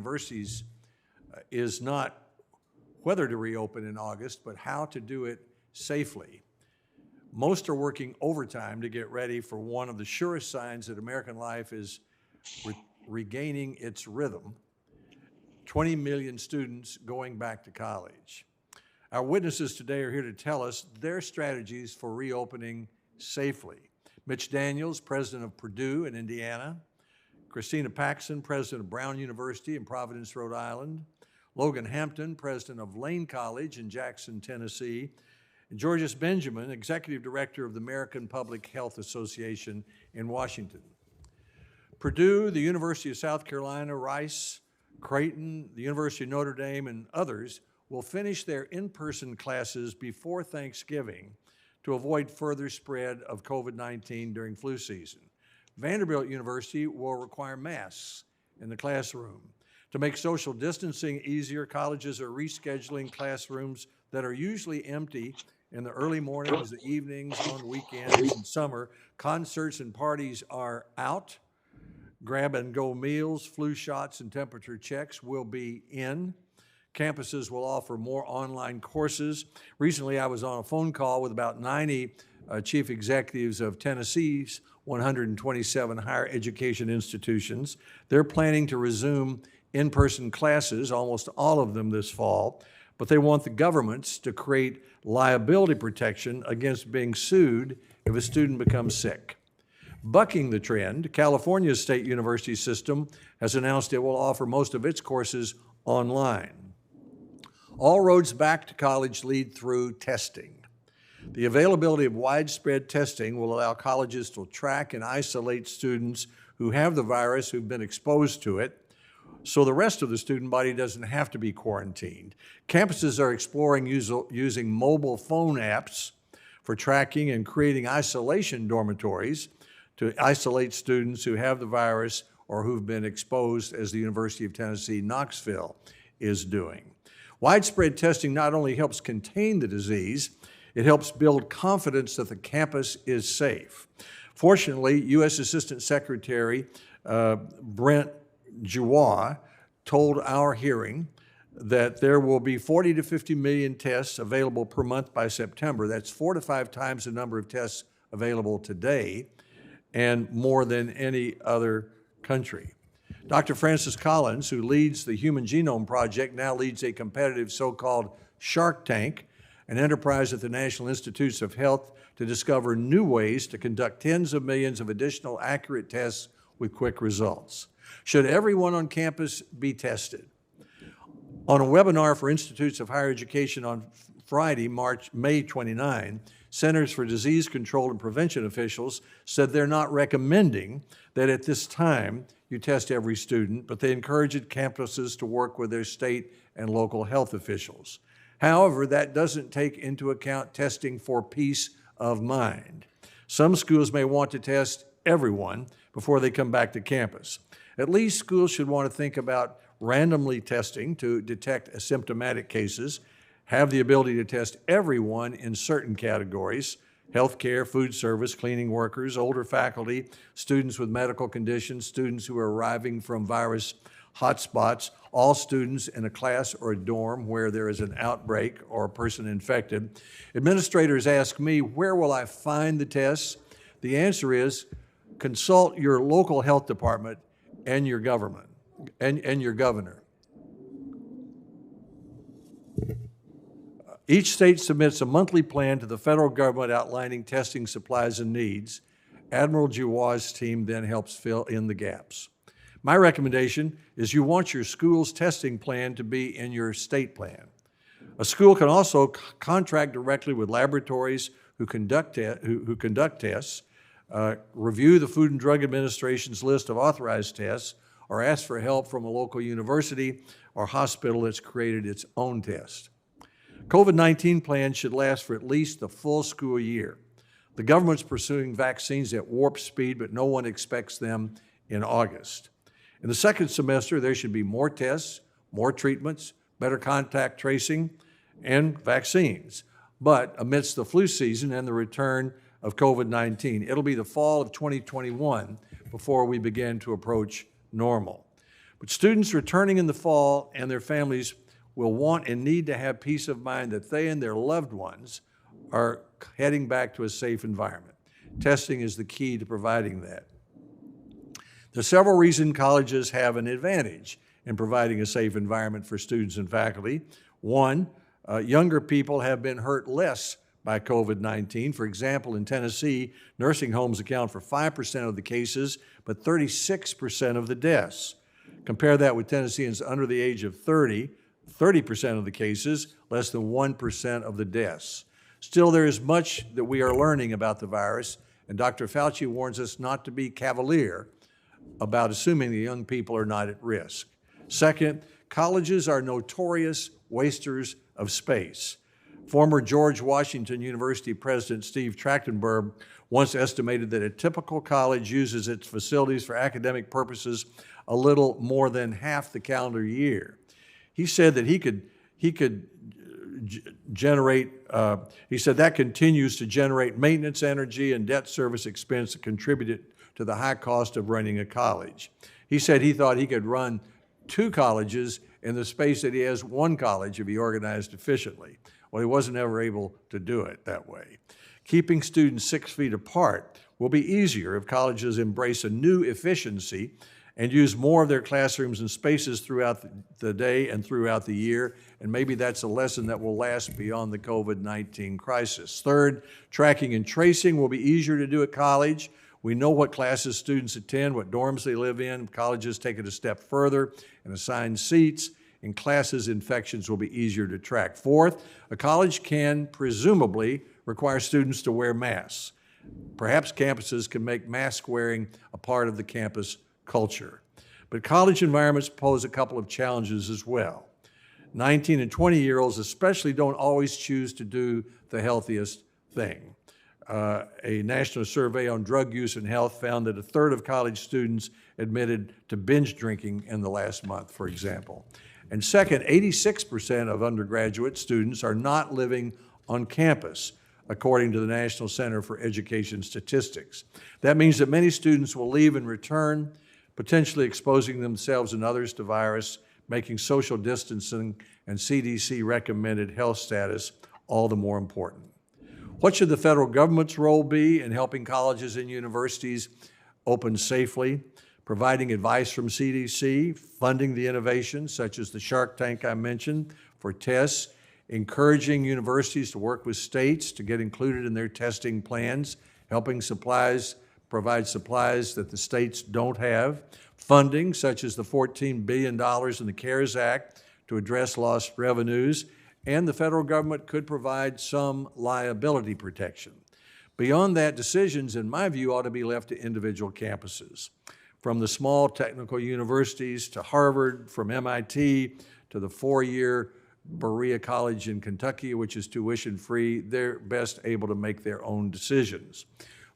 universities is not whether to reopen in August, but how to do it safely. Most are working overtime to get ready for one of the surest signs that American life is regaining its rhythm: 20 million students going back to college. Our witnesses today are here to tell us their strategies for reopening safely. Mitch Daniels, president of Purdue in Indiana; Christina Paxson, president of Braun University in Providence, Rhode Island; Logan Hampton, president of Layne College in Jackson, Tennessee; and Georges Benjamin, executive director of the American Public Health Association in Washington. Purdue, the University of South Carolina, Rice, Creighton, the University of Notre Dame, and others will finish their in-person classes before Thanksgiving to avoid further spread of COVID-19 during flu season. Vanderbilt University will require masks in the classroom. To make social distancing easier, colleges are rescheduling classrooms that are usually empty in the early mornings, the evenings, on weekends, and summer. Concerts and parties are out. Grab-and-go meals, flu shots, and temperature checks will be in. Campuses will offer more online courses. Recently, I was on a phone call with about 90 chief executives of Tennessee's 127 higher education institutions. They're planning to resume in-person classes, almost all of them this fall, but they want the governments to create liability protection against being sued if a student becomes sick. Bucking the trend, California's state university system has announced it will offer most of its courses online. All roads back to college lead through testing. The availability of widespread testing will allow colleges to track and isolate students who have the virus, who've been exposed to it, so the rest of the student body doesn't have to be quarantined. Campuses are exploring using mobile phone apps for tracking and creating isolation dormitories to isolate students who have the virus or who've been exposed, as the University of Tennessee, Knoxville is doing. Widespread testing not only helps contain the disease, it helps build confidence that the campus is safe. Fortunately, U.S. Assistant Secretary Brent Giroir told our hearing that there will be 40 to 50 million tests available per month by September. That's 4 to 5 times the number of tests available today, and more than any other country. Dr. Francis Collins, who leads the Human Genome Project, now leads a competitive so-called Shark Tank, an enterprise at the National Institutes of Health to discover new ways to conduct tens of millions of additional accurate tests with quick results. Should everyone on campus be tested? On a webinar for Institutes of Higher Education on Friday, May 29, Centers for Disease Control and Prevention officials said they're not recommending that at this time you test every student, but they encouraged campuses to work with their state and local health officials. However, that doesn't take into account testing for peace of mind. Some schools may want to test everyone before they come back to campus. At least schools should want to think about randomly testing to detect asymptomatic cases, have the ability to test everyone in certain categories: healthcare, food service, cleaning workers, older faculty, students with medical conditions, students who are arriving from virus hotspots, all students in a class or a dorm where there is an outbreak or a person infected. Administrators ask me, where will I find the tests? The answer is, consult your local health department and your government and your governor. Each state submits a monthly plan to the federal government outlining testing supplies and needs. Admiral Giroir's team then helps fill in the gaps. My recommendation is you want your school's testing plan to be in your state plan. A school can also contract directly with laboratories who conduct tests, review the Food and Drug Administration's list of authorized tests, or ask for help from a local university or hospital that's created its own test. COVID-19 plans should last for at least the full school year. The government's pursuing vaccines at warp speed, but no one expects them in August. In the second semester, there should be more tests, more treatments, better contact tracing, and vaccines. But amidst the flu season and the return of COVID-19, it'll be the fall of 2021 before we begin to approach normal. But students returning in the fall and their families will want and need to have peace of mind that they and their loved ones are heading back to a safe environment. Testing is the key to providing that. There are several reasons colleges have an advantage in providing a safe environment for students and faculty. One, younger people have been hurt less by COVID-19. For example, in Tennessee, nursing homes account for 5% of the cases, but 36% of the deaths. Compare that with Tennesseans under the age of 30, 30% of the cases, less than 1% of the deaths. Still, there is much that we are learning about the virus, and Dr. Fauci warns us not to be cavalier about assuming the young people are not at risk. Second, colleges are notorious wasters of space. Former George Washington University President Steve Trachtenberg once estimated that a typical college uses its facilities for academic purposes a little more than half the calendar year. He said that he could generate, he said that continues to generate maintenance energy and debt service expense that contributed to the high cost of running a college. He said he thought he could run 2 colleges in the space that he has 1 college if he organized efficiently. Well, he wasn't ever able to do it that way. Keeping students 6 feet apart will be easier if colleges embrace a new efficiency and use more of their classrooms and spaces throughout the day and throughout the year, and maybe that's a lesson that will last beyond the COVID-19 crisis. Third, tracking and tracing will be easier to do at college. We know what classes students attend, what dorms they live in. Colleges take it a step further and assign seats. In classes, infections will be easier to track. Fourth, a college can presumably require students to wear masks. Perhaps campuses can make mask wearing a part of the campus culture. But college environments pose a couple of challenges as well. 19 and 20-year-olds especially don't always choose to do the healthiest thing. A national survey on drug use and health found that 1/3 of college students admitted to binge drinking in the last month, for example. And second, 86% of undergraduate students are not living on campus, according to the National Center for Education Statistics. That means that many students will leave and return, potentially exposing themselves and others to virus, making social distancing and CDC-recommended health status all the more important. What should the federal government's role be in helping colleges and universities open safely? Providing advice from CDC, funding the innovations such as the Shark Tank I mentioned for tests, encouraging universities to work with states to get included in their testing plans, helping provide supplies that the states don't have, funding such as the $14 billion in the CARES Act to address lost revenues, and the federal government could provide some liability protection. Beyond that, decisions, in my view, ought to be left to individual campuses. From the small technical universities to Harvard, from MIT to the 4-year Berea College in Kentucky, which is tuition-free, they're best able to make their own decisions.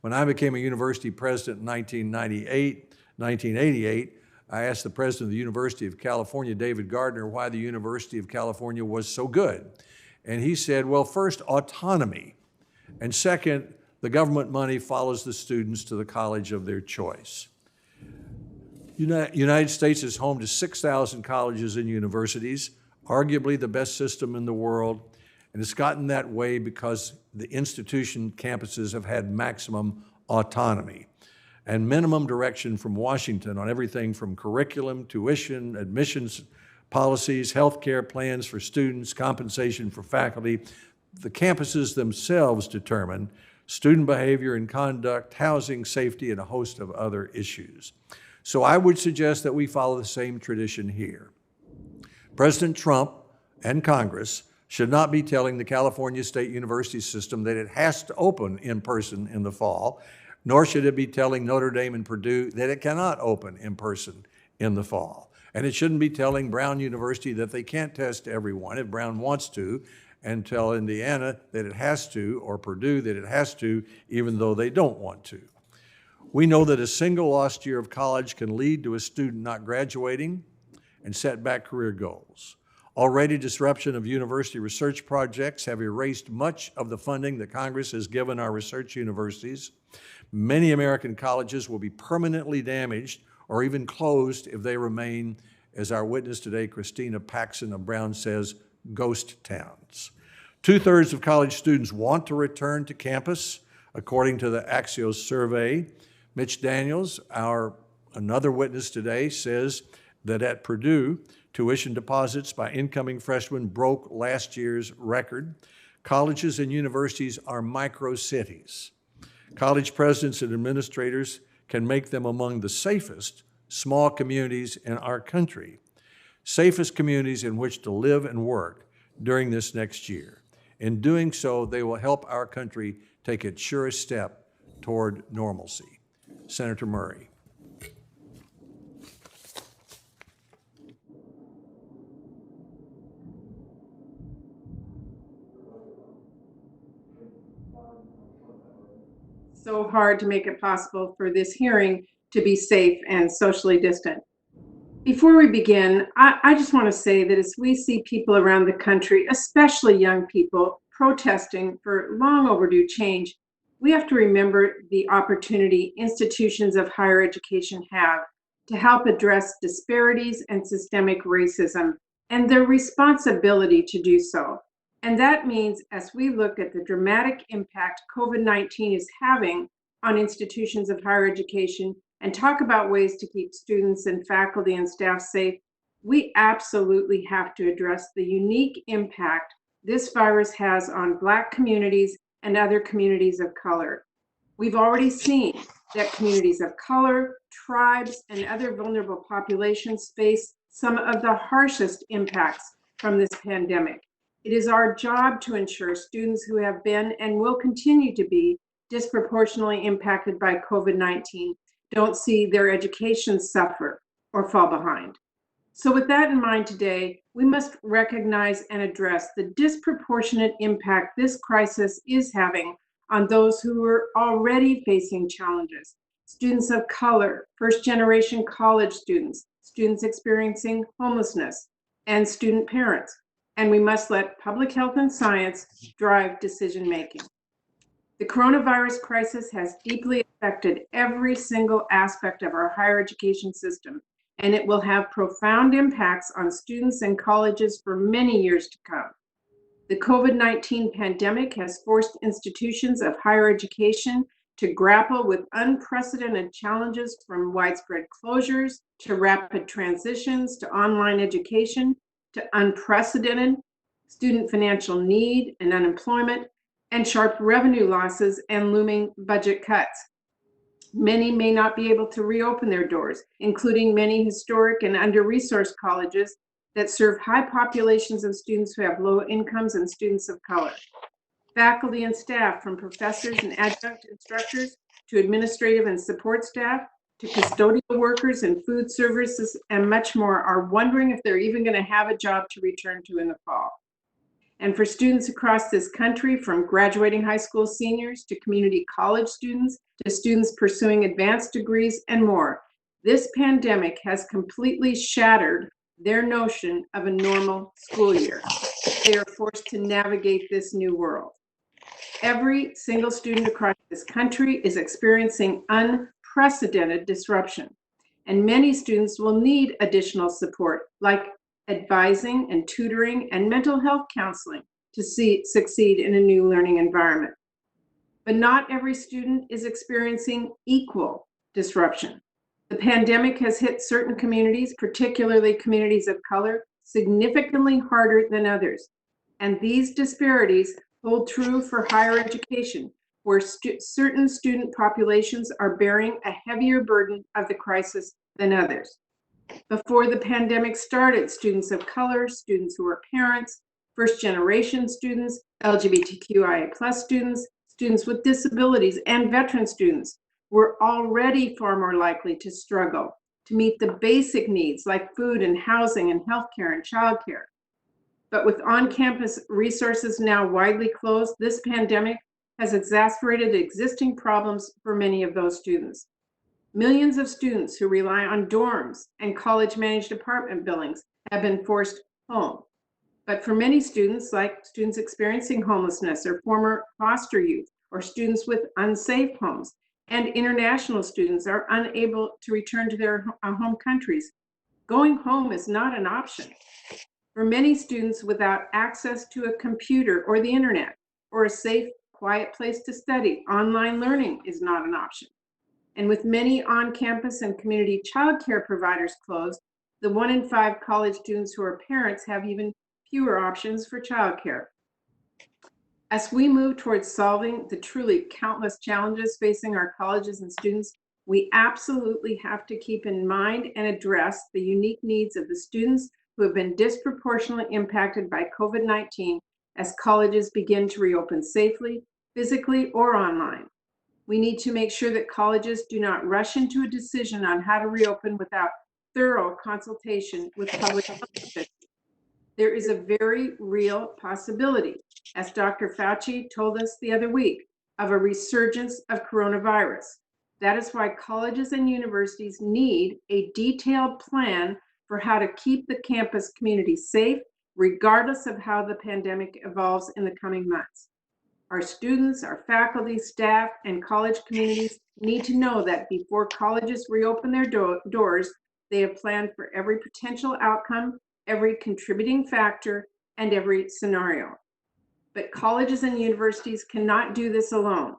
When I became a university president in 1988, I asked the president of the University of California, David Gardner, why the University of California was so good. And he said, well, first, autonomy. And second, the government money follows the students to the college of their choice. United States is home to 6,000 colleges and universities, arguably the best system in the world, and it's gotten that way because the institution campuses have had maximum autonomy and minimum direction from Washington on everything from curriculum, tuition, admissions policies, healthcare plans for students, compensation for faculty. The campuses themselves determine student behavior and conduct, housing, safety, and a host of other issues. So I would suggest that we follow the same tradition here. President Trump and Congress should not be telling the California State University system that it has to open in person in the fall, nor should it be telling Notre Dame and Purdue that it cannot open in person in the fall. And it shouldn't be telling Brown University that they can't test everyone if Brown wants to, and tell Indiana that it has to, or Purdue that it has to, even though they don't want to. We know that a single lost year of college can lead to a student not graduating and set back career goals. Already, disruption of university research projects have erased much of the funding that Congress has given our research universities. Many American colleges will be permanently damaged or even closed if they remain as our witness today, Christina Paxson of Braun, says, ghost towns. 2/3 of college students want to return to campus, according to the Axios survey. Mitch Daniels, another witness today, says that at Purdue, tuition deposits by incoming freshmen broke last year's record. Colleges and universities are micro-cities. College presidents and administrators can make them among the safest small communities in our country, safest communities in which to live and work during this next year. In doing so, they will help our country take its surest step toward normalcy. Senator Murray. So hard to make it possible for this hearing to be safe and socially distant. Before we begin, I just want to say that as we see people around the country, especially young people, protesting for long overdue change, we have to remember the opportunity institutions of higher education have to help address disparities and systemic racism and their responsibility to do so. And that means as we look at the dramatic impact COVID-19 is having on institutions of higher education and talk about ways to keep students and faculty and staff safe, we absolutely have to address the unique impact this virus has on Black communities and other communities of color. We've already seen that communities of color, tribes, and other vulnerable populations face some of the harshest impacts from this pandemic. It is our job to ensure students who have been and will continue to be disproportionately impacted by COVID-19 don't see their education suffer or fall behind. So with that in mind today, we must recognize and address the disproportionate impact this crisis is having on those who are already facing challenges. Students of color, first-generation college students, students experiencing homelessness, and student parents. And we must let public health and science drive decision-making. The coronavirus crisis has deeply affected every single aspect of our higher education system, and it will have profound impacts on students and colleges for many years to come. The COVID-19 pandemic has forced institutions of higher education to grapple with unprecedented challenges, from widespread closures to rapid transitions to online education to unprecedented student financial need and unemployment and sharp revenue losses and looming budget cuts. Many may not be able to reopen their doors, including many historic and under-resourced colleges that serve high populations of students who have low incomes and students of color. Faculty and staff, from professors and adjunct instructors to administrative and support staff to custodial workers and food services and much more, are wondering if they're even going to have a job to return to in the fall. And for students across this country, from graduating high school seniors to community college students to students pursuing advanced degrees and more, this pandemic has completely shattered their notion of a normal school year. They are forced to navigate this new world. Every single student across this country is experiencing unprecedented disruption, and many students will need additional support, like advising and tutoring and mental health counseling, to succeed in a new learning environment. But not every student is experiencing equal disruption. The pandemic has hit certain communities, particularly communities of color, significantly harder than others. And these disparities hold true for higher education, where certain student populations are bearing a heavier burden of the crisis than others. Before the pandemic started, students of color, students who are parents, first-generation students, LGBTQIA+ students, students with disabilities, and veteran students were already far more likely to struggle to meet the basic needs like food and housing and healthcare and childcare. But with on-campus resources now widely closed, this pandemic has exacerbated existing problems for many of those students. Millions of students who rely on dorms and college-managed apartment buildings have been forced home. But for many students, like students experiencing homelessness or former foster youth or students with unsafe homes, and international students are unable to return to their home countries, Going home is not an option. For many students without access to a computer or the internet or a safe, quiet place to study, online learning is not an option. And with many on-campus and community childcare providers closed, the 1 in 5 college students who are parents have even fewer options for childcare. As we move towards solving the truly countless challenges facing our colleges and students, we absolutely have to keep in mind and address the unique needs of the students who have been disproportionately impacted by COVID-19 as colleges begin to reopen safely, physically, or online. We need to make sure that colleges do not rush into a decision on how to reopen without thorough consultation with public health officials. There is a very real possibility, as Dr. Fauci told us the other week, of a resurgence of coronavirus. That is why colleges and universities need a detailed plan for how to keep the campus community safe, regardless of how the pandemic evolves in the coming months. Our students, our faculty, staff, and college communities need to know that before colleges reopen their doors, they have planned for every potential outcome, every contributing factor, and every scenario. But colleges and universities cannot do this alone.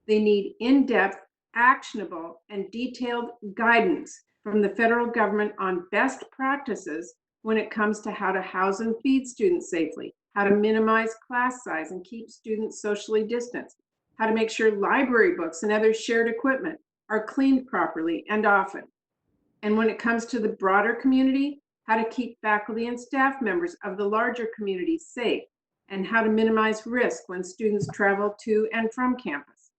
They need in-depth, actionable, and detailed guidance from the federal government on best practices when it comes to how to house and feed students safely, how to minimize class size and keep students socially distanced, how to make sure library books and other shared equipment are cleaned properly and often. And when it comes to the broader community, how to keep faculty and staff members of the larger community safe, and how to minimize risk when students travel to and from campus.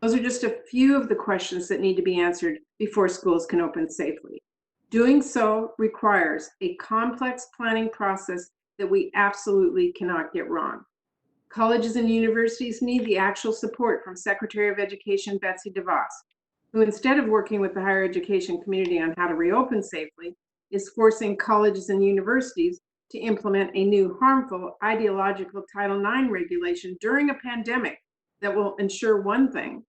Those are just a few of the questions that need to be answered before schools can open safely. Doing so requires a complex planning process that we absolutely cannot get wrong. Colleges and universities need the actual support from Secretary of Education Betsy DeVos, who, instead of working with the higher education community on how to reopen safely, is forcing colleges and universities to implement a new harmful ideological Title IX regulation during a pandemic that will ensure one thing,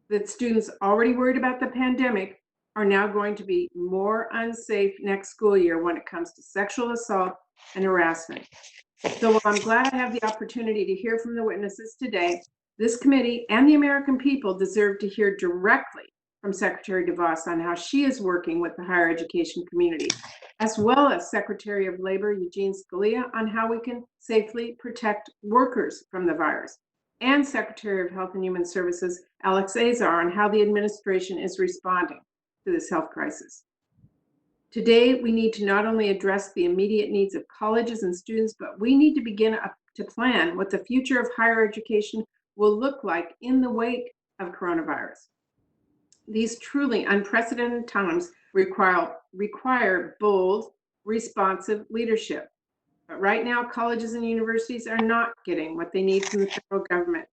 that students already worried about the pandemic are now going to be more unsafe next school year when it comes to sexual assault and harassment. So while I'm glad I have the opportunity to hear from the witnesses today, this committee and the American people deserve to hear directly from Secretary DeVos on how she is working with the higher education community, as well as Secretary of Labor Eugene Scalia on how we can safely protect workers from the virus, and Secretary of Health and Human Services Alex Azar on how the administration is responding to this health crisis. Today, we need to not only address the immediate needs of colleges and students, but we need to begin to plan what the future of higher education will look like in the wake of coronavirus. These truly unprecedented times require bold, responsive leadership. But right now, colleges and universities are not getting what they need from the federal government.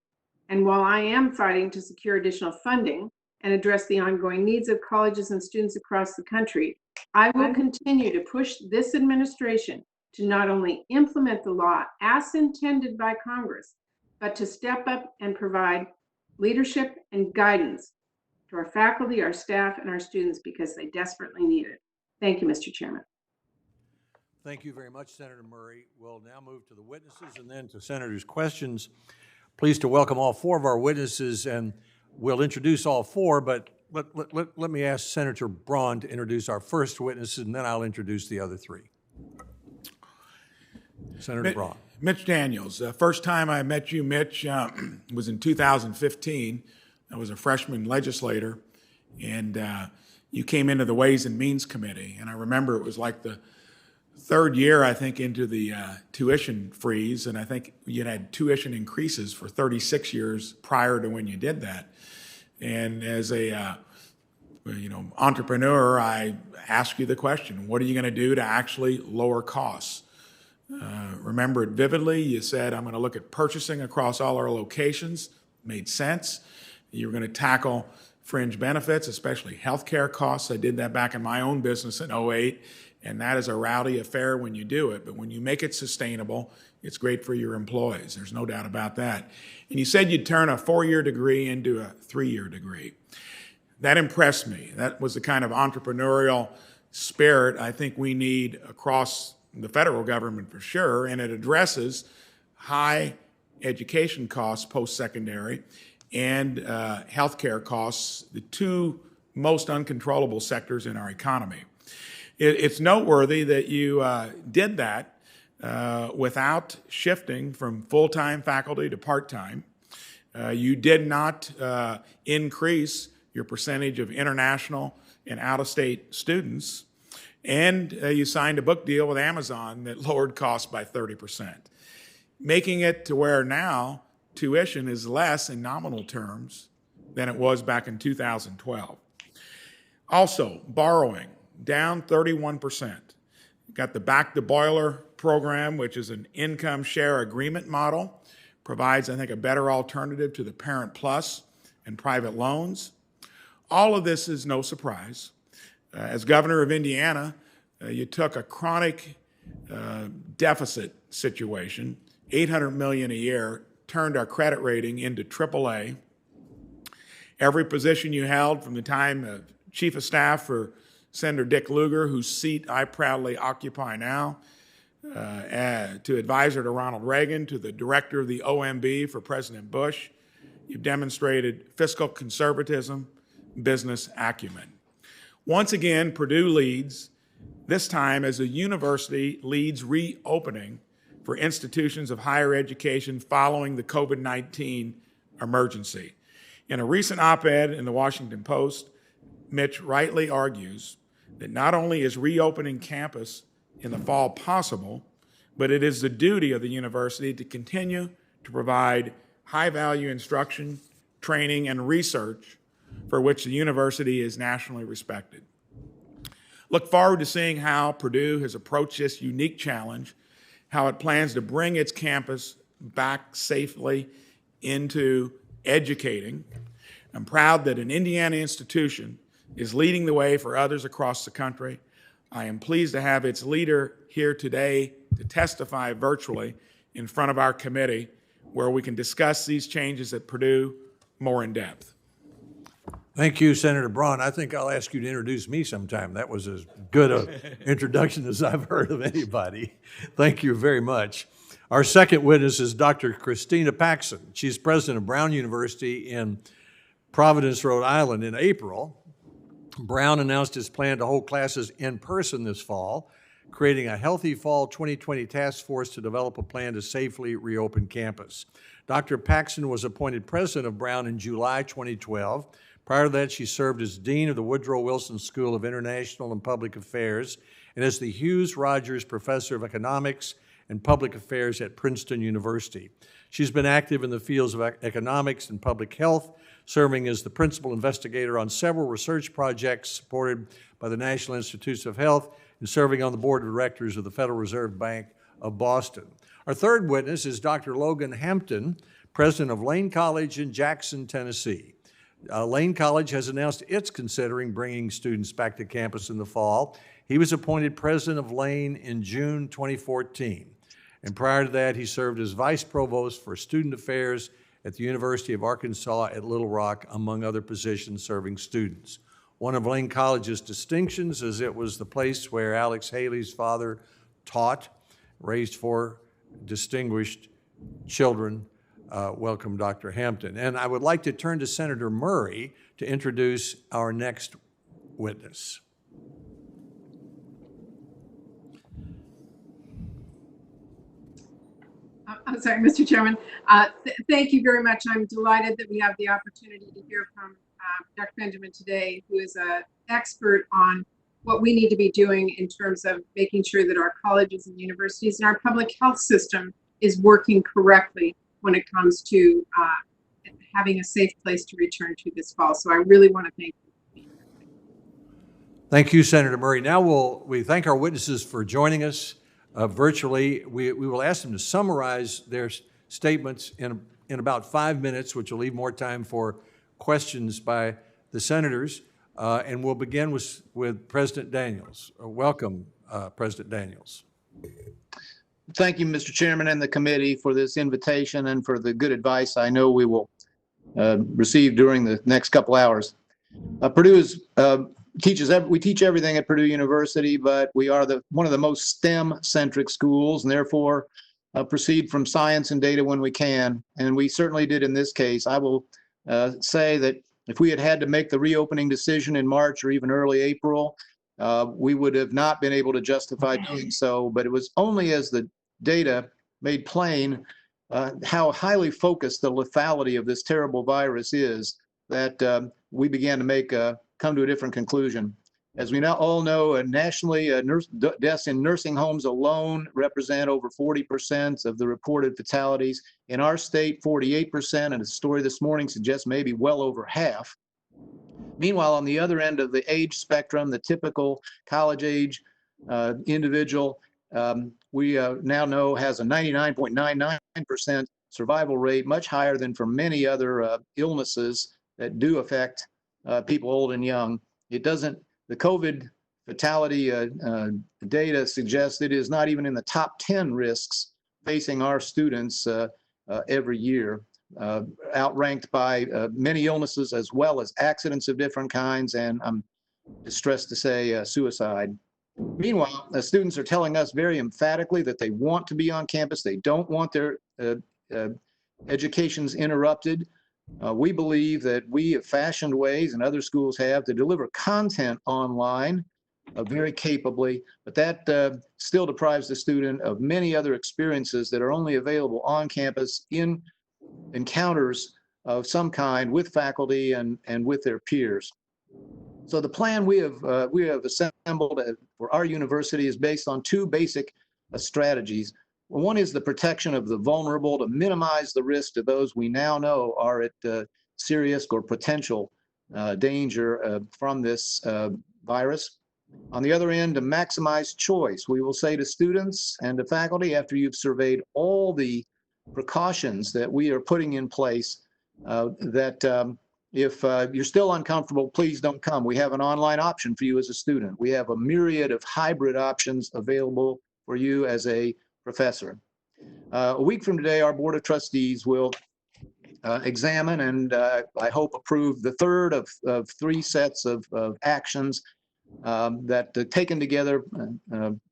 And while I am fighting to secure additional funding and address the ongoing needs of colleges and students across the country, I will continue to push this administration to not only implement the law as intended by Congress, but to step up and provide leadership and guidance to our faculty, our staff, and our students because they desperately need it. Thank you, Mr. Chairman. Thank you very much, Senator Murray. We'll now move to the witnesses and then to senators' questions. Pleased to welcome all four of our witnesses, and we'll introduce all four, but let me ask Senator Braun to introduce our first witnesses, and then I'll introduce the other three. Senator Braun. Mitch Daniels. First time I met you, Mitch, was in 2015. I was a freshman legislator, and you came into the Ways and Means Committee, and I remember it was like the third year, I think, into the tuition freeze, and I think you had tuition increases for 36 years prior to when you did that. And as a entrepreneur, I asked you the question, what are you going to do to actually lower costs? Remember it vividly. You said, I'm going to look at purchasing across all our locations. Made sense. You were going to tackle fringe benefits, especially healthcare costs. I did that back in my own business in 2008. And that is a rowdy affair when you do it. But when you make it sustainable, it's great for your employees. There's no doubt about that. And you said you'd turn a 4-year degree into a 3-year degree. That impressed me. That was the kind of entrepreneurial spirit I think we need across the federal government for sure, and it addresses high education costs post-secondary and healthcare costs, the two most uncontrollable sectors in our economy. It's noteworthy that you did that without shifting from full-time faculty to part-time. You did not increase your percentage of international and out-of-state students, and you signed a book deal with Amazon that lowered costs by 30%, making it to where now tuition is less in nominal terms than it was back in 2012. Also, borrowing down 31%. Got the Back the Boiler program, which is an income share agreement model, provides, I think, a better alternative to the Parent Plus and private loans. All of this is no surprise. As governor of Indiana, you took a chronic deficit situation, $800 million a year, turned our credit rating into AAA. Every position you held from the time of Chief of Staff for Senator Dick Lugar, whose seat I proudly occupy now, to advisor to Ronald Reagan, to the director of the OMB for President Bush, you've demonstrated fiscal conservatism, business acumen. Once again, Purdue leads, this time as a university leads reopening for institutions of higher education following the COVID-19 emergency. In a recent op-ed in the Washington Post, Mitch rightly argues that not only is reopening campus in the fall possible, but it is the duty of the university to continue to provide high-value instruction, training, and research for which the university is nationally respected. Look forward to seeing how Purdue has approached this unique challenge, how it plans to bring its campus back safely into educating. I'm proud that an Indiana institution is leading the way for others across the country. I am pleased to have its leader here today to testify virtually in front of our committee, where we can discuss these changes at Purdue more in depth. Thank you, Senator Braun. I think I'll ask you to introduce me sometime. That was as good an introduction as I've heard of anybody. Thank you very much. Our second witness is Dr. Christina Paxson. She's president of Braun University in Providence, Rhode Island. In April, Braun announced his plan to hold classes in person this fall, creating a Healthy Fall 2020 task force to develop a plan to safely reopen campus. Dr. Paxson was appointed president of Braun in July 2012. Prior to that, she served as dean of the Woodrow Wilson School of International and Public Affairs and as the Hughes Rogers Professor of Economics and Public Affairs at Princeton University. She's been active in the fields of economics and public health, serving as the principal investigator on several research projects supported by the National Institutes of Health and serving on the board of directors of the Federal Reserve Bank of Boston. Our third witness is Dr. Logan Hampton, president of Layne College in Jackson, Tennessee. Layne College has announced it's considering bringing students back to campus in the fall. He was appointed president of Layne in June 2014. And prior to that, he served as vice provost for student affairs at the University of Arkansas at Little Rock, among other positions serving students. One of Layne College's distinctions is it was the place where Alex Haley's father taught, raised 4 distinguished children. Welcome, Dr. Hampton. And I would like to turn to Senator Murray to introduce our next witness. I'm sorry, Mr. Chairman. Thank you very much. I'm delighted that we have the opportunity to hear from Dr. Benjamin today, who is an expert on what we need to be doing in terms of making sure that our colleges and universities and our public health system is working correctly when it comes to having a safe place to return to this fall. So I really want to thank you. Thank you, Senator Murray. Now we thank our witnesses for joining us virtually. We will ask them to summarize their statements in about 5 minutes, which will leave more time for questions by the senators. And we'll begin with President Daniels. Welcome, President Daniels. Thank you, Mr. Chairman, and the committee for this invitation and for the good advice I know we will receive during the next couple hours. Purdue is we teach everything at Purdue University, but we are one of the most STEM-centric schools, and therefore proceed from science and data when we can. And we certainly did in this case. I will say that if we had had to make the reopening decision in March or even early April, we would have not been able to justify doing so. But it was only as the data made plain how highly focused the lethality of this terrible virus is that we began to come to a different conclusion. As we now all know, nationally, deaths in nursing homes alone represent over 40% of the reported fatalities. In our state, 48%, and a story this morning suggests maybe well over half. Meanwhile, on the other end of the age spectrum, the typical college age individual, we now know has a 99.99% survival rate, much higher than for many other illnesses that do affect people old and young. The COVID fatality data suggests it is not even in the top 10 risks facing our students every year, outranked by many illnesses as well as accidents of different kinds, and I'm distressed to say suicide. Meanwhile, the students are telling us very emphatically that they want to be on campus. They don't want their educations interrupted. We believe that we have fashioned ways, and other schools have, to deliver content online very capably, but that still deprives the student of many other experiences that are only available on campus in encounters of some kind with faculty and with their peers. So the plan we have assembled for our university is based on two basic strategies. One is the protection of the vulnerable to minimize the risk to those we now know are at serious or potential danger from this virus. On the other end, to maximize choice. We will say to students and to faculty, after you've surveyed all the precautions that we are putting in place, that if you're still uncomfortable, please don't come. We have an online option for you as a student. We have a myriad of hybrid options available for you as a professor. A week from today, our Board of Trustees will examine and I hope approve the third of three sets of actions that taken together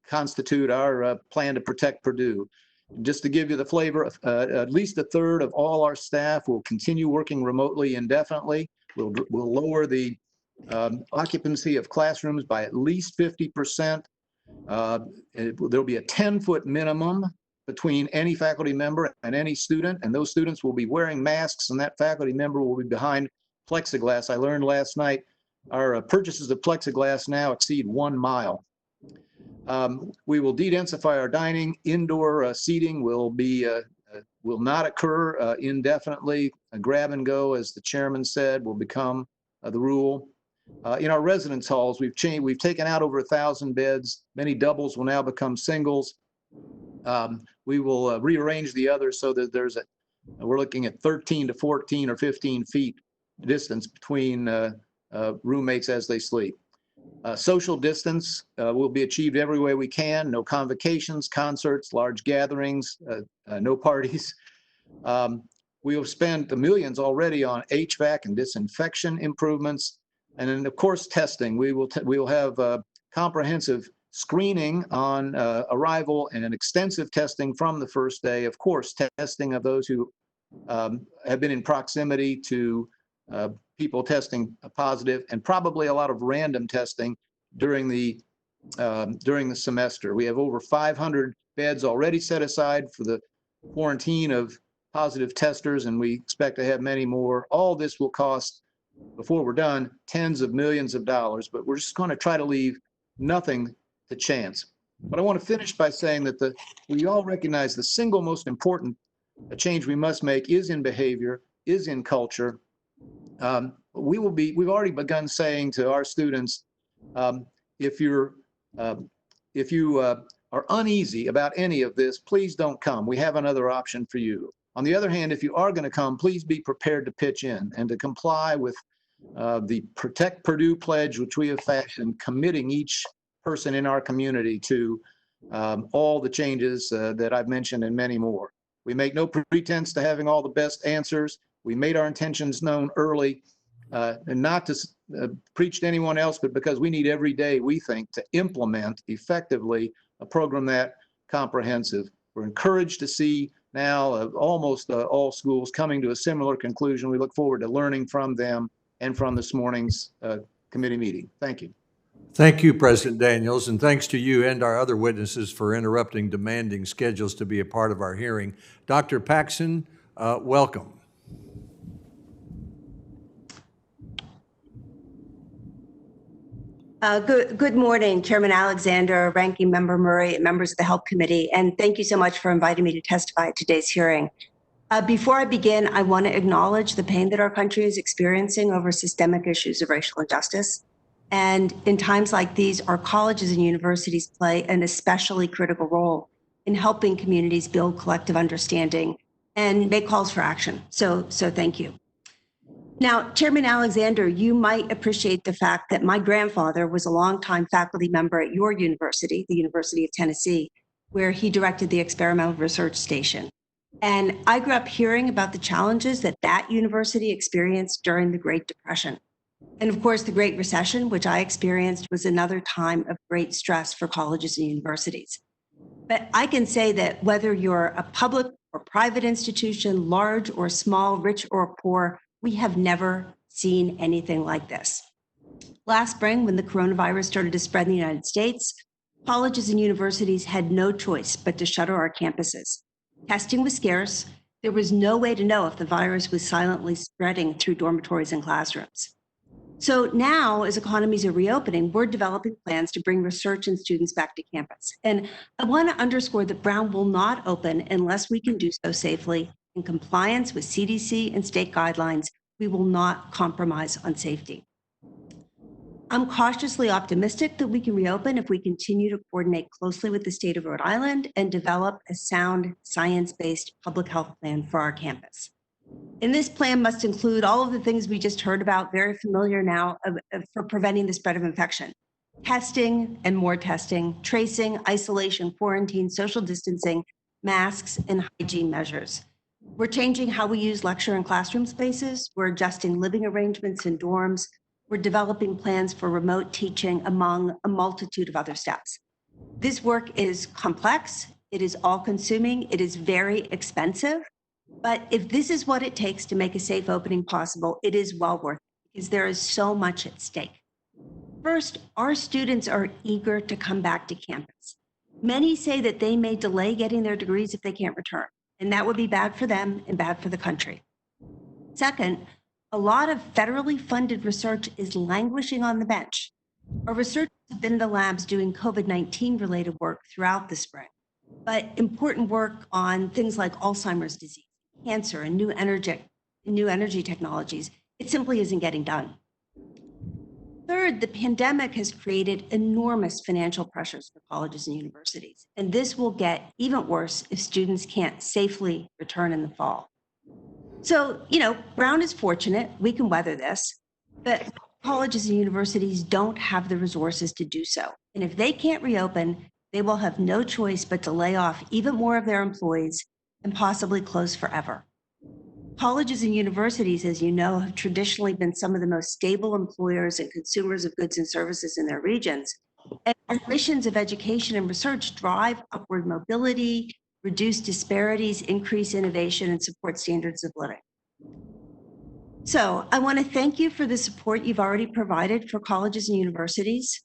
constitute our plan to protect Purdue. Just to give you the flavor, at least a third of all our staff will continue working remotely indefinitely. We'll lower the occupancy of classrooms by at least 50%. There'll be a 10-foot minimum between any faculty member and any student, and those students will be wearing masks, and that faculty member will be behind plexiglass. I learned last night our purchases of plexiglass now exceed 1 mile. We will de-densify our dining. Indoor seating will not occur indefinitely. A grab and go, as the chairman said, will become the rule. In our residence halls, we've taken out over 1,000 beds. Many doubles will now become singles. We will rearrange the others so that we're looking at 13 to 14 or 15 feet distance between roommates as they sleep. Social distance will be achieved every way we can. No convocations, concerts, large gatherings, no parties. We have spent the millions already on HVAC and disinfection improvements. And then, of course, testing. We will have comprehensive screening on arrival and an extensive testing from the first day. Of course, testing of those who have been in proximity to people testing positive, and probably a lot of random testing during the semester. We have over 500 beds already set aside for the quarantine of positive testers, and we expect to have many more. All this will cost, before we're done, tens of millions of dollars, but we're just going to try to leave nothing to chance. But I want to finish by saying that we all recognize the single most important change we must make is in behavior, is in culture. We've already begun saying to our students, if you are uneasy about any of this, please don't come. We have another option for you. On the other hand, if you are going to come, please be prepared to pitch in and to comply with the Protect Purdue pledge, which we have fashioned, committing each person in our community to all the changes that I've mentioned and many more. We make no pretense to having all the best answers. We made our intentions known early, and not to preach to anyone else, but because we need every day, we think, to implement effectively a program that comprehensive. We're encouraged to see now almost all schools coming to a similar conclusion. We look forward to learning from them and from this morning's committee meeting. Thank you. Thank you, President Daniels, and thanks to you and our other witnesses for interrupting demanding schedules to be a part of our hearing. Dr. Paxson, welcome. Good morning, Chairman Alexander, Ranking Member Murray, and members of the Health Committee, and thank you so much for inviting me to testify at today's hearing. Before I begin, I want to acknowledge the pain that our country is experiencing over systemic issues of racial injustice. And in times like these, our colleges and universities play an especially critical role in helping communities build collective understanding and make calls for action. So thank you. Now, Chairman Alexander, you might appreciate the fact that my grandfather was a longtime faculty member at your university, the University of Tennessee, where he directed the Experimental Research Station. And I grew up hearing about the challenges that that university experienced during the Great Depression. And of course, the Great Recession, which I experienced, was another time of great stress for colleges and universities. But I can say that whether you're a public or private institution, large or small, rich or poor, we have never seen anything like this. Last spring, when the coronavirus started to spread in the United States, colleges and universities had no choice but to shutter our campuses. Testing was scarce. There was no way to know if the virus was silently spreading through dormitories and classrooms. So now, as economies are reopening, we're developing plans to bring research and students back to campus. And I want to underscore that Braun will not open unless we can do so safely in compliance with CDC and state guidelines. We will not compromise on safety. I'm cautiously optimistic that we can reopen if we continue to coordinate closely with the state of Rhode Island and develop a sound, science-based public health plan for our campus. And this plan must include all of the things we just heard about, very familiar now, for preventing the spread of infection. Testing and more testing, tracing, isolation, quarantine, social distancing, masks, and hygiene measures. We're changing how we use lecture and classroom spaces. We're adjusting living arrangements in dorms. We're developing plans for remote teaching, among a multitude of other steps. This work is complex. It is all-consuming. It is very expensive. But if this is what it takes to make a safe opening possible, it is well worth it because there is so much at stake. First, our students are eager to come back to campus. Many say that they may delay getting their degrees if they can't return, and that would be bad for them and bad for the country. Second, a lot of federally funded research is languishing on the bench. Our researchers have been in the labs doing COVID-19 related work throughout the spring, but important work on things like Alzheimer's disease, cancer, and new energy technologies, it simply isn't getting done. Third, the pandemic has created enormous financial pressures for colleges and universities, and this will get even worse if students can't safely return in the fall. So, Braun is fortunate, we can weather this, but colleges and universities don't have the resources to do so. And if they can't reopen, they will have no choice but to lay off even more of their employees and possibly close forever. Colleges and universities, as you know, have traditionally been some of the most stable employers and consumers of goods and services in their regions. And our missions of education and research drive upward mobility, reduce disparities, increase innovation, and support standards of living. So I want to thank you for the support you've already provided for colleges and universities.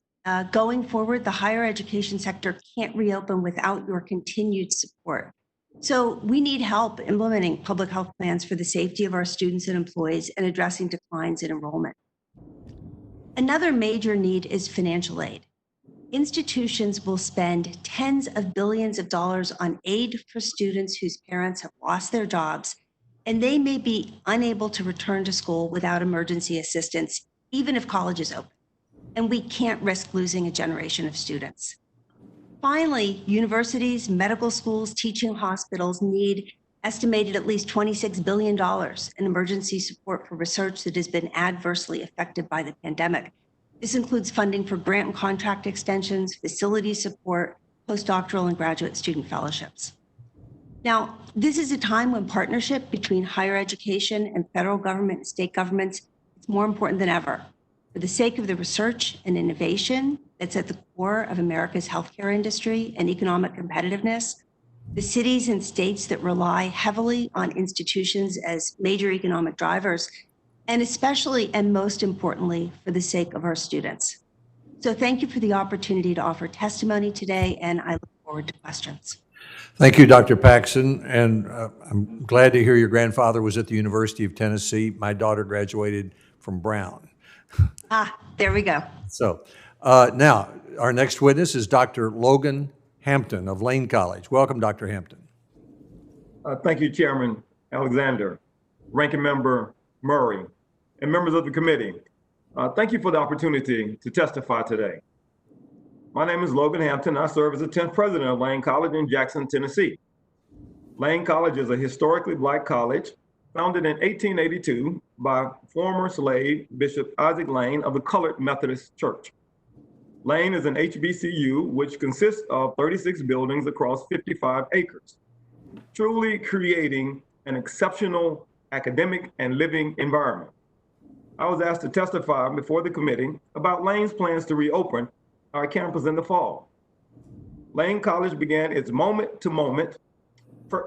Going forward, the higher education sector can't reopen without your continued support. So we need help implementing public health plans for the safety of our students and employees and addressing declines in enrollment. Another major need is financial aid. Institutions will spend tens of billions of dollars on aid for students whose parents have lost their jobs, and they may be unable to return to school without emergency assistance, even if college is open. And we can't risk losing a generation of students. Finally, universities, medical schools, teaching hospitals need estimated at least $26 billion in emergency support for research that has been adversely affected by the pandemic. This includes funding for grant and contract extensions, facility support, postdoctoral and graduate student fellowships. Now, this is a time when partnership between higher education and federal government and state governments is more important than ever. For the sake of the research and innovation that's at the core of America's healthcare industry and economic competitiveness, the cities and states that rely heavily on institutions as major economic drivers, and especially and most importantly, for the sake of our students. So thank you for the opportunity to offer testimony today, and I look forward to questions. Thank you, Dr. Paxson, and I'm glad to hear your grandfather was at the University of Tennessee. My daughter graduated from Braun. There we go. So now, our next witness is Dr. Logan Hampton of Layne College. Welcome, Dr. Hampton. Thank you, Chairman Alexander, Ranking Member Murray, and members of the committee. Thank you for the opportunity to testify today. My name is Logan Hampton. I serve as the 10th president of Layne College in Jackson, Tennessee. Layne College is a historically Black college founded in 1882 by former slave Bishop Isaac Layne of the Colored Methodist Church. Layne is an HBCU which consists of 36 buildings across 55 acres, truly creating an exceptional academic and living environment. I was asked to testify before the committee about Layne's plans to reopen our campus in the fall. Layne College began its moment-to-moment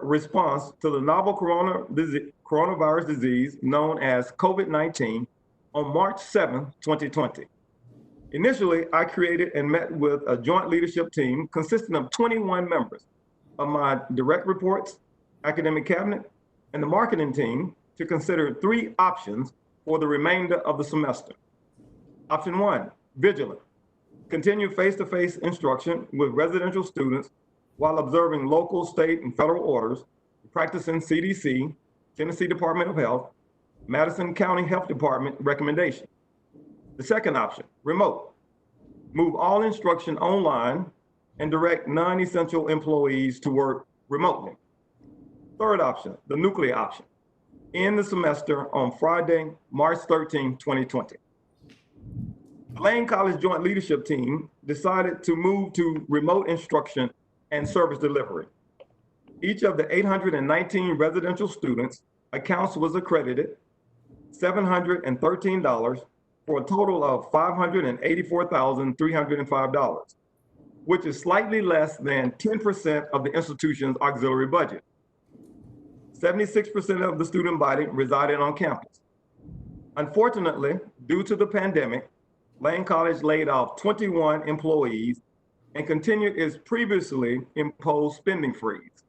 response to the novel coronavirus disease known as COVID-19 on March 7, 2020. Initially, I created and met with a joint leadership team consisting of 21 members of my direct reports, academic cabinet, and the marketing team to consider 3 options for the remainder of the semester. Option 1, vigilant. Continue face-to-face instruction with residential students while observing local, state, and federal orders, practicing CDC, Tennessee Department of Health, Madison County Health Department recommendation. The second option, remote. Move all instruction online and direct non-essential employees to work remotely. Third option, the nuclear option. End the semester on Friday, March 13, 2020. The Layne College Joint Leadership Team decided to move to remote instruction and service delivery. Each of the 819 residential students' accounts was accredited $713 for a total of $584,305, which is slightly less than 10% of the institution's auxiliary budget. 76% of the student body resided on campus. Unfortunately, due to the pandemic, Layne College laid off 21 employees and continued its previously imposed spending freeze.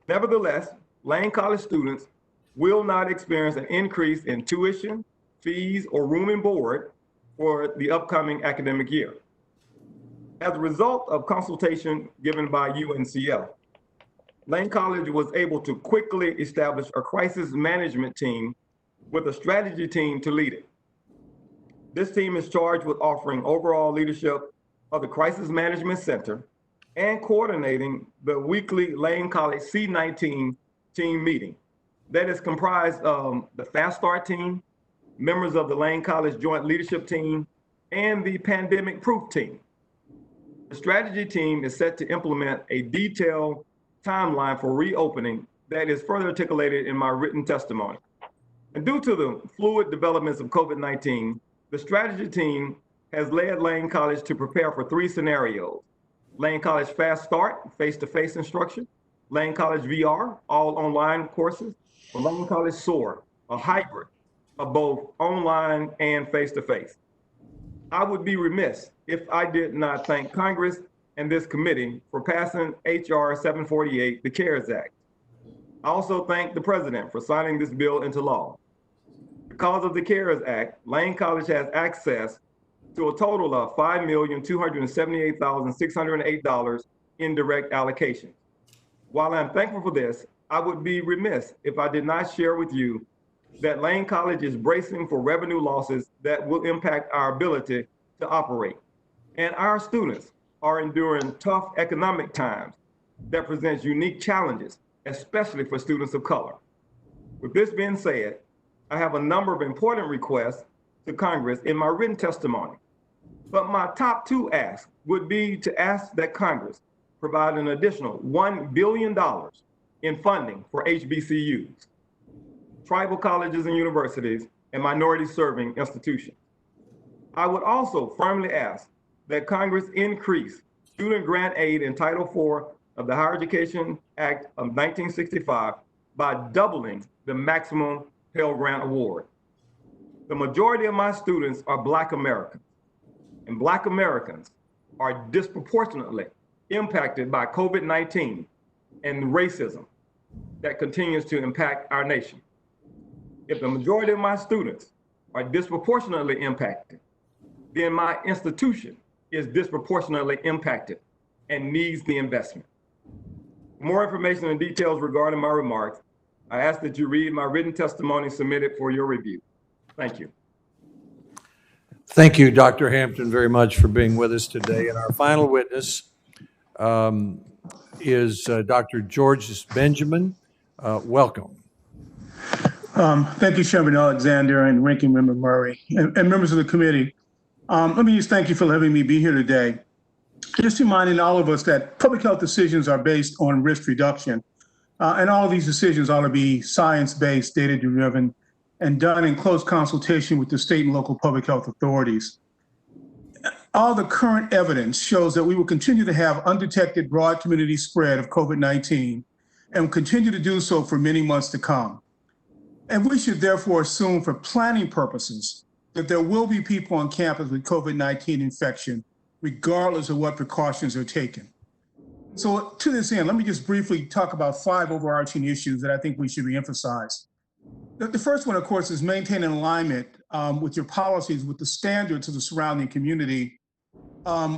Nevertheless, Layne College students will not experience an increase in tuition, fees, or room and board for the upcoming academic year. As a result of consultation given by UNCL, Layne College was able to quickly establish a crisis management team with a strategy team to lead it. This team is charged with offering overall leadership of the Crisis Management Center and coordinating the weekly Layne College C19 team meeting that is comprised of the Fast Start team, members of the Layne College Joint Leadership Team, and the Pandemic Proof team. The strategy team is set to implement a detailed timeline for reopening that is further articulated in my written testimony. And due to the fluid developments of COVID-19, the strategy team has led Layne College to prepare for 3 scenarios: Layne College Fast Start, face-to-face instruction; Layne College VR, all online courses; or Layne College SOAR, a hybrid of both online and face-to-face. I would be remiss if I did not thank Congress and this committee for passing H.R. 748, the CARES Act. I also thank the president for signing this bill into law. Because of the CARES Act, Layne College has access to a total of $5,278,608 in direct allocations. While I'm thankful for this, I would be remiss if I did not share with you that Layne College is bracing for revenue losses that will impact our ability to operate. And our students are enduring tough economic times that presents unique challenges, especially for students of color. With this being said, I have a number of important requests to Congress in my written testimony. But my top 2 asks would be to ask that Congress provide an additional $1 billion in funding for HBCUs, tribal colleges and universities, and minority-serving institutions. I would also firmly ask that Congress increase student grant aid in Title IV of the Higher Education Act of 1965 by doubling the maximum Pell Grant award. The majority of my students are Black Americans, and Black Americans are disproportionately impacted by COVID-19 and racism that continues to impact our nation. If the majority of my students are disproportionately impacted, then my institution is disproportionately impacted and needs the investment. For more information and details regarding my remarks, I ask that you read my written testimony submitted for your review. Thank you. Thank you, Dr. Hampton, very much for being with us today. And our final witness is Dr. George Benjamin. Welcome. Thank you, Chairman Alexander and Ranking Member Murray and members of the committee. Let me just thank you for letting me be here today. Just reminding all of us that public health decisions are based on risk reduction. And all of these decisions ought to be science-based, data-driven, and done in close consultation with the state and local public health authorities. All the current evidence shows that we will continue to have undetected broad community spread of COVID-19 and will continue to do so for many months to come. And we should therefore assume for planning purposes that there will be people on campus with COVID-19 infection, regardless of what precautions are taken. So to this end, let me just briefly talk about 5 overarching issues that I think we should reemphasize. The first one, of course, is maintaining alignment with your policies, with the standards of the surrounding community,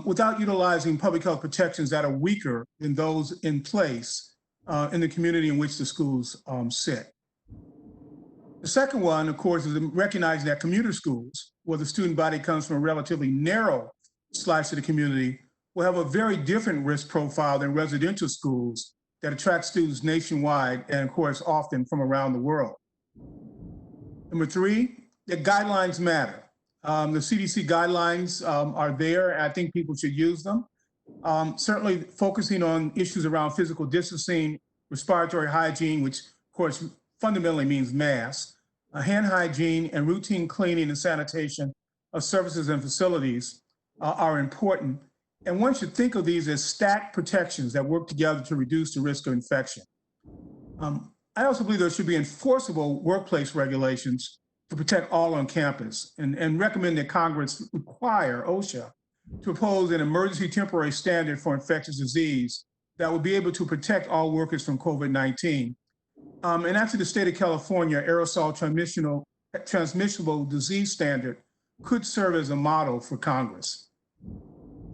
without utilizing public health protections that are weaker than those in place in the community in which the schools sit. The second one, of course, is recognizing that commuter schools, where the student body comes from a relatively narrow slice of the community, will have a very different risk profile than residential schools that attract students nationwide and, of course, often from around the world. Number 3, that guidelines matter. The CDC guidelines are there, and I think people should use them. Certainly focusing on issues around physical distancing, respiratory hygiene, which, of course, fundamentally means masks, hand hygiene, and routine cleaning and sanitation of surfaces and facilities are important. And one should think of these as stacked protections that work together to reduce the risk of infection. I also believe there should be enforceable workplace regulations to protect all on campus and recommend that Congress require OSHA to propose an emergency temporary standard for infectious disease that would be able to protect all workers from COVID-19. And actually, the state of California aerosol transmissible disease standard could serve as a model for Congress.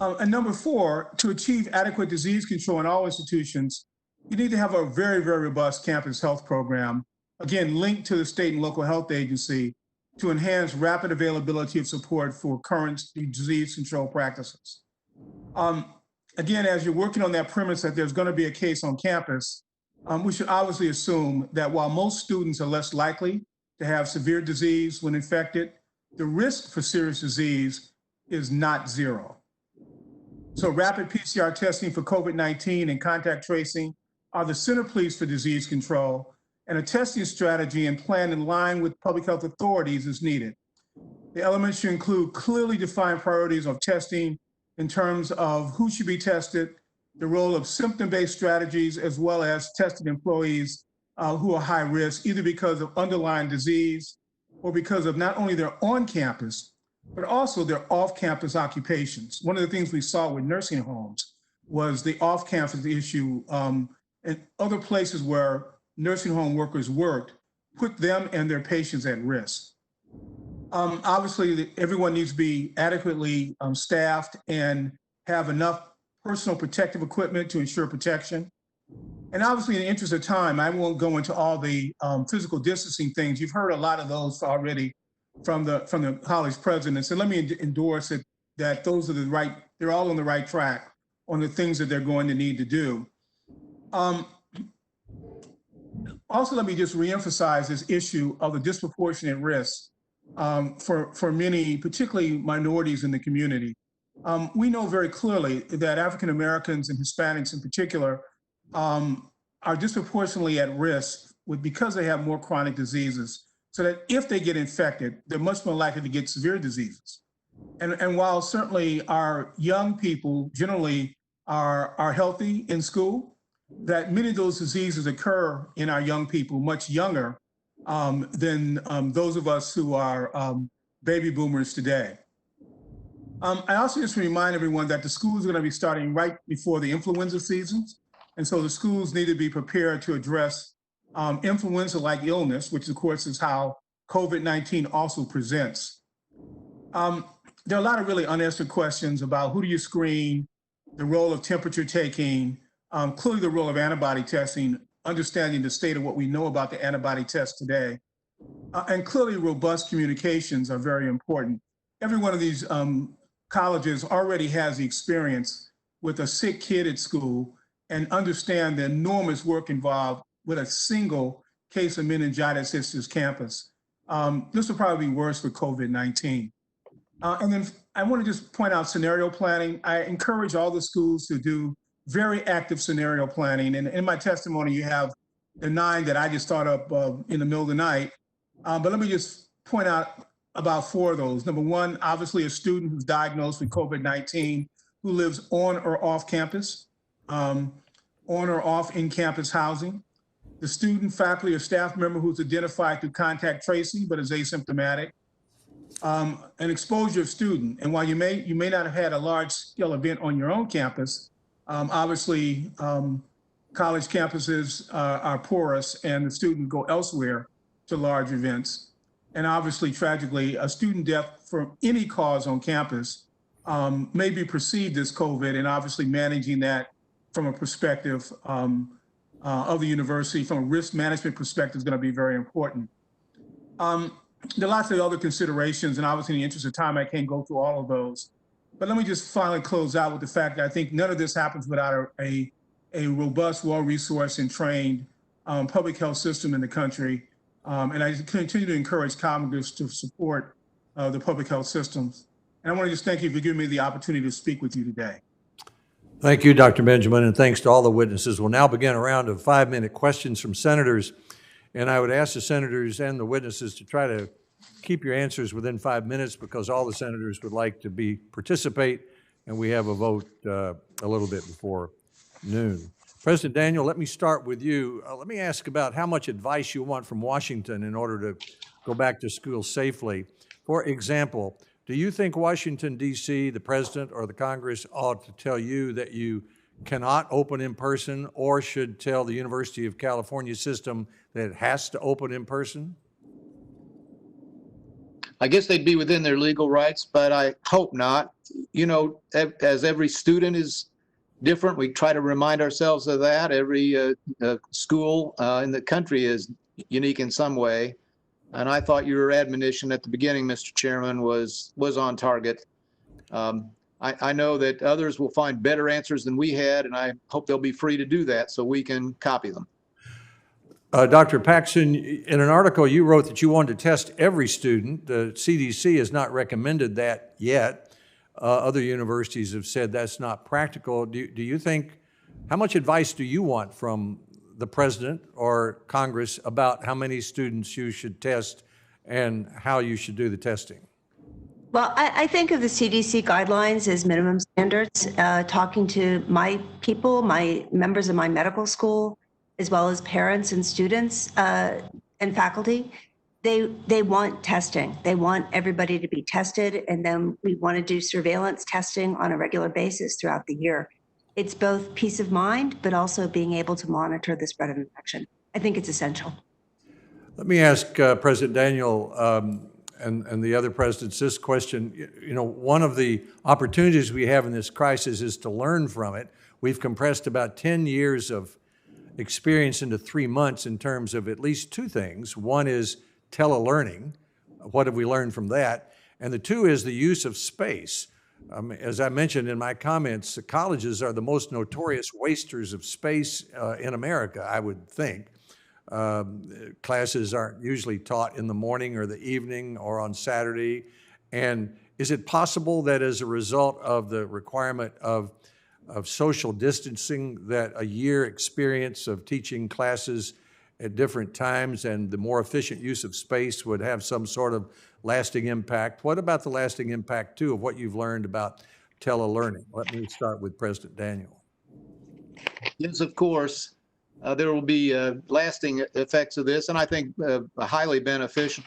And number 4, to achieve adequate disease control in all institutions, you need to have a very, very robust campus health program, again, linked to the state and local health agency to enhance rapid availability of support for current disease control practices. Again, as you're working on that premise that there's going to be a case on campus, we should obviously assume that while most students are less likely to have severe disease when infected, the risk for serious disease is not 0. So rapid PCR testing for COVID-19 and contact tracing are the centerpiece for disease control, and a testing strategy and plan in line with public health authorities is needed. The elements should include clearly defined priorities of testing in terms of who should be tested, the role of symptom-based strategies, as well as tested employees who are high risk, either because of underlying disease or because of not only their on-campus, but also their off-campus occupations. One of the things we saw with nursing homes was the off-campus issue, and other places where nursing home workers worked put them and their patients at risk. Obviously, everyone needs to be adequately staffed and have enough personal protective equipment to ensure protection. And obviously, in the interest of time, I won't go into all the physical distancing things. You've heard a lot of those already from the college presidents. And let me endorse it that those are they're all on the right track on the things that they're going to need to do. Also, let me just reemphasize this issue of the disproportionate risk for many, particularly minorities in the community. We know very clearly that African Americans and Hispanics in particular are disproportionately at risk because they have more chronic diseases so that if they get infected, they're much more likely to get severe diseases. And while certainly our young people generally are healthy in school, that many of those diseases occur in our young people much younger than those of us who are baby boomers today. I also just remind everyone that the schools are going to be starting right before the influenza seasons. And so the schools need to be prepared to address influenza-like illness, which of course is how COVID-19 also presents. There are a lot of really unanswered questions about who do you screen, the role of temperature taking, clearly the role of antibody testing, understanding the state of what we know about the antibody test today. And clearly robust communications are very important. Every one of these colleges already has the experience with a sick kid at school and understand the enormous work involved with a single case of meningitis hits this campus. This will probably be worse for COVID-19. And then I want to just point out scenario planning. I encourage all the schools to do very active scenario planning. And in my testimony, you have the 9 that I just thought up in the middle of the night. But let me just point out about 4 of those. Number 1, obviously a student who's diagnosed with COVID-19 who lives on or off campus, on or off in-campus housing. The student, faculty, or staff member who's identified through contact tracing but is asymptomatic. An exposure of student. And while you may not have had a large scale event on your own campus, obviously college campuses are porous and the student go elsewhere to large events. And obviously, tragically, a student death from any cause on campus may be perceived as COVID, and obviously managing that from a perspective of the university, from a risk management perspective, is going to be very important. There are lots of other considerations, and obviously in the interest of time, I can't go through all of those. But let me just finally close out with the fact that I think none of this happens without a robust, well-resourced and trained public health system in the country. And I continue to encourage Congress to support the public health systems. And I want to just thank you for giving me the opportunity to speak with you today. Thank you, Dr. Benjamin, and thanks to all the witnesses. We'll now begin a round of 5-minute questions from senators. And I would ask the senators and the witnesses to try to keep your answers within 5 minutes because all the senators would like to participate, and we have a vote a little bit before noon. President Daniel, let me start with you. Let me ask about how much advice you want from Washington in order to go back to school safely. For example, do you think Washington, D.C., the president or the Congress ought to tell you that you cannot open in person or should tell the University of California system that it has to open in person? I guess they'd be within their legal rights, but I hope not. You know, as every student is different, we try to remind ourselves of that. Every school in the country is unique in some way. And I thought your admonition at the beginning, Mr. Chairman, was on target. I know that others will find better answers than we had, and I hope they'll be free to do that so we can copy them. Dr. Paxson, in an article you wrote that you wanted to test every student. The CDC has not recommended that yet. Other universities have said that's not practical. Do you think, how much advice do you want from the president or Congress about how many students you should test and how you should do the testing? Well, I think of the CDC guidelines as minimum standards. Talking to my people, my members of my medical school, as well as parents and students and faculty, they want testing. They want everybody to be tested, and then we want to do surveillance testing on a regular basis throughout the year. It's both peace of mind, but also being able to monitor the spread of infection. I think it's essential. Let me ask President Daniel and the other presidents this question. You know, one of the opportunities we have in this crisis is to learn from it. We've compressed about 10 years of experience into 3 months in terms of at least 2 things. One is telelearning. What have we learned from that? And the 2 is the use of space. As I mentioned in my comments, the colleges are the most notorious wasters of space in America, I would think. Classes aren't usually taught in the morning or the evening or on Saturday. And is it possible that as a result of the requirement of social distancing, that a year experience of teaching classes at different times, and the more efficient use of space would have some sort of lasting impact. What about the lasting impact, too, of what you've learned about telelearning? Let me start with President Daniel. Yes, of course. There will be lasting effects of this, and I think highly beneficial.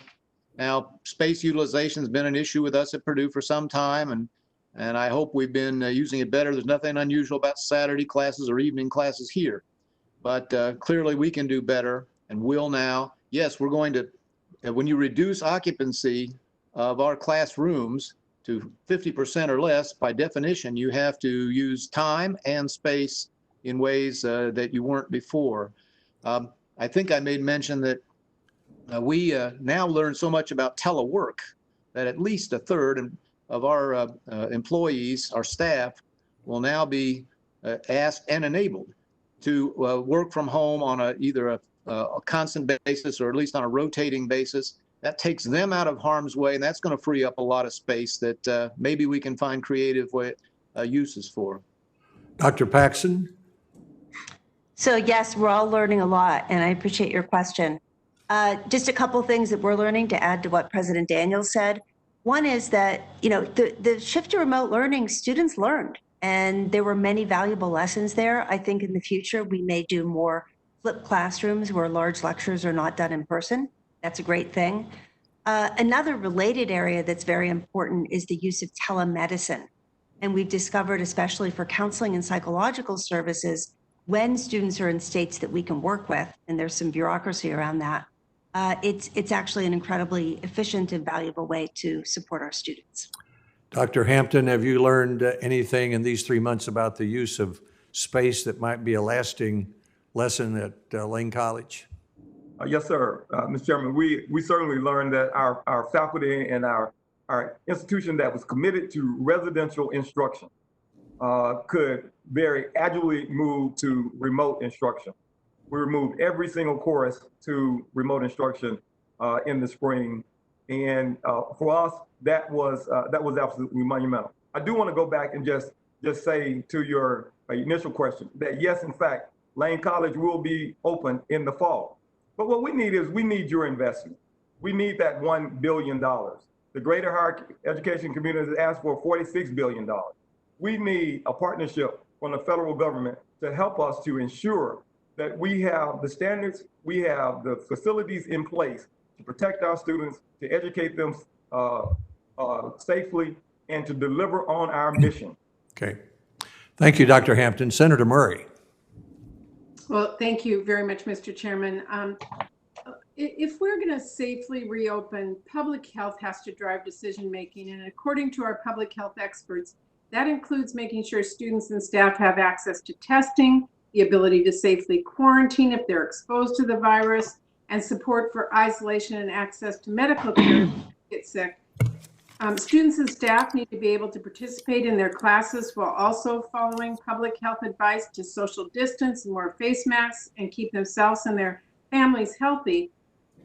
Now, space utilization has been an issue with us at Purdue for some time, and I hope we've been using it better. There's nothing unusual about Saturday classes or evening classes here, but clearly we can do better and will now. Yes, we're going to, when you reduce occupancy of our classrooms to 50% or less, by definition, you have to use time and space in ways that you weren't before. I think I made mention that we now learn so much about telework that at least a third of our employees, our staff, will now be asked and enabled to work from home on either a constant basis or at least on a rotating basis. That takes them out of harm's way, and that's going to free up a lot of space that maybe we can find creative uses for. Dr. Paxson? So yes, we're all learning a lot, and I appreciate your question. Just a couple things that we're learning to add to what President Daniel said. One is that, the shift to remote learning, students learned, and there were many valuable lessons there. I think in the future, we may do more flipped classrooms where large lectures are not done in person. That's a great thing. Another related area that's very important is the use of telemedicine. And we've discovered, especially for counseling and psychological services, when students are in states that we can work with, and there's some bureaucracy around that, it's actually an incredibly efficient and valuable way to support our students. Dr. Hampton, have you learned anything in these 3 months about the use of space that might be a lasting lesson at Layne College? Yes, sir. Mr. Chairman, we certainly learned that our faculty and our institution that was committed to residential instruction could very agilely move to remote instruction. We removed every single course to remote instruction in the spring, and for us, that was absolutely monumental. I do want to go back and just say to your initial question that yes, in fact, Layne College will be open in the fall. But what we need your investment. We need that $1 billion. The greater higher education community has asked for $46 billion. We need a partnership from the federal government to help us to ensure that we have the standards, we have the facilities in place to protect our students, to educate them safely, and to deliver on our mission. Okay. Thank you, Dr. Hampton. Senator Murray. Well, thank you very much, Mr. Chairman. If we're going to safely reopen, public health has to drive decision-making. And according to our public health experts, that includes making sure students and staff have access to testing, the ability to safely quarantine if they're exposed to the virus, and support for isolation and access to medical care if they get sick. Students and staff need to be able to participate in their classes while also following public health advice to social distance and wear face masks and keep themselves and their families healthy.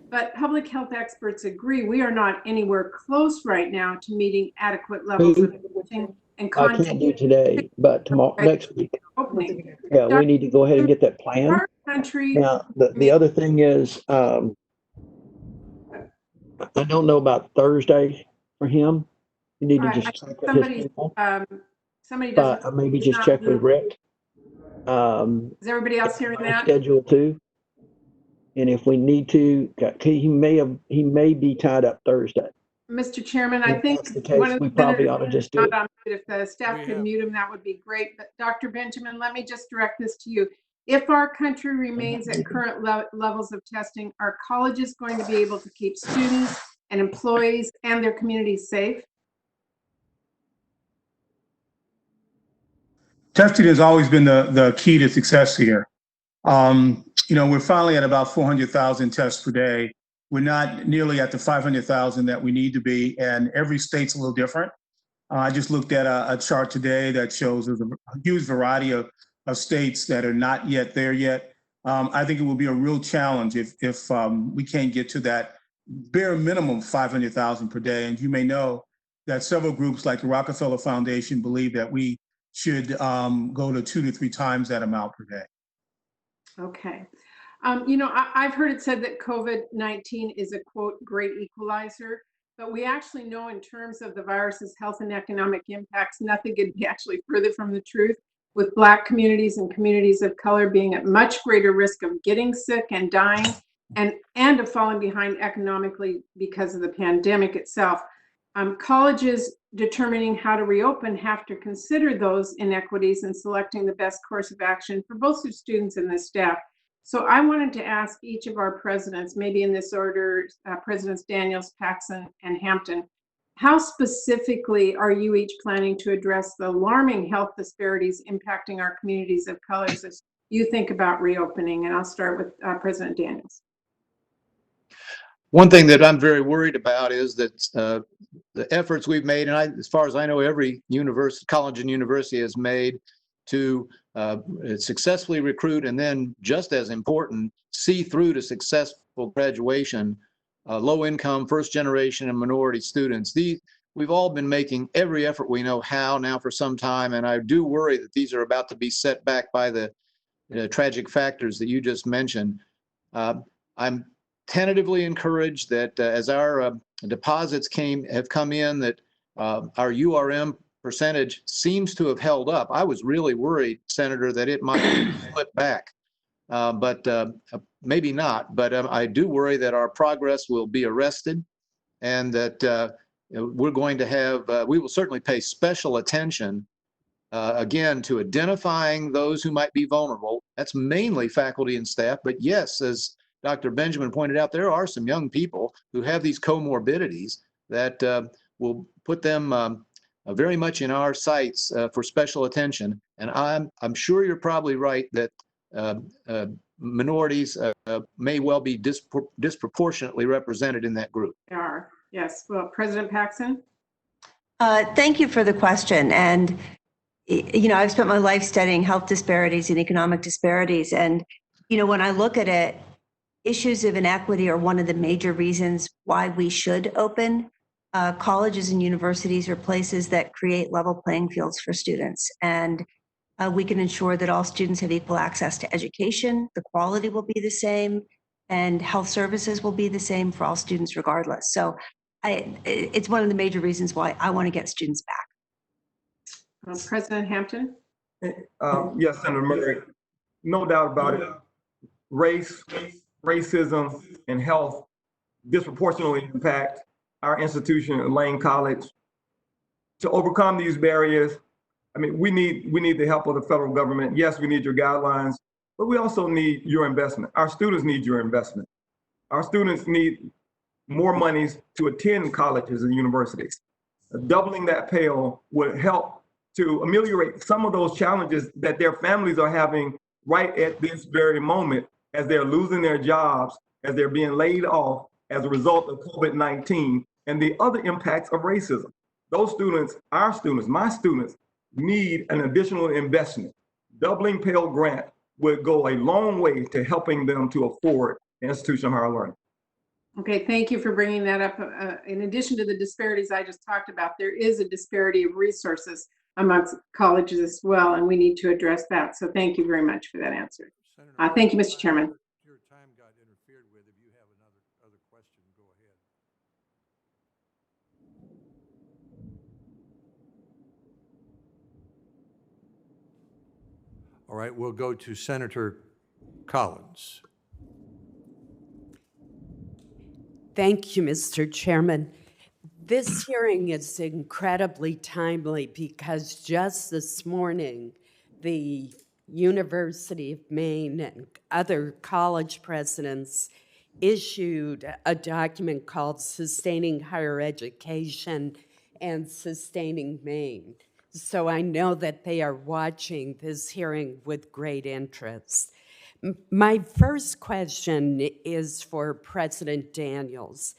But public health experts agree we are not anywhere close right now to meeting adequate levels of testing and I can't do today, but tomorrow, next week. opening. Yeah, we need to go ahead and get that plan. Our country. Now, the other thing is, I don't know about Thursday for him. You need to just check with his people. Somebody doesn't. Maybe just check with Rick. Is everybody else hearing that? Schedule too. And if we need to, he may be tied up Thursday. Mr. Chairman, I think If that's the case, we probably ought to just do it. If the staff could mute him, that would be great. But Dr. Benjamin, let me just direct this to you. If our country remains at current levels of testing, are colleges going to be able to keep students and employees and their communities safe? Testing has always been the key to success here. We're finally at about 400,000 tests per day. We're not nearly at the 500,000 that we need to be, and every state's a little different. I just looked at a chart today that shows there's a huge variety of states that are not yet there yet. I think it will be a real challenge if we can't get to that bare minimum 500,000 per day. And you may know that several groups like the Rockefeller Foundation believe that we should go to 2 to 3 times that amount per day. Okay. I've heard it said that COVID-19 is a quote, great equalizer, but we actually know in terms of the virus's health and economic impacts, nothing could be actually further from the truth, with Black communities and communities of color being at much greater risk of getting sick and dying and of falling behind economically because of the pandemic itself. Colleges determining how to reopen have to consider those inequities in selecting the best course of action for both the students and the staff. So I wanted to ask each of our presidents, maybe in this order, Presidents Daniels, Paxson, and Hampton, how specifically are you each planning to address the alarming health disparities impacting our communities of colors as you think about reopening? And I'll start with President Daniels. One thing that I'm very worried about is that the efforts we've made, and as far as I know, every college and university has made to successfully recruit and then, just as important, see through to successful graduation, low-income, first-generation, and minority students. We've all been making every effort we know how now for some time, and I do worry that these are about to be set back by the tragic factors that you just mentioned. I'm tentatively encouraged that as our deposits have come in, that our URM percentage seems to have held up. I was really worried, Senator, that it might slip back, but maybe not. But I do worry that our progress will be arrested, and that we're going to have, we will certainly pay special attention, again, to identifying those who might be vulnerable. That's mainly faculty and staff, but yes, as Dr. Benjamin pointed out, there are some young people who have these comorbidities that will put them very much in our sights for special attention. And I'm sure you're probably right that minorities may well be disproportionately represented in that group. They are, yes. Well, President Paxson? Thank you for the question. And, I've spent my life studying health disparities and economic disparities. And, when I look at it, issues of inequity are one of the major reasons why we should open. Colleges and universities are places that create level playing fields for students. And we can ensure that all students have equal access to education, the quality will be the same, and health services will be the same for all students regardless. So it's one of the major reasons why I want to get students back. President Hampton? Yes, Senator Murray, no doubt about it. Race, racism, and health disproportionately impact our institution at Layne College. To overcome these barriers, I mean, we need the help of the federal government. Yes, we need your guidelines, but we also need your investment. Our students need your investment. Our students need more monies to attend colleges and universities. Doubling that Pell would help to ameliorate some of those challenges that their families are having right at this very moment, as they're losing their jobs, as they're being laid off as a result of COVID-19 and the other impacts of racism. Those students, our students, my students, need an additional investment. Doubling Pell Grant would go a long way to helping them to afford the institution of higher learning. Okay, thank you for bringing that up. In addition to the disparities I just talked about, there is a disparity of resources amongst colleges as well, and we need to address that. So thank you very much for that answer. Thank you, Mr. Chairman. Your time got interfered with. If you have another question, go ahead. All right, we'll go to Senator Collins. Thank you, Mr. Chairman. This hearing is incredibly timely because just this morning, the University of Maine and other college presidents issued a document called Sustaining Higher Education and Sustaining Maine. So I know that they are watching this hearing with great interest. My first question is for President Daniels.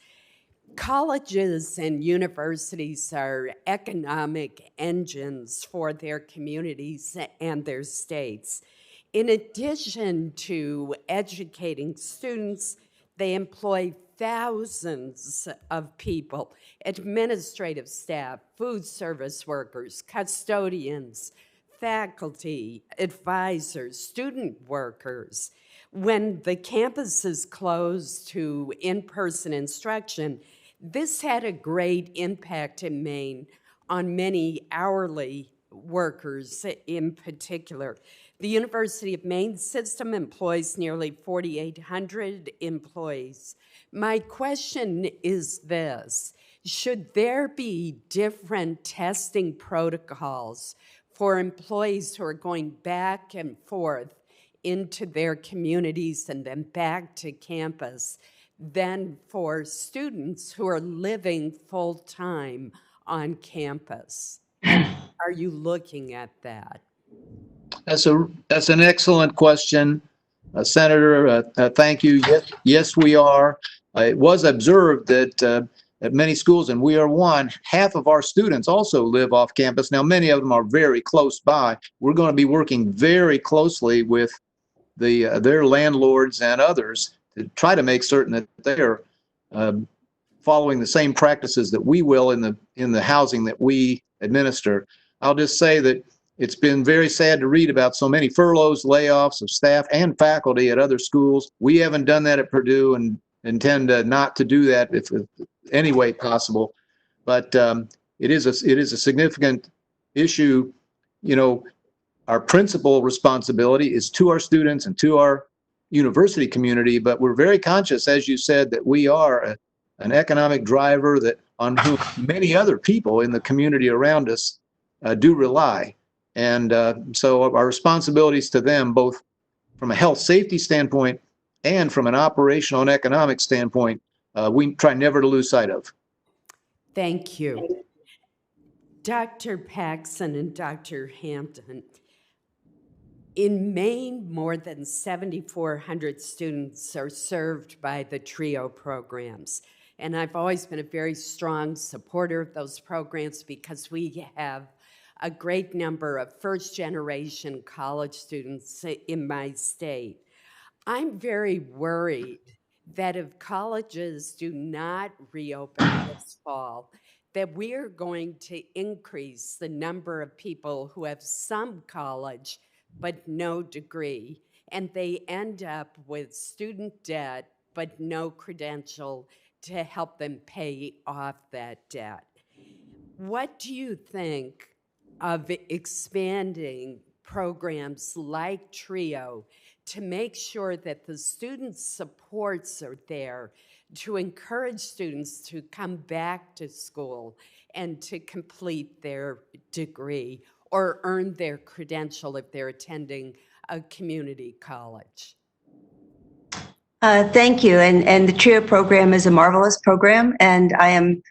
Colleges and universities are economic engines for their communities and their states. In addition to educating students, they employ thousands of people, administrative staff, food service workers, custodians, faculty, advisors, student workers. When the campus is closed to in-person instruction, this had a great impact in Maine on many hourly workers in particular. The University of Maine system employs nearly 4,800 employees. My question is this: should there be different testing protocols for employees who are going back and forth into their communities and then back to campus than for students who are living full-time on campus? Are you looking at that? That's an excellent question, Senator. Thank you. Yes, we are. It was observed that at many schools, and we are one, half of our students also live off campus. Now, many of them are very close by. We're going to be working very closely with their landlords and others to try to make certain that they're following the same practices that we will in the housing that we administer. I'll just say that it's been very sad to read about so many furloughs, layoffs of staff and faculty at other schools. We haven't done that at Purdue and intend not to do that if any way possible. But it is a significant issue. You know, our principal responsibility is to our students and to our university community, but we're very conscious, as you said, that we are an economic driver that on whom many other people in the community around us do rely. And so our responsibilities to them, both from a health safety standpoint and from an operational and economic standpoint, we try never to lose sight of. Thank you. Dr. Paxson and Dr. Hampton, in Maine, more than 7,400 students are served by the TRIO programs. And I've always been a very strong supporter of those programs because we have a great number of first-generation college students in my state. I'm very worried that if colleges do not reopen this fall, that we are going to increase the number of people who have some college but no degree, and they end up with student debt but no credential to help them pay off that debt. What do you think of expanding programs like TRIO to make sure that the student supports are there to encourage students to come back to school and to complete their degree or earn their credential if they're attending a community college? Thank you. And the TRIO program is a marvelous program, and I am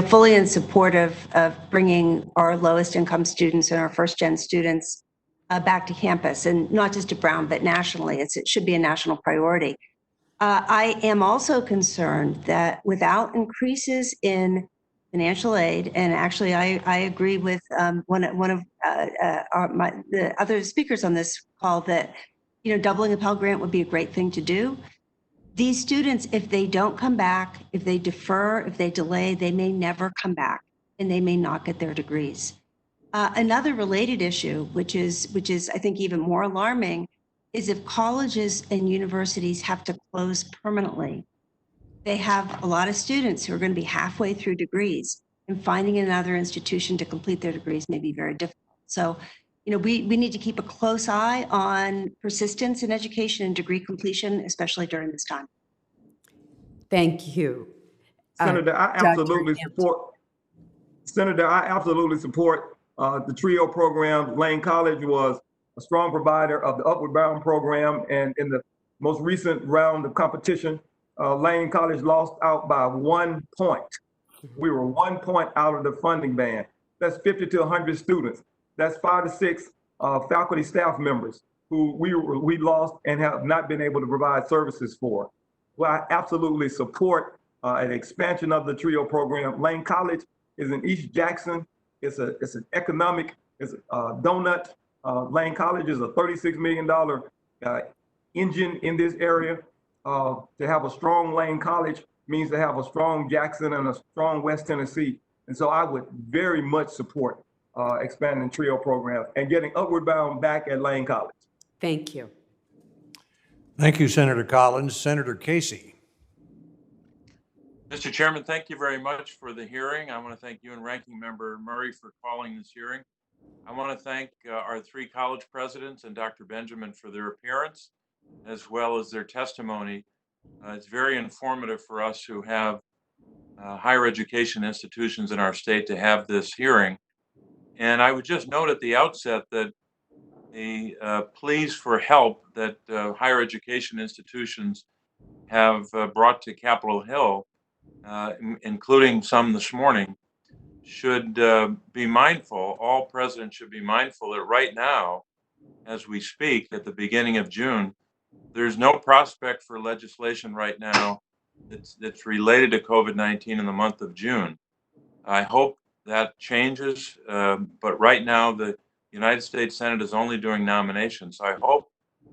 fully in support of bringing our lowest income students and our first gen students back to campus, and not just to Braun, but nationally. It should be a national priority. I am also concerned that without increases in financial aid, and actually I agree with one of the other speakers on this call that doubling a Pell Grant would be a great thing to do. These students, if they don't come back, if they defer, if they delay, they may never come back and they may not get their degrees. Another related issue, which is I think even more alarming, is if colleges and universities have to close permanently. They have a lot of students who are going to be halfway through degrees, and finding another institution to complete their degrees may be very difficult. So, we need to keep a close eye on persistence in education and degree completion, especially during this time. Thank you. Senator, I absolutely support. Senator, I absolutely support the TRIO program. Layne College was a strong provider of the Upward Bound program, and in the most recent round of competition, Layne College lost out by 1 point. We were 1 point out of the funding band. That's 50 to 100 students. That's 5 to 6 faculty staff members who we lost and have not been able to provide services for. Well, I absolutely support an expansion of the TRIO program. Layne College is in East Jackson. It's an economic, it's a donut. Layne College is a $36 million engine in this area. To have a strong Layne College means to have a strong Jackson and a strong West Tennessee. And so I would very much support expanding TRIO programs and getting Upward Bound back at Layne College. Thank you. Thank you, Senator Collins. Senator Casey. Mr. Chairman, thank you very much for the hearing. I want to thank you and Ranking Member Murray for calling this hearing. I want to thank our three college presidents and Dr. Benjamin for their appearance, as well as their testimony. It's very informative for us who have higher education institutions in our state to have this hearing. And I would just note at the outset that the pleas for help that higher education institutions have brought to Capitol Hill, including some this morning, should be mindful, all presidents should be mindful that right now, as we speak, at the beginning of June, there's no prospect for legislation right now that's related to COVID-19 in the month of June. I hope that changes, but right now the United States Senate is only doing nominations. So I hope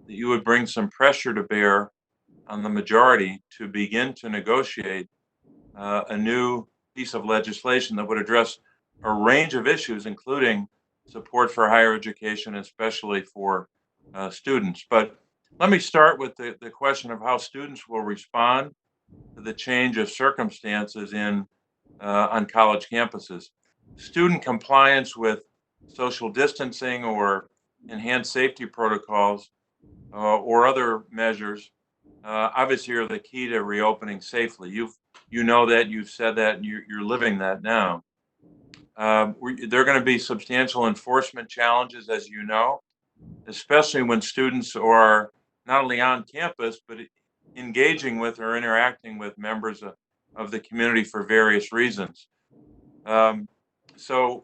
that you would bring some pressure to bear on the majority to begin to negotiate a new piece of legislation that would address a range of issues, including support for higher education, especially for students. But let me start with the question of how students will respond to the change of circumstances on college campuses. Student compliance with social distancing or enhanced safety protocols or other measures obviously are the key to reopening safely. You know that, you've said that, and you're living that now. There are going to be substantial enforcement challenges, as you know, especially when students are not only on campus, but engaging with or interacting with members of the community for various reasons. So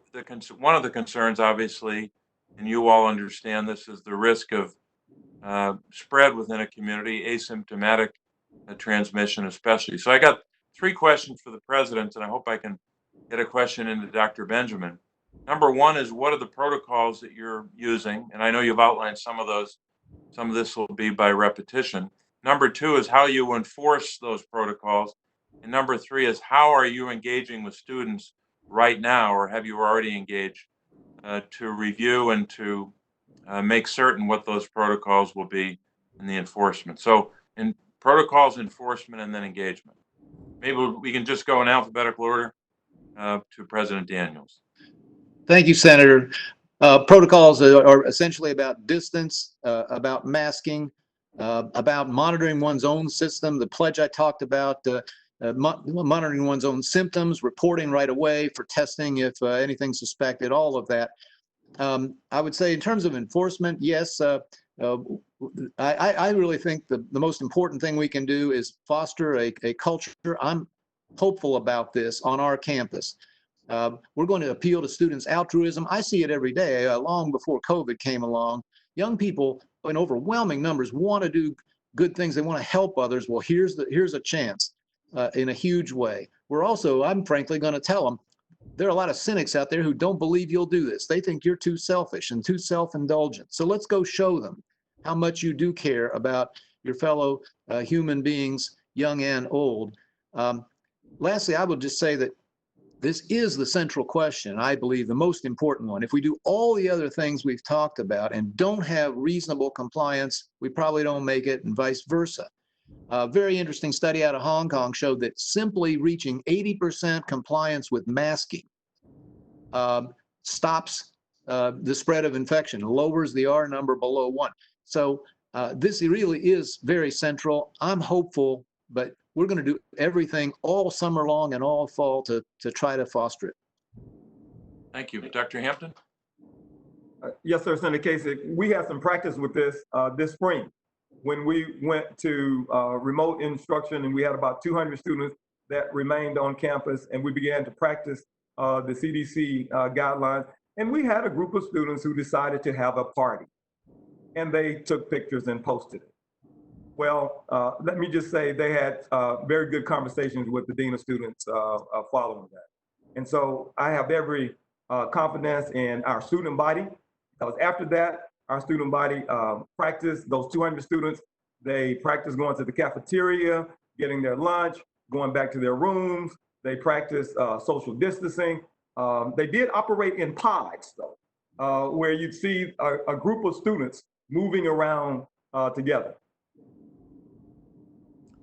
one of the concerns, obviously, and you all understand this, is the risk of spread within a community, asymptomatic transmission especially. So I got three questions for the president, and I hope I can get a question into Dr. Benjamin. Number one is, what are the protocols that you're using? And I know you've outlined some of those. Some of this will be by repetition. Number two is how you enforce those protocols. And number three is, how are you engaging with students right now, or have you already engaged to review and to make certain what those protocols will be in the enforcement? So in protocols, enforcement, and then engagement. Maybe we can just go in alphabetical order to President Daniels. Thank you, Senator. Protocols are essentially about distance, about masking, about monitoring one's own system. The pledge I talked about, monitoring one's own symptoms, reporting right away for testing if anything's suspected, all of that. I would say in terms of enforcement, yes, I really think the most important thing we can do is foster a culture. I'm hopeful about this on our campus. We're going to appeal to students' altruism. I see it every day, long before COVID came along. Young people in overwhelming numbers want to do good things. They want to help others. Well, here's a chance in a huge way. I'm frankly going to tell them, there are a lot of cynics out there who don't believe you'll do this. They think you're too selfish and too self-indulgent. So let's go show them how much you do care about your fellow human beings, young and old. Lastly, I would just say that this is the central question, I believe the most important one. If we do all the other things we've talked about and don't have reasonable compliance, we probably don't make it, and vice versa. A very interesting study out of Hong Kong showed that simply reaching 80% compliance with masking stops the spread of infection, lowers the R number below 1. So this really is very central. I'm hopeful, but we're going to do everything all summer long and all fall to try to foster it. Thank you. Dr. Hampton? Yes, sir, Senator Casey. We had some practice with this spring when we went to remote instruction, and we had about 200 students that remained on campus, and we began to practice the CDC guidelines. And we had a group of students who decided to have a party, and they took pictures and posted it. Well, let me just say they had very good conversations with the Dean of Students following that. And so I have every confidence in our student body, because after that, our student body practiced, those 200 students, they practiced going to the cafeteria, getting their lunch, going back to their rooms. They practiced social distancing. They did operate in pods, though, where you'd see a group of students moving around together.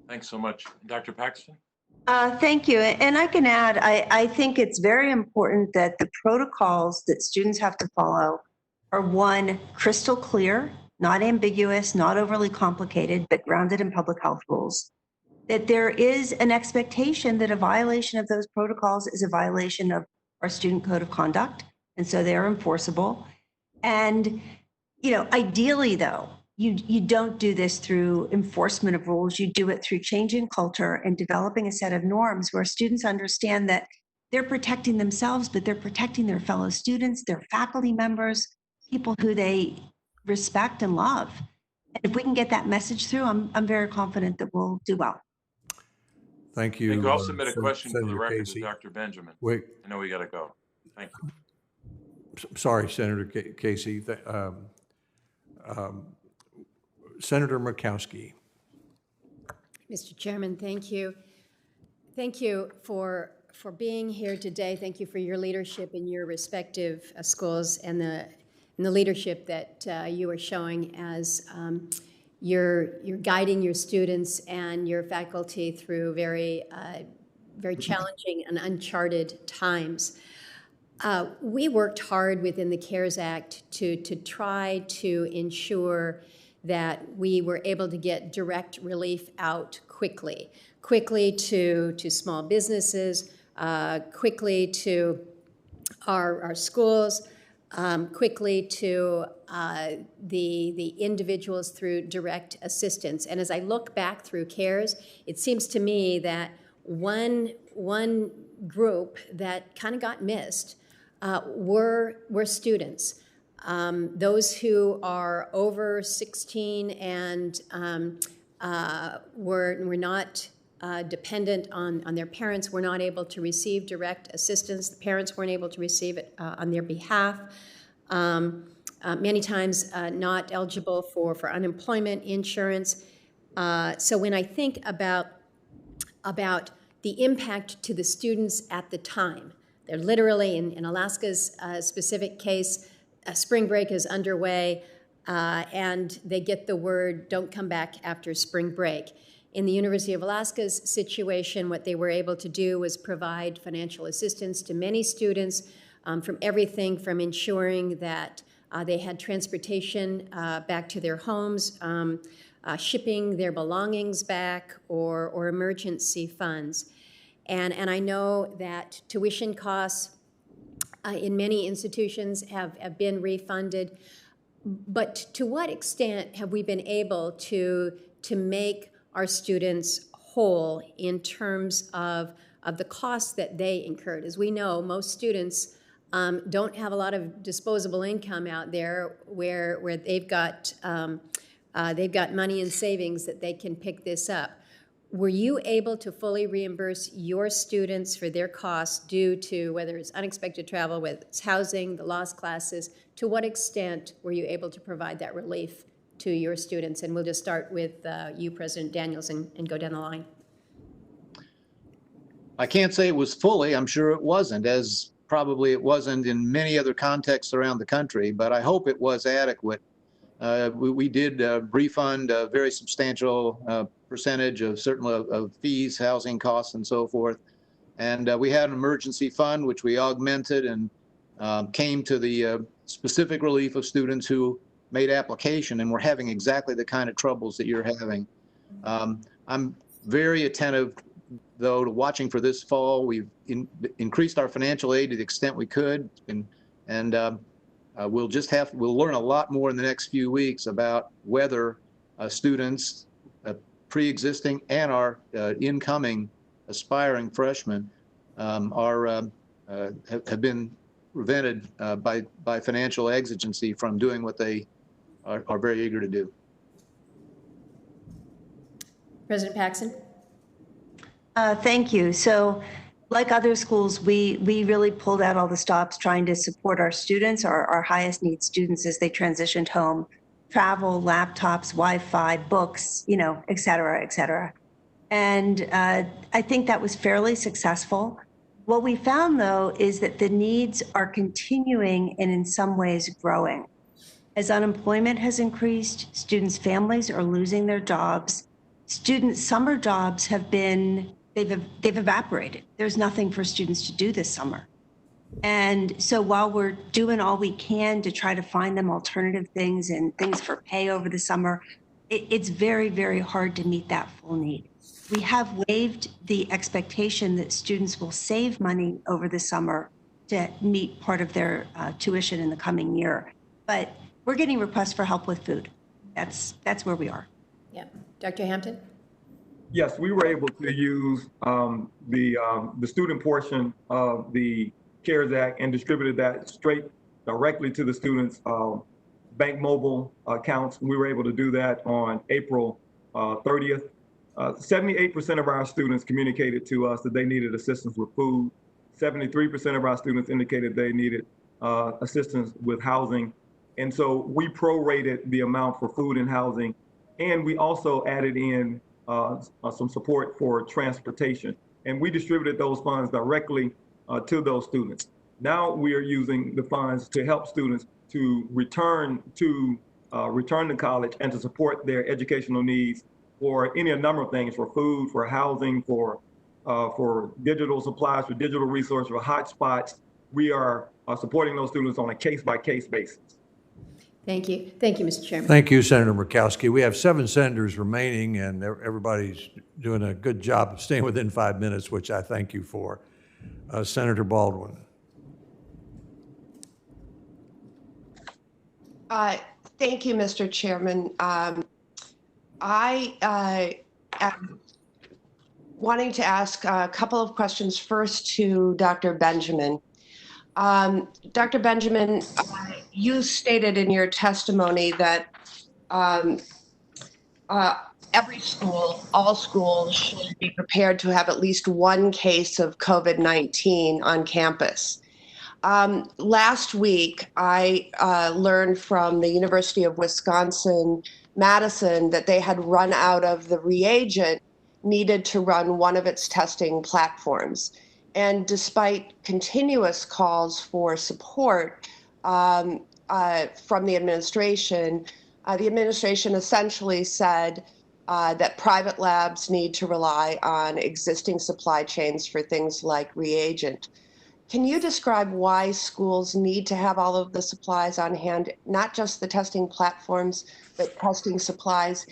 Thanks so much. Dr. Paxson? Thank you. And I can add, I think it's very important that the protocols that students have to follow are, one, crystal clear, not ambiguous, not overly complicated, but grounded in public health rules. That there is an expectation that a violation of those protocols is a violation of our student code of conduct, and so they're enforceable. And, you know, ideally though, you don't do this through enforcement of rules. You do it through changing culture and developing a set of norms where students understand that they're protecting themselves, but they're protecting their fellow students, their faculty members, people who they respect and love. And if we can get that message through, I'm very confident that we'll do well. Thank you. Thank you. I'll submit a question for the Senator record Casey. to Dr. Benjamin. Wait, I know we got to go. Thank you. sorry, Senator Casey. Senator Murkowski. Mr. Chairman, thank you. Thank you for being here today. Thank you for your leadership in your respective schools and the leadership that you are showing as you're guiding your students and your faculty through very challenging and uncharted times. We worked hard within the CARES Act to try to ensure that we were able to get direct relief out quickly to small businesses, quickly to our schools, quickly to the individuals through direct assistance. And as I look back through CARES, it seems to me that one group that kind of got missed were students. Those who are over 16 and were not dependent on their parents, were not able to receive direct assistance. The parents weren't able to receive it on their behalf. Many times not eligible for unemployment insurance. So when I think about the impact to the students at the time, they're literally, in Alaska's specific case, spring break is underway, and they get the word, don't come back after spring break. In the University of Alaska's situation, what they were able to do was provide financial assistance to many students, from everything from ensuring that they had transportation back to their homes, shipping their belongings back, or emergency funds. And I know that tuition costs in many institutions have been refunded, but to what extent have we been able to make our students whole in terms of the costs that they incurred? As we know, most students don't have a lot of disposable income out there where they've got money in savings that they can pick this up. Were you able to fully reimburse your students for their costs due to whether it's unexpected travel, whether it's housing, the lost classes? To what extent were you able to provide that relief to your students? And we'll just start with you, President Daniels, and go down the line. I can't say it was fully. I'm sure it wasn't, as probably it wasn't in many other contexts around the country, but I hope it was adequate. We did refund a very substantial percentage of of fees, housing costs, and so forth. And we had an emergency fund, which we augmented and came to the specific relief of students who made application and were having exactly the kind of troubles that you're having. I'm very attentive, though, to watching for this fall. We've increased our financial aid to the extent we could, and we'll learn a lot more in the next few weeks about whether students, pre-existing and our incoming aspiring freshmen, have been prevented by financial exigency from doing what they are very eager to do. President Paxson. Thank you. So, like other schools, we really pulled out all the stops trying to support our students, our highest need students as they transitioned home. Travel, laptops, Wi-Fi, books, et cetera, et cetera. And I think that was fairly successful. What we found, though, is that the needs are continuing and in some ways growing. As unemployment has increased, students' families are losing their jobs. students' summer jobs they've evaporated. There's nothing for students to do this summer. And so while we're doing all we can to try to find them alternative things and things for pay over the summer, it's very, very hard to meet that full need. We have waived the expectation that students will save money over the summer to meet part of their tuition in the coming year. But we're getting requests for help with food. That's where we are. Yeah. Dr. Hampton? Yes, we were able to use the student portion of the CARES Act and distributed that straight directly to the students' bank mobile accounts. We were able to do that on April 30th. 78% of our students communicated to us that they needed assistance with food. 73% of our students indicated they needed assistance with housing. And so we prorated the amount for food and housing. And we also added in some support for transportation. And we distributed those funds directly to those students. Now we are using the funds to help students to return to college and to support their educational needs for any number of things, for food, for housing, for digital supplies, for digital resources, for hotspots. We are supporting those students on a case-by-case basis. Thank you. Thank you, Mr. Chairman. Thank you, Senator Murkowski. We have 7 senators remaining, and everybody's doing a good job of staying within 5 minutes, which I thank you for. Senator Baldwin. Thank you, Mr. Chairman. I am wanting to ask a couple of questions first to Dr. Benjamin. Dr. Benjamin, you stated in your testimony that every school, all schools, should be prepared to have at least one case of COVID-19 on campus. Last week, I learned from the University of Wisconsin-Madison that they had run out of the reagent needed to run one of its testing platforms. And despite continuous calls for support from the administration essentially said that private labs need to rely on existing supply chains for things like reagent. Can you describe why schools need to have all of the supplies on hand, not just the testing platforms, but testing supplies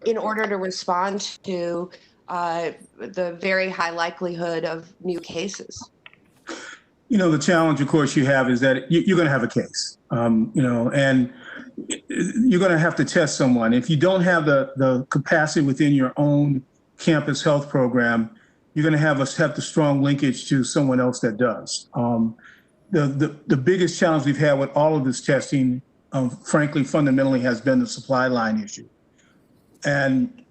in order to respond to the very high likelihood of new cases? You know, the challenge, of course, you have is that you're going to have a case, and you're going to have to test someone. If you don't have the capacity within your own campus health program, you're going to have the strong linkage to someone else that does. The biggest challenge we've had with all of this testing, frankly, fundamentally has been the supply line issue. And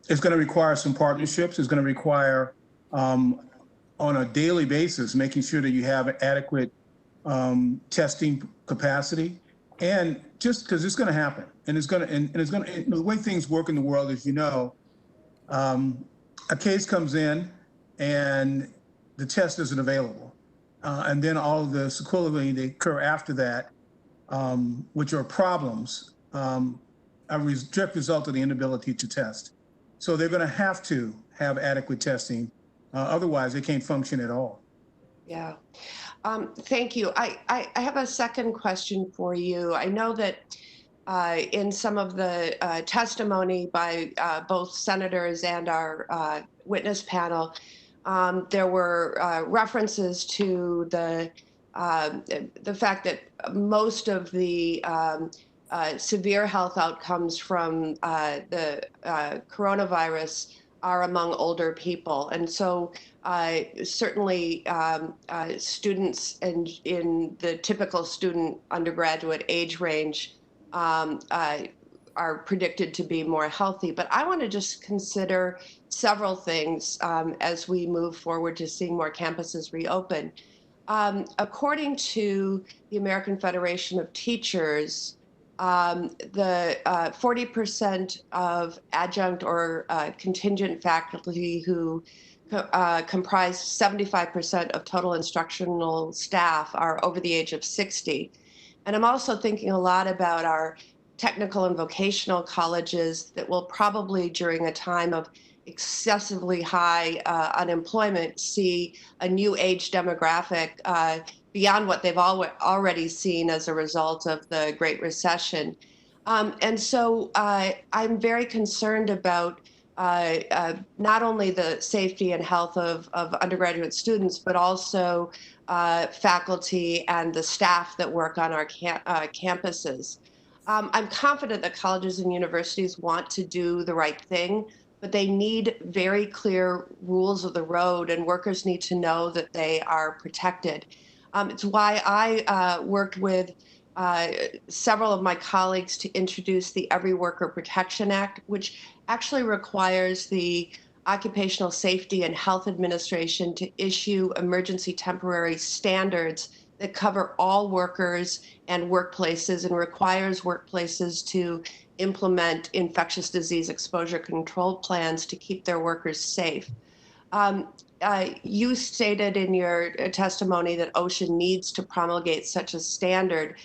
it's going to require some partnerships. It's going to require, on a daily basis, making sure that you have adequate testing capacity. And just because it's going to happen, and the way things work in the world, as you know, a case comes in and the test isn't available. And then all of the sequelae that occur after that, which are problems, are a direct result of the inability to test. So they're going to have adequate testing. Otherwise, they can't function at all. Yeah. Thank you. I have a second question for you. I know that in some of the testimony by both senators and our witness panel, there were references to the fact that most of the severe health outcomes from the coronavirus are among older people. And so certainly students in the typical student undergraduate age range are predicted to be more healthy. But I want to just consider several things as we move forward to seeing more campuses reopen. According to the American Federation of Teachers, the 40% of adjunct or contingent faculty who comprise 75% of total instructional staff are over the age of 60. And I'm also thinking a lot about our technical and vocational colleges that will probably, during a time of excessively high unemployment, see a new age demographic beyond what they've already seen as a result of the Great Recession. And so I'm very concerned about not only the safety and health of undergraduate students, but also faculty and the staff that work on our campuses. I'm confident that colleges and universities want to do the right thing, but they need very clear rules of the road, and workers need to know that they are protected. It's why I worked with several of my colleagues to introduce the Every Worker Protection Act, which actually requires the Occupational Safety and Health Administration to issue emergency temporary standards that cover all workers and workplaces, and requires workplaces to implement infectious disease exposure control plans to keep their workers safe. You stated in your testimony that OSHA needs to promulgate such a standard.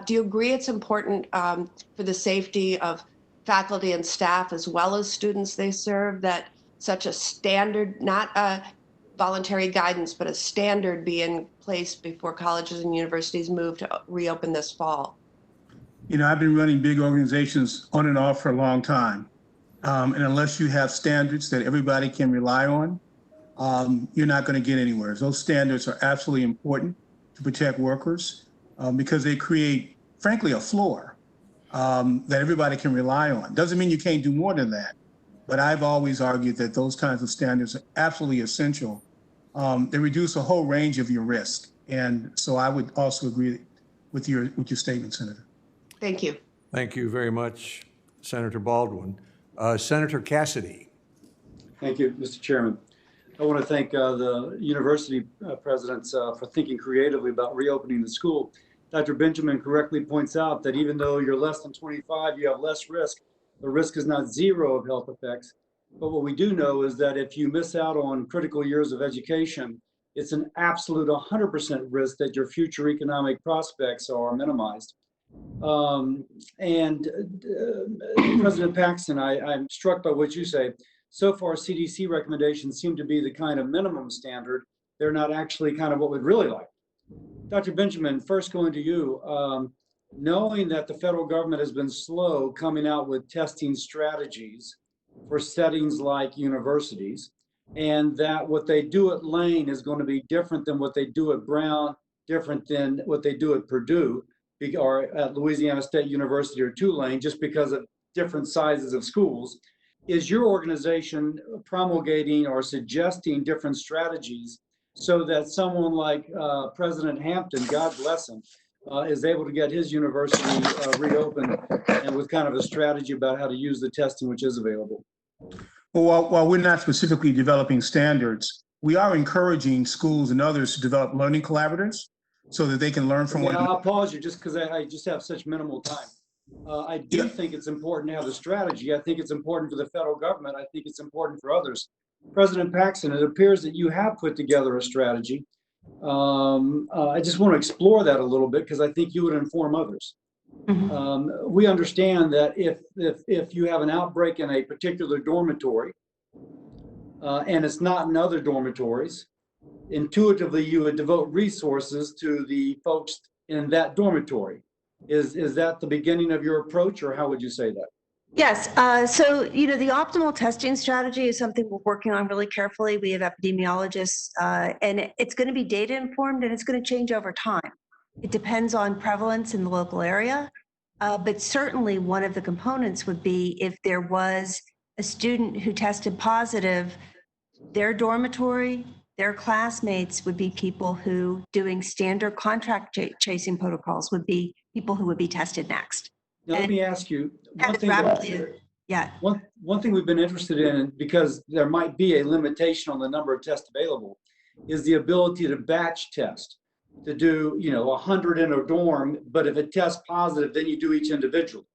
Do you agree it's important for the safety of faculty and staff as well as students they serve that such a standard, not a voluntary guidance, but a standard be in place before colleges and universities move to reopen this fall? You know, I've been running big organizations on and off for a long time. And unless you have standards that everybody can rely on, you're not going to get anywhere. Those standards are absolutely important to protect workers because they create, frankly, a floor that everybody can rely on. Doesn't mean you can't do more than that. But I've always argued that those kinds of standards are absolutely essential. They reduce a whole range of your risk. And so I would also agree with your statement, Senator. Thank you. Thank you very much, Senator Baldwin. Senator Cassidy. Thank you, Mr. Chairman. I want to thank the university presidents for thinking creatively about reopening the school. Dr. Benjamin correctly points out that even though you're less than 25, you have less risk. The risk is not zero of health effects. But what we do know is that if you miss out on critical years of education, it's an absolute 100% risk that your future economic prospects are minimized. President Paxson, I'm struck by what you say. So far, CDC recommendations seem to be the kind of minimum standard. They're not actually kind of what we'd really like. Dr. Benjamin, first going to you, knowing that the federal government has been slow coming out with testing strategies for settings like universities, and that what they do at Layne is going to be different than what they do at Braun, different than what they do at Purdue, or at Louisiana State University or Tulane, just because of different sizes of schools. Is your organization promulgating or suggesting different strategies so that someone like President Hampton, God bless him, is able to get his university reopened and with kind of a strategy about how to use the testing which is available? Well, while we're not specifically developing standards, we are encouraging schools and others to develop learning collaboratives so that they can learn from one another. I'll pause you just because I just have such minimal time. I do think it's important to have a strategy. I think it's important for the federal government. I think it's important for others. President Paxson, it appears that you have put together a strategy. I just want to explore that a little bit because I think you would inform others. Mm-hmm. We understand that if you have an outbreak in a particular dormitory and it's not in other dormitories, intuitively you would devote resources to the folks in that dormitory. Is that the beginning of your approach, or how would you say that? Yes. So, the optimal testing strategy is something we're working on really carefully. We have epidemiologists, and it's going to be data informed, and it's going to change over time. It depends on prevalence in the local area. But certainly one of the components would be if there was a student who tested positive, their dormitory, their classmates would be people who, doing standard contract chasing protocols, would be people who would be tested next. Now, let me ask you one thing. One thing we've been interested in, because there might be a limitation on the number of tests available, is the ability to batch test, to do 100 in a dorm, but if it tests positive, then you do each individual.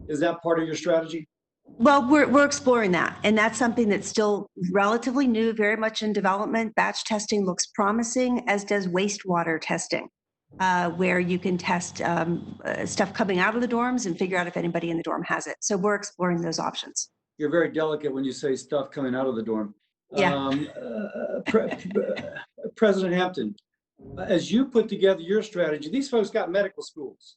Is that part of your strategy? Well, we're exploring that, and that's something that's still relatively new, very much in development. Batch testing looks promising, as does wastewater testing. where you can test stuff coming out of the dorms and figure out if anybody in the dorm has it. So we're exploring those options. You're very delicate when you say stuff coming out of the dorm. Yeah. President Hampton, as you put together your strategy, these folks got medical schools.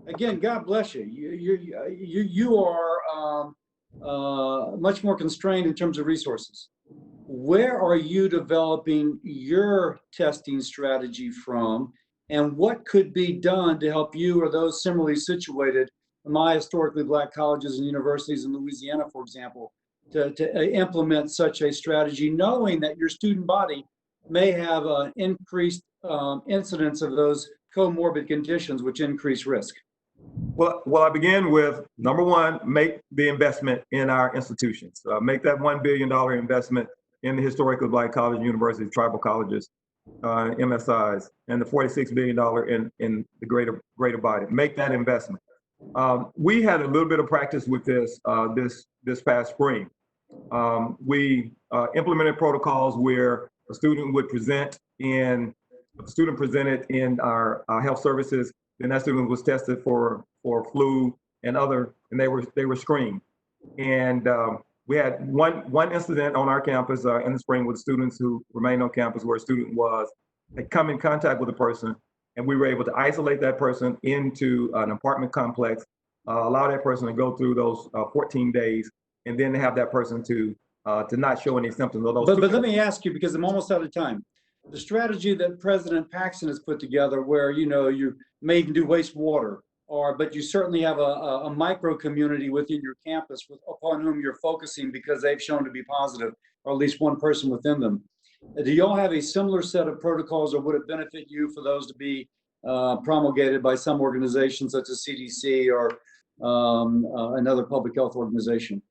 Again, God bless you. You are much more constrained in terms of resources. Where are you developing your testing strategy from, and what could be done to help you or those similarly situated, my historically Black colleges and universities in Louisiana, for example, to implement such a strategy, knowing that your student body may have an increased incidence of those comorbid conditions which increase risk? Well, I begin with number one, make the investment in our institutions. Make that $1 billion investment in the historically Black colleges, universities, tribal colleges, MSIs, and the $46 billion in the greater body. Make that investment. We had a little bit of practice with this this past spring. We implemented protocols where a student presented in our health services, then that student was tested for flu and they were screened. And we had one incident on our campus in the spring with students who remained on campus where a student had come in contact with a person, and we were able to isolate that person into an apartment complex, allow that person to go through those 14 days, and then have that person to not show any symptoms. But let me ask you, because I'm almost out of time. The strategy that President Paxson has put together, where you may even do wastewater, but you certainly have a micro community within your campus upon whom you're focusing because they've shown to be positive, or at least one person within them. Do y'all have a similar set of protocols, or would it benefit you for those to be promulgated by some organization such as CDC or another public health organization?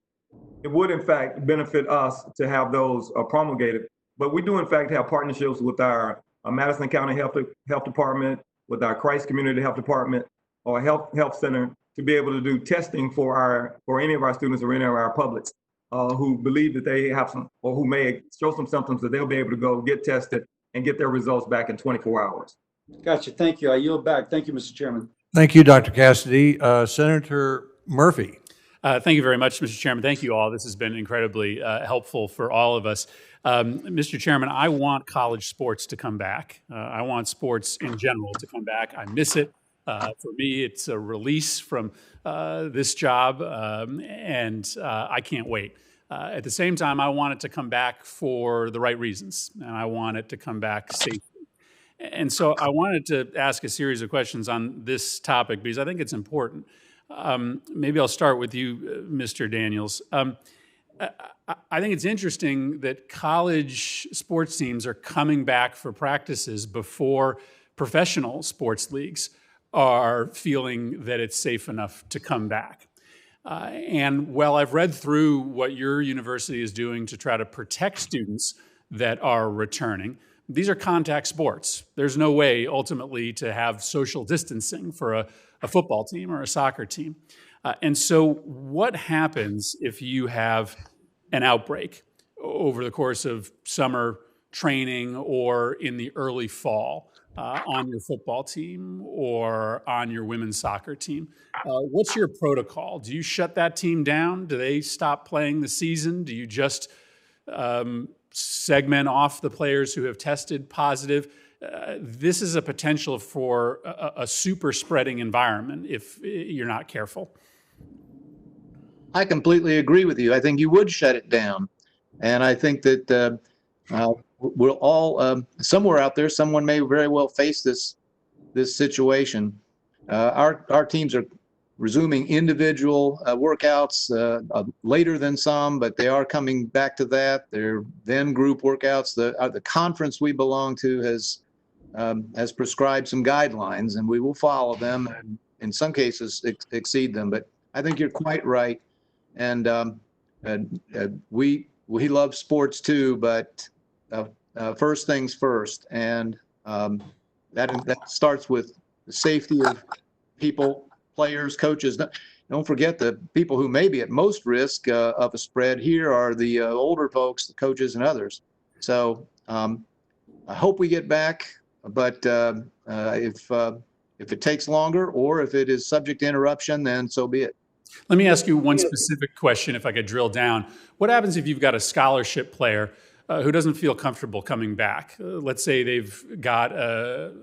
It would, in fact, benefit us to have those promulgated. But we do, in fact, have partnerships with our Madison County Health Department, with our Christ Community Health Department, or Health Center, to be able to do testing for any of our students or any of our publics who believe that they have some, or who may show some symptoms, that they'll be able to go get tested and get their results back in 24 hours. Gotcha. Thank you. I yield back. Thank you, Mr. Chairman. Thank you, Dr. Cassidy. Senator Murphy. Thank you very much, Mr. Chairman. Thank you all. This has been incredibly helpful for all of us. Mr. Chairman, I want college sports to come back. I want sports in general to come back. I miss it. For me, it's a release from this job, and I can't wait. At the same time, I want it to come back for the right reasons, and I want it to come back safely. And so I wanted to ask a series of questions on this topic because I think it's important. Maybe I'll start with you, Mr. Daniels. I think it's interesting that college sports teams are coming back for practices before professional sports leagues are feeling that it's safe enough to come back. And while I've read through what your university is doing to try to protect students that are returning, these are contact sports. There's no way ultimately to have social distancing for a football team or a soccer team. And so what happens if you have an outbreak over the course of summer training or in the early fall on your football team or on your women's soccer team? What's your protocol? Do you shut that team down? Do they stop playing the season? Do you just segment off the players who have tested positive? This is a potential for a super spreading environment if you're not careful. I completely agree with you. I think you would shut it down. And I think that we'll all, somewhere out there, someone may very well face this situation. Our teams are resuming individual workouts later than some, but they are coming back to that. They're then group workouts. The conference we belong to has prescribed some guidelines, and we will follow them and in some cases exceed them. But I think you're quite right. And we love sports too, but first things first. And that starts with the safety of people, players, coaches. Don't forget the people who may be at most risk of a spread here are the older folks, the coaches and others. So I hope we get back, but If it takes longer or if it is subject to interruption, then so be it. Let me ask you one specific question, if I could drill down. What happens if you've got a scholarship player who doesn't feel comfortable coming back? Let's say they've got a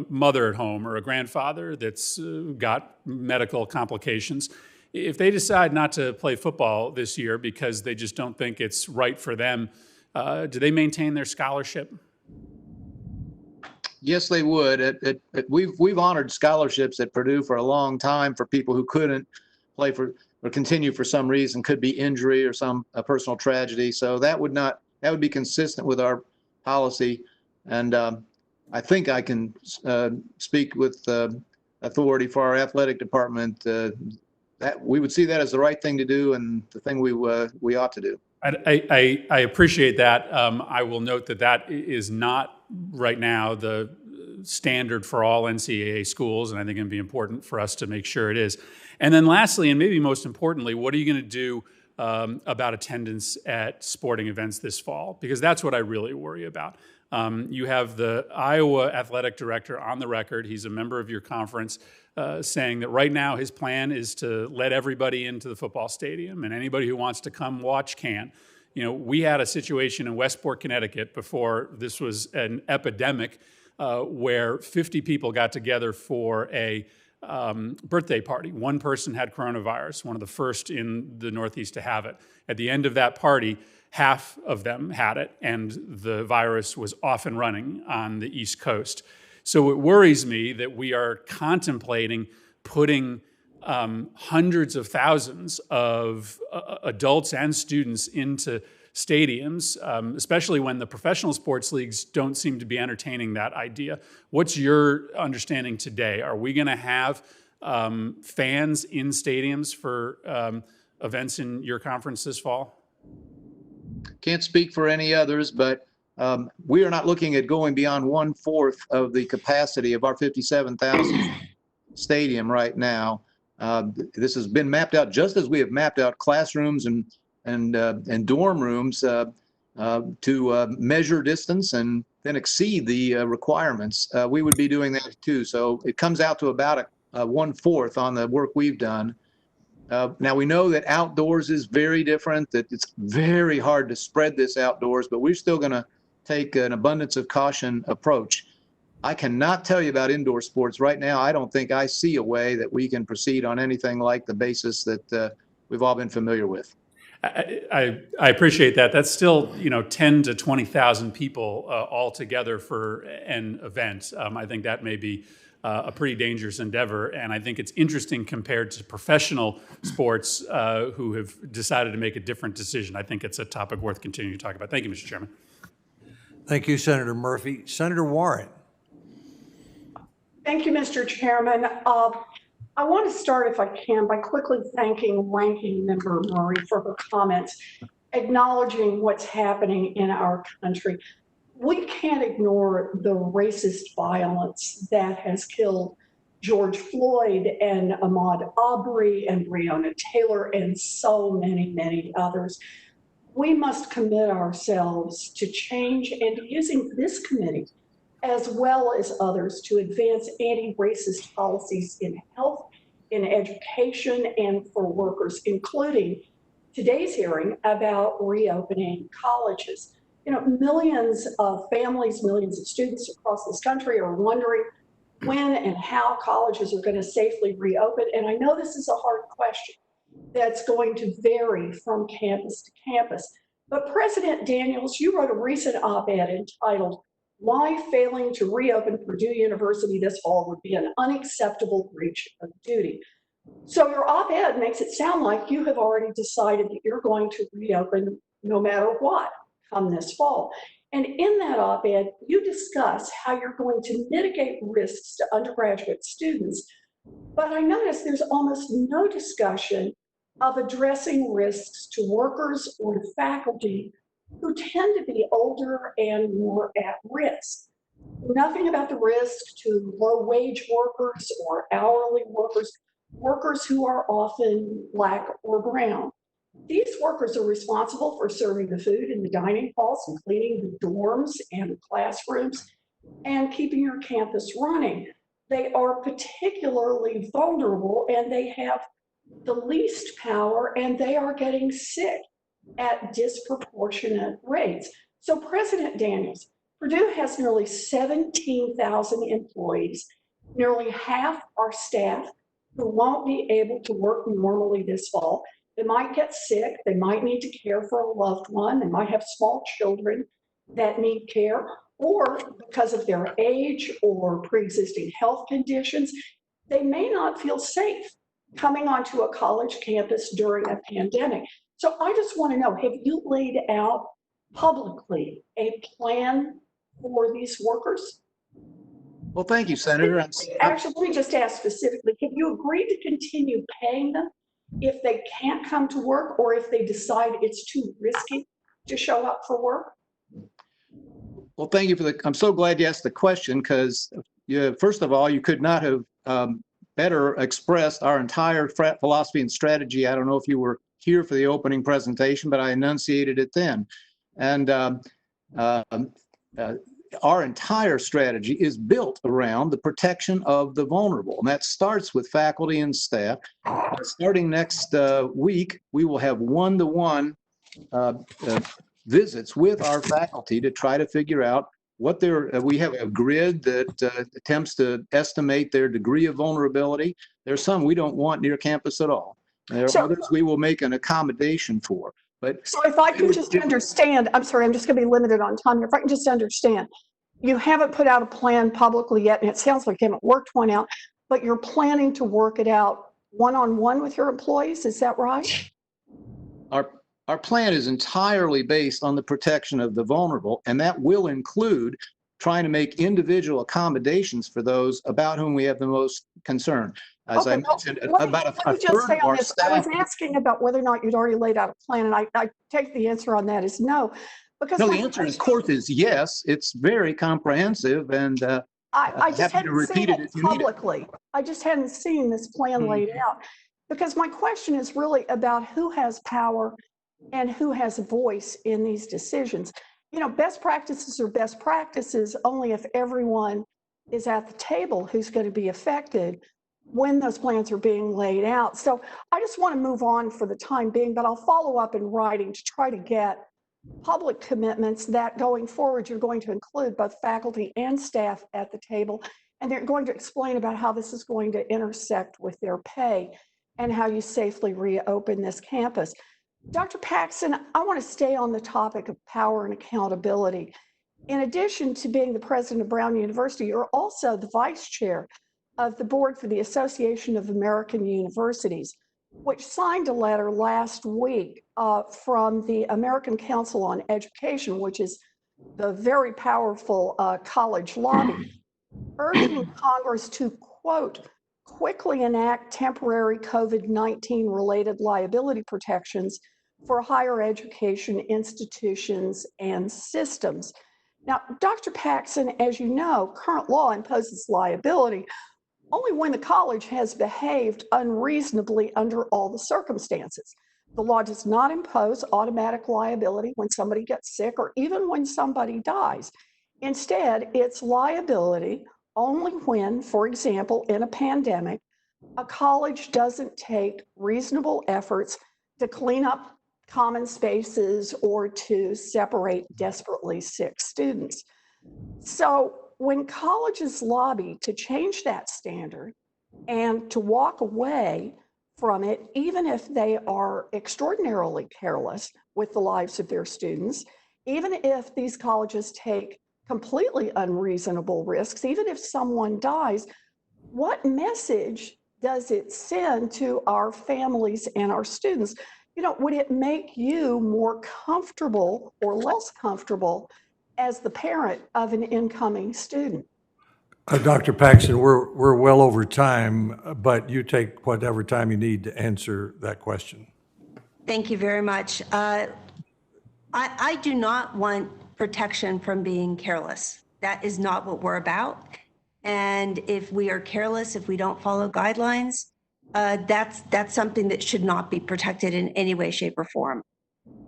mother at home or a grandfather that's got medical complications. If they decide not to play football this year because they just don't think it's right for them, do they maintain their scholarship? Yes, they would. We've honored scholarships at Purdue for a long time for people who couldn't play for or continue for some reason, could be injury or some personal tragedy. So that would be consistent with our policy. And I think I can speak with authority for our athletic department that we would see that as the right thing to do and the thing we ought to do. I appreciate that. I will note that is not right now the standard for all NCAA schools, and I think it'd be important for us to make sure it is. And then lastly, and maybe most importantly, what are you going to do about attendance at sporting events this fall? Because that's what I really worry about. You have the Iowa athletic director on the record. He's a member of your conference, saying that right now his plan is to let everybody into the football stadium, and anybody who wants to come watch can. You know, we had a situation in Westport, Connecticut before this was an epidemic where 50 people got together for a birthday party. One person had coronavirus, one of the first in the Northeast to have it. At the end of that party, half of them had it, and the virus was off and running on the East Coast. So it worries me that we are contemplating putting hundreds of thousands of adults and students into stadiums, especially when the professional sports leagues don't seem to be entertaining that idea. What's your understanding today? Are we going to have fans in stadiums for events in your conference this fall? Can't speak for any others, but we are not looking at going beyond 1/4 of the capacity of our 57,000 stadium right now. This has been mapped out just as we have mapped out classrooms and dorm rooms to measure distance and then exceed the requirements. We would be doing that too. So it comes out to about a 1/4 on the work we've done. Now we know that outdoors is very different, that it's very hard to spread this outdoors, but we're still going to take an abundance of caution approach. I cannot tell you about indoor sports right now. I don't think I see a way that we can proceed on anything like the basis that we've all been familiar with. I appreciate that. That's still 10 to 20,000 people all together for an event. I think that may be a pretty dangerous endeavor, and I think it's interesting compared to professional sports who have decided to make a different decision. I think it's a topic worth continuing to talk about. Thank you, Mr. Chairman. Thank you, Senator Murphy. Senator Warren. Thank you, Mr. Chairman. I want to start, if I can, by quickly thanking Ranking Member Murray for her comments, acknowledging what's happening in our country. We can't ignore the racist violence that has killed George Floyd and Ahmaud Arbery and Breonna Taylor and so many, many others. We must commit ourselves to change and using this committee as well as others to advance anti-racist policies in health, in education, and for workers, including today's hearing about reopening colleges. Millions of families, millions of students across this country are wondering when and how colleges are going to safely reopen. And I know this is a hard question that's going to vary from campus to campus. But President Daniels, you wrote a recent op-ed entitled, "Why Failing to Reopen Purdue University This Fall Would Be an Unacceptable Breach of Duty." So your op-ed makes it sound like you have already decided that you're going to reopen no matter what come this fall. And in that op-ed, you discuss how you're going to mitigate risks to undergraduate students. But I notice there's almost no discussion of addressing risks to workers or to faculty who tend to be older and more at risk. Nothing about the risk to low-wage workers or hourly workers, workers who are often Black or brown. These workers are responsible for serving the food in the dining halls and cleaning the dorms and classrooms and keeping your campus running. They are particularly vulnerable and they have the least power, and they are getting sick at disproportionate rates. So President Daniels, Purdue has nearly 17,000 employees, nearly half are staff who won't be able to work normally this fall. They might get sick, they might need to care for a loved one, they might have small children that need care, or because of their age or pre-existing health conditions, they may not feel safe coming onto a college campus during a pandemic. So I just want to know, have you laid out publicly a plan for these workers? Well, thank you, Senator. Actually, let me just ask specifically, have you agreed to continue paying them if they can't come to work or if they decide it's too risky to show up for work? Well, thank you for I'm so glad you asked the question, because first of all, you could not have better expressed our entire philosophy and strategy. I don't know if you were here for the opening presentation, but I enunciated it then. And our entire strategy is built around the protection of the vulnerable. And that starts with faculty and staff. Starting next week, we will have one-to-one visits with our faculty to try to figure out what we have a grid that attempts to estimate their degree of vulnerability. There's some we don't want near campus at all. There are others we will make an accommodation for. But so if I can just understand, I'm sorry, I'm just going to be limited on time. If I can just understand, you haven't put out a plan publicly yet, and it sounds like you haven't worked one out, but you're planning to work it out one-on-one with your employees. Is that right? Our plan is entirely based on the protection of the vulnerable, and that will include trying to make individual accommodations for those about whom we have the most concern. As I mentioned, about a third of our staff. I was asking about whether or not you'd already laid out a plan, and I take the answer on that as no. Because no, the answer, of course, is yes. It's very comprehensive, and I just hadn't seen it publicly. I just hadn't seen this plan laid out. Because my question is really about who has power and who has a voice in these decisions. You know, best practices are best practices only if everyone is at the table who's going to be affected when those plans are being laid out. So I just want to move on for the time being, but I'll follow up in writing to try to get public commitments that going forward, you're going to include both faculty and staff at the table, and they're going to explain about how this is going to intersect with their pay and how you safely reopen this campus. Dr. Paxson, I want to stay on the topic of power and accountability. In addition to being the president of Brown University, you're also the vice chair of the board for the Association of American Universities, which signed a letter last week from the American Council on Education, which is the very powerful college lobby, urging Congress to, quote, quickly enact temporary COVID-19 related liability protections for higher education institutions and systems. Now, Dr. Paxson, as you know, current law imposes liability only when the college has behaved unreasonably under all the circumstances. The law does not impose automatic liability when somebody gets sick or even when somebody dies. Instead, it's liability only when, for example, in a pandemic, a college doesn't take reasonable efforts to clean up common spaces or to separate desperately sick students. So when colleges lobby to change that standard and to walk away from it, even if they are extraordinarily careless with the lives of their students, even if these colleges take completely unreasonable risks, even if someone dies, what message does it send to our families and our students? You know, would it make you more comfortable or less comfortable as the parent of an incoming student? Dr. Paxson, we're well over time, but you take whatever time you need to answer that question. Thank you very much. I do not want protection from being careless. That is not what we're about. And if we are careless, if we don't follow guidelines, that's something that should not be protected in any way, shape, or form.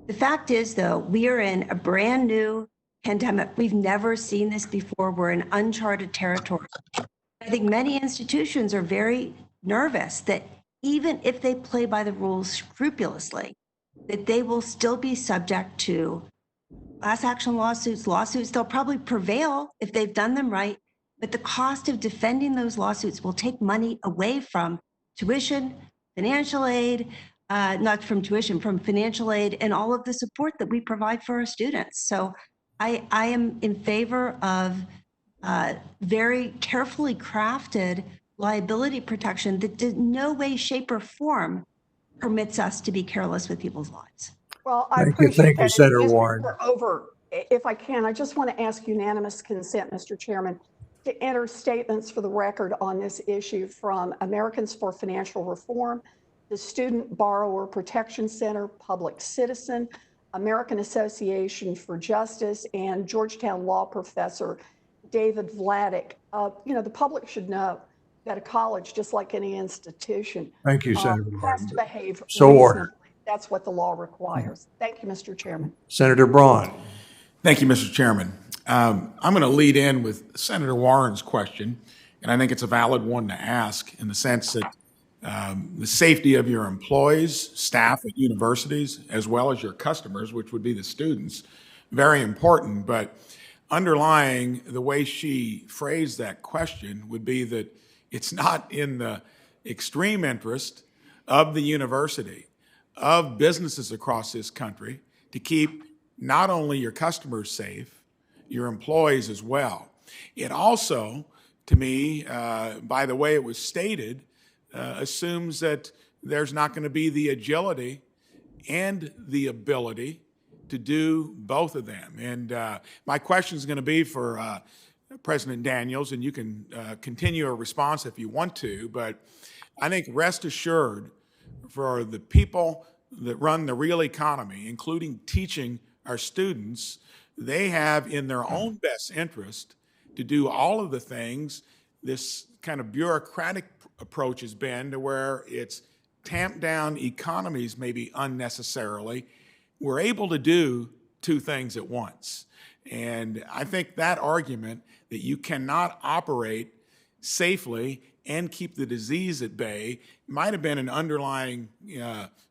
The fact is, though, we are in a brand new pandemic. We've never seen this before. We're in uncharted territory. I think many institutions are very nervous that even if they play by the rules scrupulously, that they will still be subject to class action lawsuits. They'll probably prevail if they've done them right, but the cost of defending those lawsuits will take money away from tuition, financial aid, not from tuition, from financial aid, and all of the support that we provide for our students. So I am in favor of very carefully crafted liability protection that in no way, shape, or form permits us to be careless with people's lives. Well, I Thank you, appreciate that. Senator As Warren. we're over, if I can, I just want to ask unanimous consent, Mr. Chairman, to enter statements for the record on this issue from Americans for Financial Reform, the Student Borrower Protection Center, Public Citizen, American Association for Justice, and Georgetown law professor David Vladeck. The public should know that a college, just like any institution, Thank you, Senator has Martin. to behave So reasonably. ordered. That's what the law requires. Thank you, Mr. Chairman. Senator Braun. Thank you, Mr. Chairman. I'm going to lead in with Senator Warren's question, and I think it's a valid one to ask in the sense that the safety of your employees, staff at universities, as well as your customers, which would be the students, very important. But underlying the way she phrased that question would be that it's not in the extreme interest of the university, of businesses across this country, to keep not only your customers safe, your employees as well. It also, to me, by the way it was stated, assumes that there's not going to be the agility and the ability to do both of them. And my question is going to be for President Daniels, and you can continue a response if you want to, but I think rest assured for the people that run the real economy, including teaching our students, they have in their own best interest to do all of the things this kind of bureaucratic approach has been, to where it's tamped down economies maybe unnecessarily. We're able to do two things at once. And I think that argument that you cannot operate safely and keep the disease at bay might have been an underlying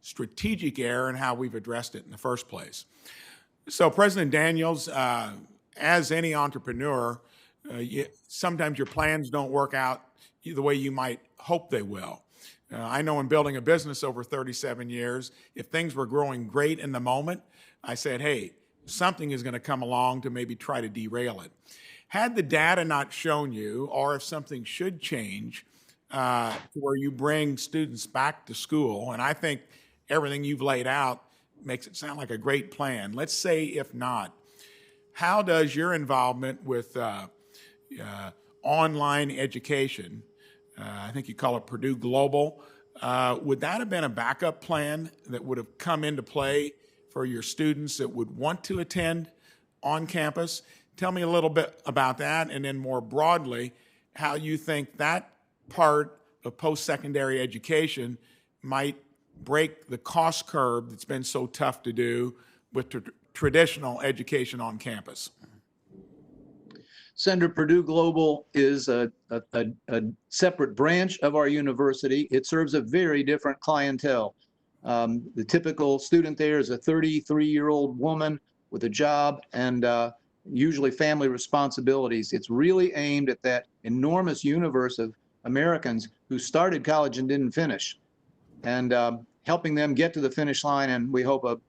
strategic error in how we've addressed it in the first place. So President Daniels, as any entrepreneur, sometimes your plans don't work out the way you might hope they will. I know in building a business over 37 years, if things were growing great in the moment, I said, hey, something is going to come along to maybe try to derail it. Had the data not shown you, or if something should change to where you bring students back to school, and I think everything you've laid out makes it sound like a great plan. Let's say if not, how does your involvement with online education, I think you call it Purdue Global, would that have been a backup plan that would have come into play for your students that would want to attend on campus? Tell me a little bit about that, and then more broadly, how you think that part of post-secondary education might break the cost curve that's been so tough to do with traditional education on campus. Senator, Purdue Global is a separate branch of our university. It serves a very different clientele. The typical student there is a 33-year-old woman with a job and usually family responsibilities. It's really aimed at that enormous universe of Americans who started college and didn't finish, and helping them get to the finish line and we hope a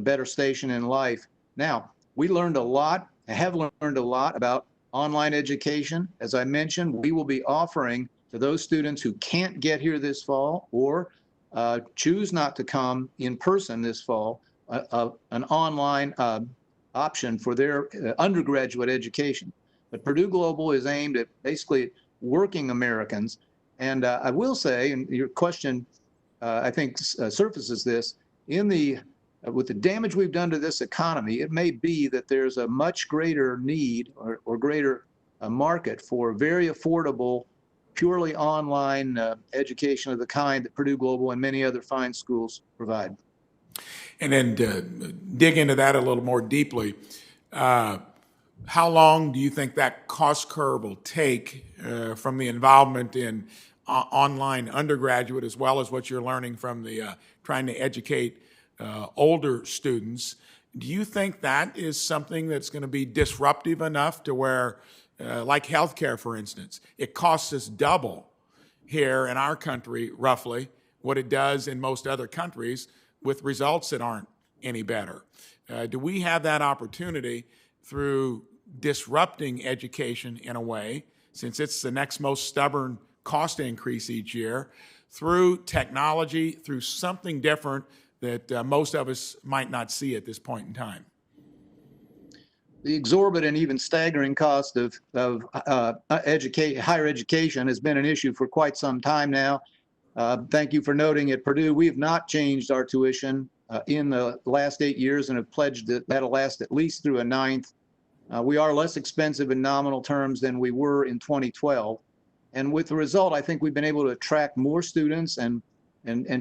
better station in life. Now, we learned a lot, have learned a lot about online education. As I mentioned, we will be offering to those students who can't get here this fall or choose not to come in person this fall, an online option for their undergraduate education. But Purdue Global is aimed at basically working Americans. And I will say, and your question, I think, surfaces this, with the damage we've done to this economy, it may be that there's a much greater need or greater market for very affordable, purely online education of the kind that Purdue Global and many other fine schools provide. And then to dig into that a little more deeply, how long do you think that cost curve will take from the involvement in online undergraduate as well as what you're learning from the trying to educate older students? Do you think that is something that's going to be disruptive enough to where, like healthcare, for instance, it costs us double here in our country, roughly, what it does in most other countries with results that aren't any better? Do we have that opportunity through disrupting education in a way, since it's the next most stubborn cost increase each year, through technology, through something different that most of us might not see at this point in time? The exorbitant, even staggering cost of higher education has been an issue for quite some time now. Thank you for noting at Purdue, we have not changed our tuition in the last 8 years and have pledged that that'll last at least through a ninth. We are less expensive in nominal terms than we were in 2012. And with the result, I think we've been able to attract more students and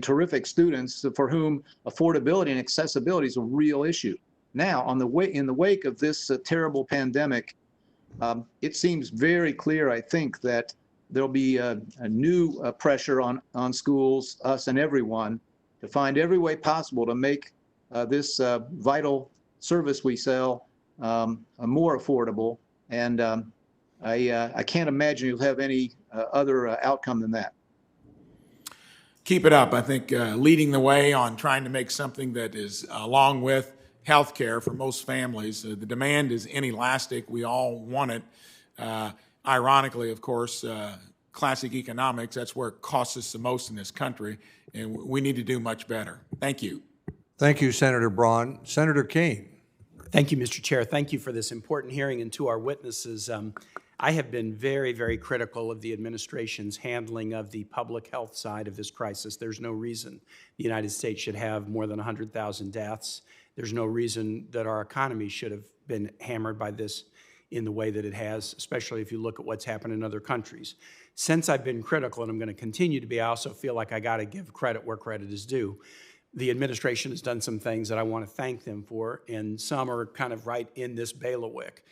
terrific students for whom affordability and accessibility is a real issue. Now, in the wake of this terrible pandemic, it seems very clear, I think, that there'll be a new pressure on schools, us and everyone, to find every way possible to make this vital service we sell more affordable. And I can't imagine you'll have any other outcome than that. Keep it up. I think leading the way on trying to make something that is, along with healthcare for most families, the demand is inelastic. We all want it. Ironically, of course, classic economics, that's where it costs us the most in this country, and we need to do much better. Thank you. Thank you, Senator Braun. Senator Kane. Thank you, Mr. Chair. Thank you for this important hearing, and to our witnesses. I have been very, very critical of the administration's handling of the public health side of this crisis. There's no reason the United States should have more than 100,000 deaths. There's no reason that our economy should have been hammered by this in the way that it has, especially if you look at what's happened in other countries. Since I've been critical, and I'm going to continue to be, I also feel like I got to give credit where credit is due. The administration has done some things that I want to thank them for, and some are kind of right in this bailiwick,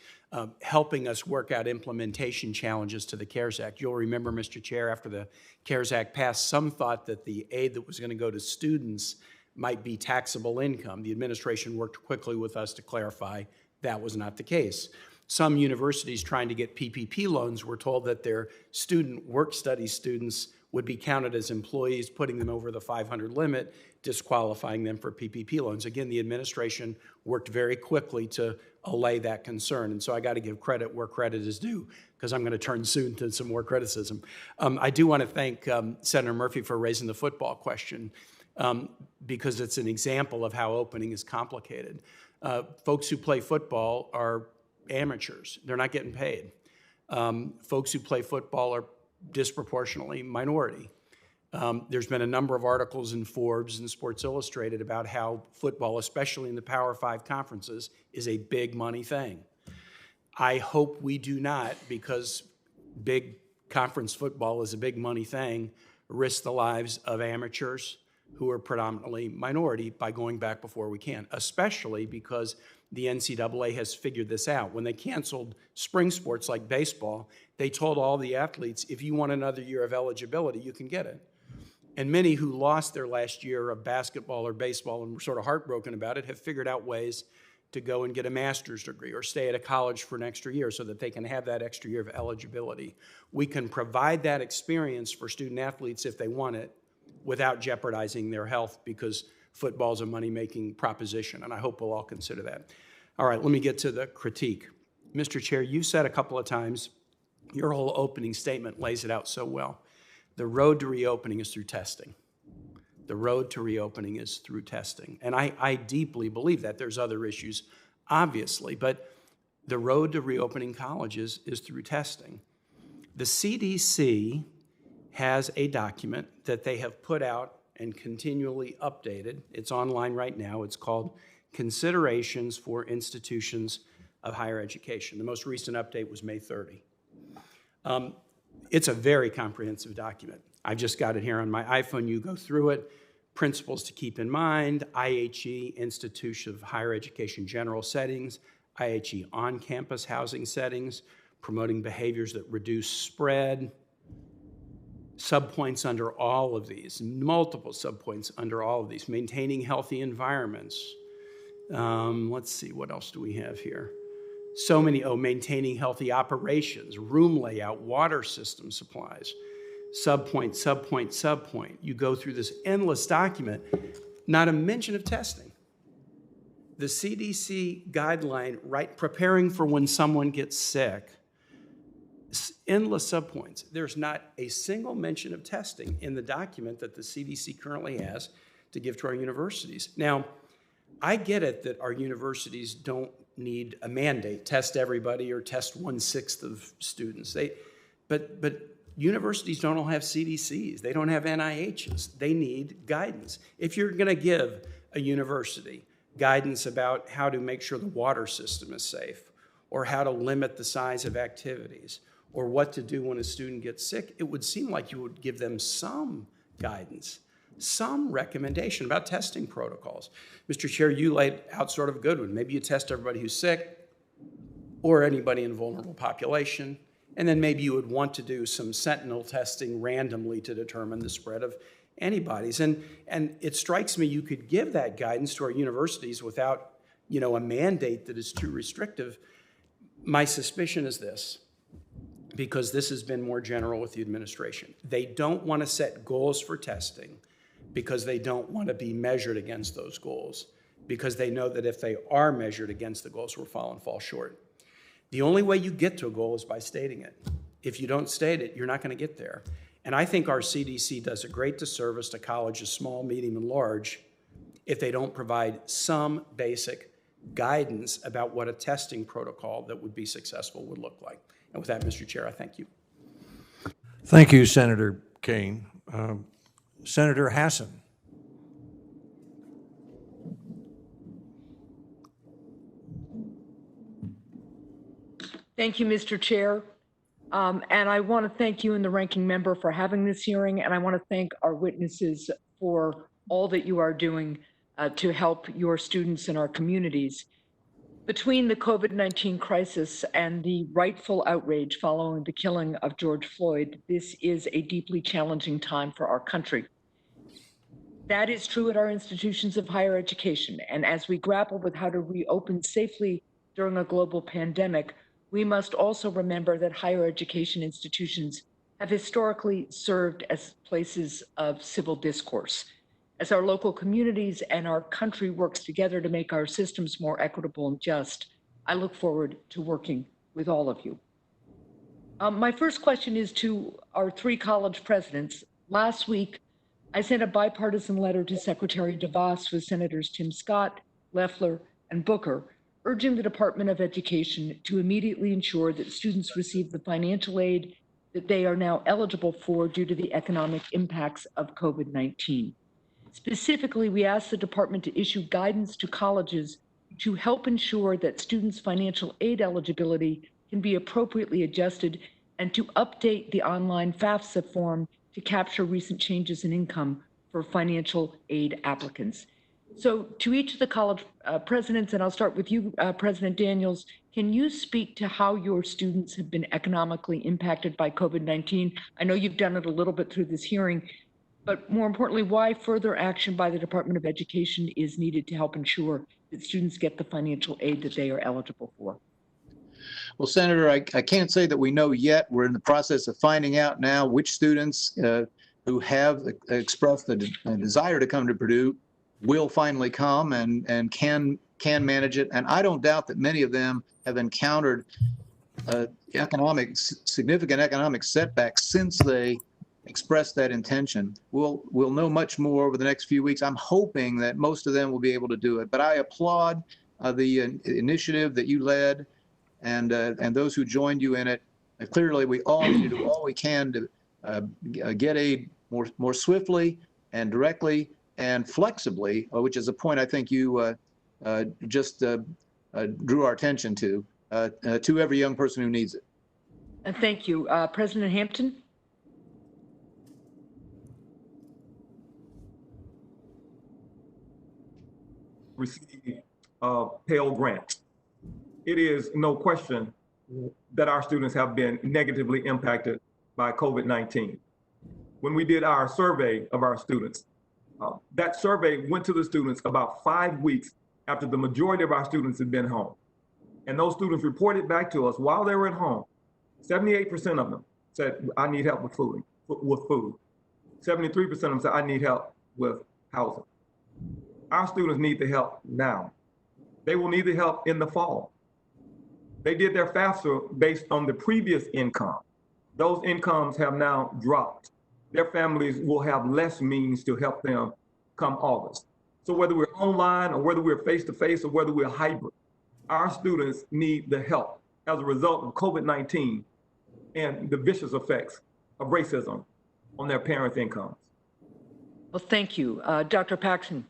helping us work out implementation challenges to the CARES Act. You'll remember, Mr. Chair, after the CARES Act passed, some thought that the aid that was going to go to students might be taxable income. The administration worked quickly with us to clarify that was not the case. Some universities trying to get PPP loans were told that their student work-study students would be counted as employees, putting them over the 500 limit, disqualifying them for PPP loans. Again, the administration worked very quickly to allay that concern. And so I got to give credit where credit is due, because I'm going to turn soon to some more criticism. I do want to thank Senator Murphy for raising the football question, because it's an example of how opening is complicated. Folks who play football are amateurs. They're not getting paid. Folks who play football are disproportionately minority. There's been a number of articles in Forbes and Sports Illustrated about how football, especially in the Power 5 conferences, is a big money thing. I hope we do not, because big conference football is a big money thing, risk the lives of amateurs who are predominantly minority by going back before we can, especially because the NCAA has figured this out. When they canceled spring sports like baseball, they told all the athletes, if you want another year of eligibility, you can get it. And many who lost their last year of basketball or baseball and were sort of heartbroken about it have figured out ways to go and get a master's degree or stay at a college for an extra year so that they can have that extra year of eligibility. We can provide that experience for student athletes if they want it without jeopardizing their health, because football is a money-making proposition, and I hope we'll all consider that. All right, let me get to the critique. Mr. Chair, you said a couple of times, your whole opening statement lays it out so well. The road to reopening is through testing. The road to reopening is through testing. And I deeply believe that. There's other issues, obviously, but the road to reopening colleges is through testing. The CDC has a document that they have put out and continually updated. It's online right now. It's called Considerations for Institutions of Higher Education. The most recent update was May 30. It's a very comprehensive document. I've just got it here on my iPhone. You go through it. Principles to keep in mind, IHE, Institution of Higher Education General Settings, IHE on-campus housing settings, promoting behaviors that reduce spread, subpoints under all of these, multiple subpoints under all of these, maintaining healthy environments. Let's see, what else do we have here? So many, maintaining healthy operations, room layout, water system supplies, subpoint, subpoint, subpoint. You go through this endless document, not a mention of testing. The CDC guideline, right, preparing for when someone gets sick, endless subpoints. There's not a single mention of testing in the document that the CDC currently has to give to our universities. Now, I get it that our universities don't need a mandate, test everybody or test 1/6 of students. But universities don't all have CDCs. They don't have NIHs. They need guidance. If you're going to give a university guidance about how to make sure the water system is safe, or how to limit the size of activities, or what to do when a student gets sick, it would seem like you would give them some guidance, some recommendation about testing protocols. Mr. Chair, you laid out sort of a good one. Maybe you test everybody who's sick or anybody in a vulnerable population, and then maybe you would want to do some sentinel testing randomly to determine the spread of antibodies. And it strikes me you could give that guidance to our universities without, a mandate that is too restrictive. My suspicion is this, because this has been more general with the administration. They don't want to set goals for testing because they don't want to be measured against those goals, because they know that if they are measured against the goals, we'll fall short. The only way you get to a goal is by stating it. If you don't state it, you're not going to get there. And I think our CDC does a great disservice to colleges, small, medium, and large, if they don't provide some basic guidance about what a testing protocol that would be successful would look like. And with that, Mr. Chair, I thank you. Thank you, Senator Kane. Senator Hassan. Thank you, Mr. Chair. And I want to thank you and the ranking member for having this hearing, and I want to thank our witnesses for all that you are doing to help your students and our communities. Between the COVID-19 crisis and the rightful outrage following the killing of George Floyd, this is a deeply challenging time for our country. That is true at our institutions of higher education, and as we grapple with how to reopen safely during a global pandemic, we must also remember that higher education institutions have historically served as places of civil discourse. As our local communities and our country works together to make our systems more equitable and just, I look forward to working with all of you. My first question is to our three college presidents. Last week, I sent a bipartisan letter to Secretary DeVos with Senators Tim Scott, Loeffler, and Booker, urging the Department of Education to immediately ensure that students receive the financial aid that they are now eligible for due to the economic impacts of COVID-19. Specifically, we asked the department to issue guidance to colleges to help ensure that students' financial aid eligibility can be appropriately adjusted and to update the online FAFSA form to capture recent changes in income for financial aid applicants. So to each of the college presidents, and I'll start with you, President Daniels, can you speak to how your students have been economically impacted by COVID-19? I know you've done it a little bit through this hearing, but more importantly, why further action by the Department of Education is needed to help ensure that students get the financial aid that they are eligible for? Well, Senator, I can't say that we know yet. We're in the process of finding out now which students who have expressed the desire to come to Purdue will finally come and can manage it. And I don't doubt that many of them have encountered significant economic setbacks since they expressed that intention. We'll know much more over the next few weeks. I'm hoping that most of them will be able to do it. But I applaud the initiative that you led and those who joined you in it. Clearly, we all need to do all we can to get aid more swiftly and directly and flexibly, which is a point I think you just drew our attention to every young person who needs it. Thank you. President Hampton? Receive Pell Grant. it is no question that our students have been negatively impacted by COVID-19. When we did our survey of our students, that survey went to the students about 5 weeks after the majority of our students had been home. And those students reported back to us while they were at home. 78% of them said, I need help with food. 73% of them said, I need help with housing. Our students need the help now. They will need the help in the fall. They did their FAFSA based on the previous income. Those incomes have now dropped. Their families will have less means to help them come August. So whether we're online or whether we're face-to-face or whether we're hybrid, our students need the help as a result of COVID-19 and the vicious effects of racism on their parents' incomes. Well, thank you. Dr. Paxson.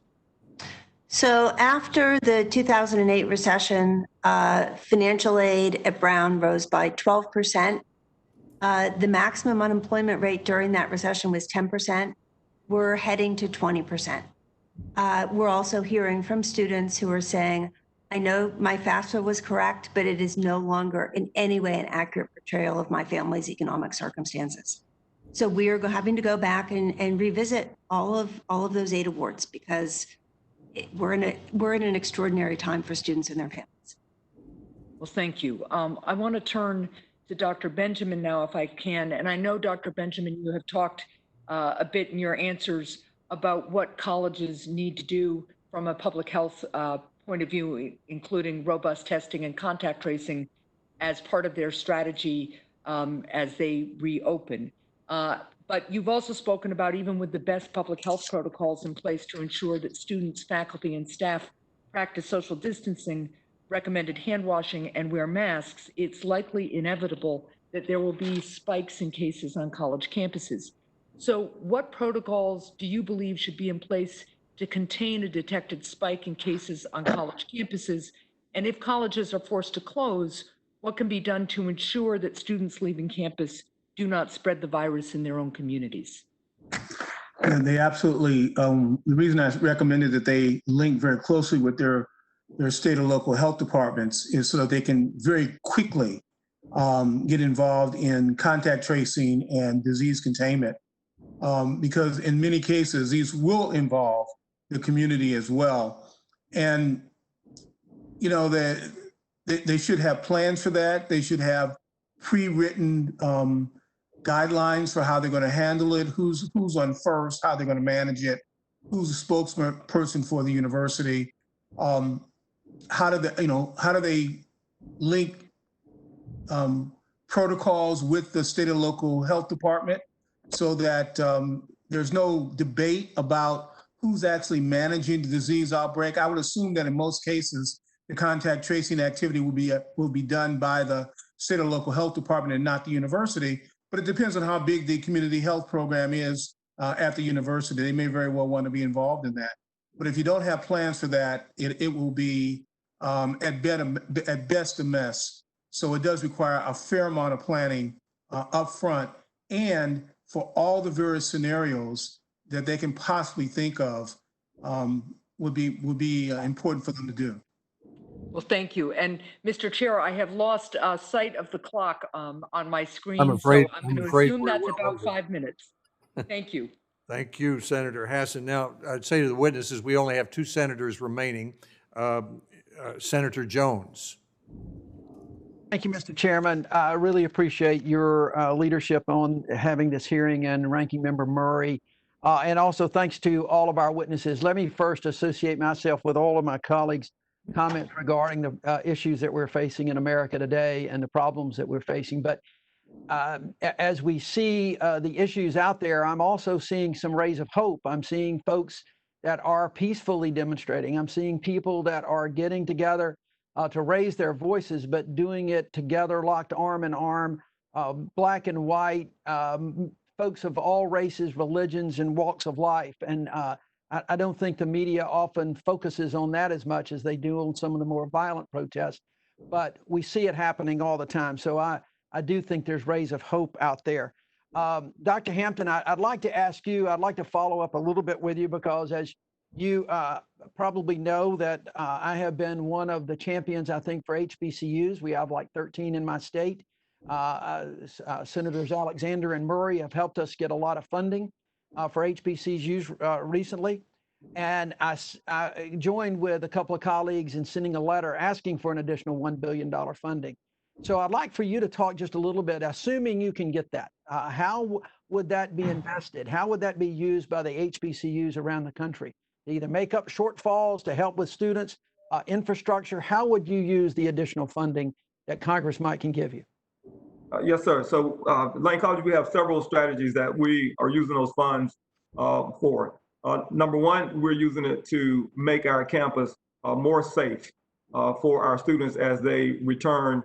So after the 2008 recession, financial aid at Braun rose by 12%. The maximum unemployment rate during that recession was 10%. We're heading to 20%. We're also hearing from students who are saying, I know my FAFSA was correct, but it is no longer in any way an accurate portrayal of my family's economic circumstances. So we are having to go back and revisit all of those aid awards because we're in an extraordinary time for students and their families. Well, thank you. I want to turn to Dr. Benjamin now, if I can. And I know, Dr. Benjamin, you have talked a bit in your answers about what colleges need to do from a public health point of view, including robust testing and contact tracing as part of their strategy as they reopen. But you've also spoken about, even with the best public health protocols in place to ensure that students, faculty, and staff practice social distancing, recommended hand washing, and wear masks, it's likely inevitable that there will be spikes in cases on college campuses. So what protocols do you believe should be in place to contain a detected spike in cases on college campuses? And if colleges are forced to close, what can be done to ensure that students leaving campus do not spread the virus in their own communities? And they absolutely, the reason I recommended that they link very closely with their state or local health departments is so that they can very quickly get involved in contact tracing and disease containment. Because in many cases, these will involve the community as well. And, you know, they should have plans for that. They should have pre-written guidelines for how they're going to handle it, who's on first, how they're going to manage it, who's a spokesperson for the university, how do they link protocols with the state and local health department so that there's no debate about who's actually managing the disease outbreak. I would assume that in most cases, the contact tracing activity will be done by the state or local health department and not the university. But it depends on how big the community health program is at the university. They may very well want to be involved in that. But if you don't have plans for that, it will be at best a mess. So it does require a fair amount of planning up front and for all the various scenarios that they can possibly think of would be important for them to do. Well, thank you. And Mr. Chair, I have lost sight of the clock on my screen. I'm afraid so I'm going to assume that's about 5 minutes. Thank you. Thank you, Senator Hassan. Now, I'd say to the witnesses, we only have 2 senators remaining. Senator Jones. Thank you, Mr. Chairman. I really appreciate your leadership on having this hearing, and Ranking Member Murray. And also thanks to all of our witnesses. Let me first associate myself with all of my colleagues' comments regarding the issues that we're facing in America today and the problems that we're facing. But as we see the issues out there, I'm also seeing some rays of hope. I'm seeing folks that are peacefully demonstrating. I'm seeing people that are getting together to raise their voices, but doing it together, locked arm in arm, black and white, folks of all races, religions, and walks of life. And I don't think the media often focuses on that as much as they do on some of the more violent protests, but we see it happening all the time. So I do think there's rays of hope out there. Dr. Hampton, I'd like to ask you, I'd like to follow up a little bit with you, because as You probably know that I have been one of the champions, I think, for HBCUs. We have like 13 in my state. Senators Alexander and Murray have helped us get a lot of funding for HBCUs recently. And I joined with a couple of colleagues in sending a letter asking for an additional $1 billion funding. So I'd like for you to talk just a little bit, assuming you can get that. How would that be invested? How would that be used by the HBCUs around the country? To either make up shortfalls, to help with students, infrastructure? How would you use the additional funding that Congress might can give you? Yes, sir. So Layne College, we have several strategies that we are using those funds for. Number one, we're using it to make our campus more safe for our students as they return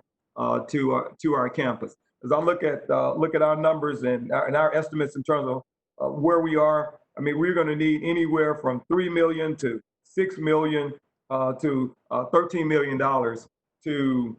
to our campus. As I look at our numbers and our estimates in terms of where we are, I mean, we're going to need anywhere from $3 million to $6 million to $13 million to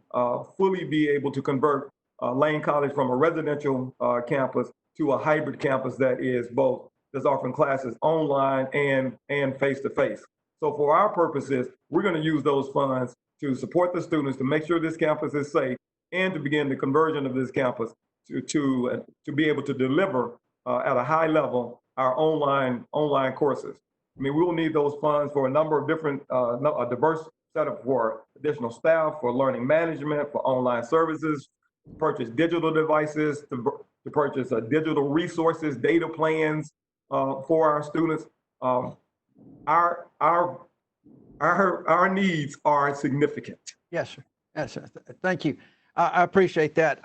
fully be able to convert Layne College from a residential campus to a hybrid campus that is both, that's offering classes online and face-to-face. So for our purposes, we're going to use those funds to support the students, to make sure this campus is safe, and to begin the conversion of this campus to be able to deliver at a high level our online courses. I mean, we will need those funds for a number of different, a diverse setup for additional staff, for learning management, for online services, to purchase digital devices, to purchase digital resources, data plans for our students. Our needs are significant. Yes, sir. Yes, sir. Thank you. I appreciate that.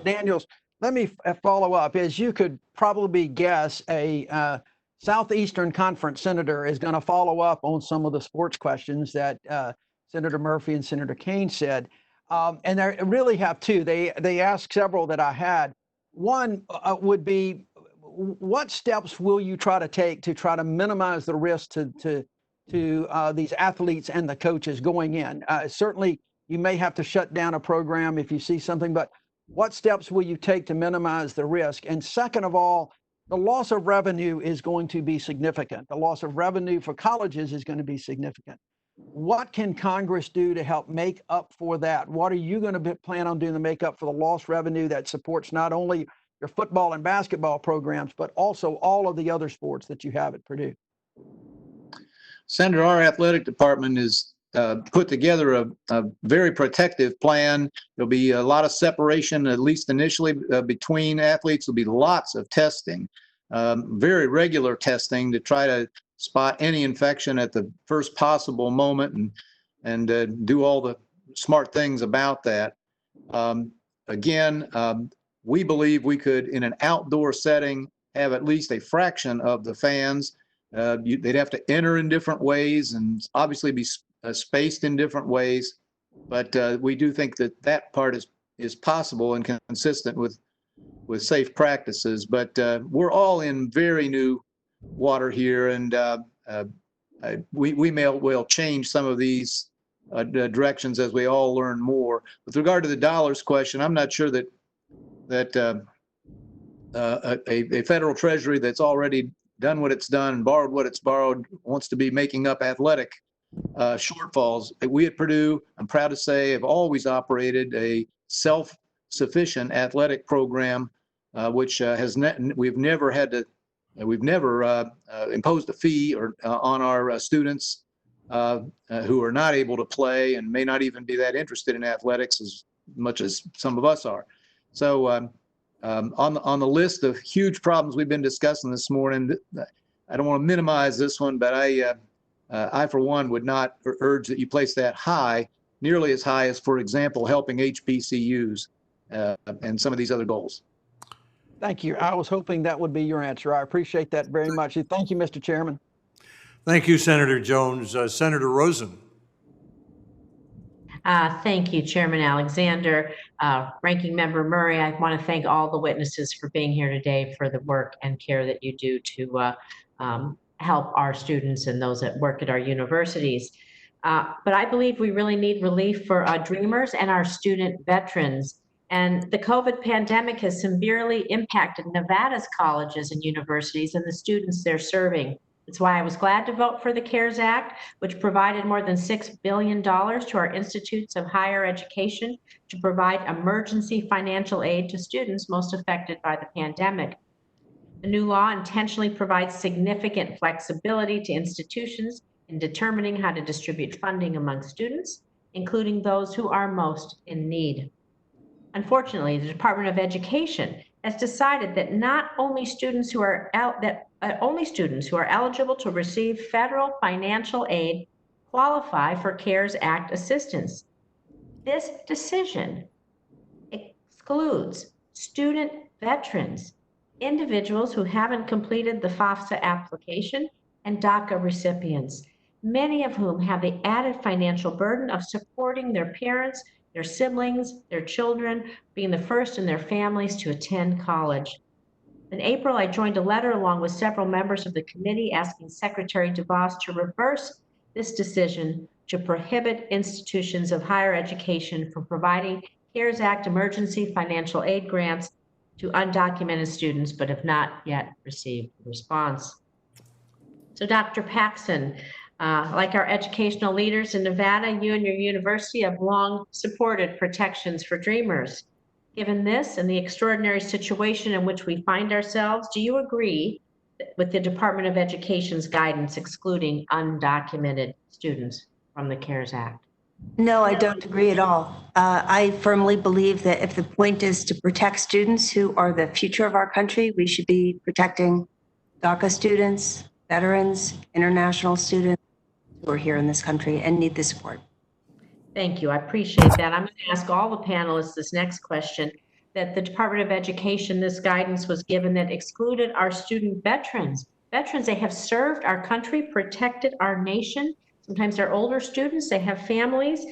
Daniels, let me follow up. As you could probably guess, a Southeastern Conference senator is going to follow up on some of the sports questions that Senator Murphy and Senator Kane said. And they really have two. They asked several that I had. One would be, what steps will you try to take to try to minimize the risk to these athletes and the coaches going in? Certainly, you may have to shut down a program if you see something, but what steps will you take to minimize the risk? And second of all, the loss of revenue is going to be significant. The loss of revenue for colleges is going to be significant. What can Congress do to help make up for that? What are you going to plan on doing to make up for the lost revenue that supports not only your football and basketball programs, but also all of the other sports that you have at Purdue? Senator, our athletic department is put together a very protective plan. There'll be a lot of separation, at least initially, between athletes. There'll be lots of testing, very regular testing to try to spot any infection at the first possible moment and do all the smart things about that. Again, we believe we could, in an outdoor setting, have at least a fraction of the fans. They'd have to enter in different ways and obviously be spaced in different ways, but we do think that part is possible and consistent with safe practices. But we're all in very new water here, and we may well change some of these directions as we all learn more. With regard to the dollars question, I'm not sure that a federal treasury that's already done what it's done and borrowed what it's borrowed wants to be making up athletic shortfalls. We at Purdue, I'm proud to say, have always operated a self-sufficient athletic program, which we've never imposed a fee on our students who are not able to play and may not even be that interested in athletics as much as some of us are. So on the list of huge problems we've been discussing this morning, I don't want to minimize this one, but I for one would not urge that you place that high, nearly as high as, for example, helping HBCUs and some of these other goals. Thank you. I was hoping that would be your answer. I appreciate that very much. Thank you, Mr. Chairman. Thank you, Senator Jones. Senator Rosen. Thank you, Chairman Alexander. Ranking Member Murray, I want to thank all the witnesses for being here today, for the work and care that you do to help our students and those that work at our universities. But I believe we really need relief for our dreamers and our student veterans. And the COVID pandemic has severely impacted Nevada's colleges and universities and the students they're serving. It's why I was glad to vote for the CARES Act, which provided more than $6 billion to our institutes of higher education to provide emergency financial aid to students most affected by the pandemic. The new law intentionally provides significant flexibility to institutions in determining how to distribute funding among students, including those who are most in need. Unfortunately, the Department of Education has decided that not only students who are only students who are eligible to receive federal financial aid qualify for CARES Act assistance. This decision excludes student veterans, individuals who haven't completed the FAFSA application, and DACA recipients, many of whom have the added financial burden of supporting their parents, their siblings, their children, being the first in their families to attend college. In April, I joined a letter along with several members of the committee asking Secretary DeVos to reverse this decision to prohibit institutions of higher education from providing CARES Act emergency financial aid grants to undocumented students, but have not yet received a response. So Dr. Paxson, like our educational leaders in Nevada, you and your university have long supported protections for dreamers. Given this and the extraordinary situation in which we find ourselves, do you agree with the Department of Education's guidance excluding undocumented students from the CARES Act? No, I don't agree at all. I firmly believe that if the point is to protect students who are the future of our country, we should be protecting DACA students, veterans, international students who are here in this country and need the support. Thank you. I appreciate that. I'm going to ask all the panelists this next question, that the Department of Education, this guidance was given that excluded our student veterans. Veterans, they have served our country, protected our nation. Sometimes they're older students, they have families.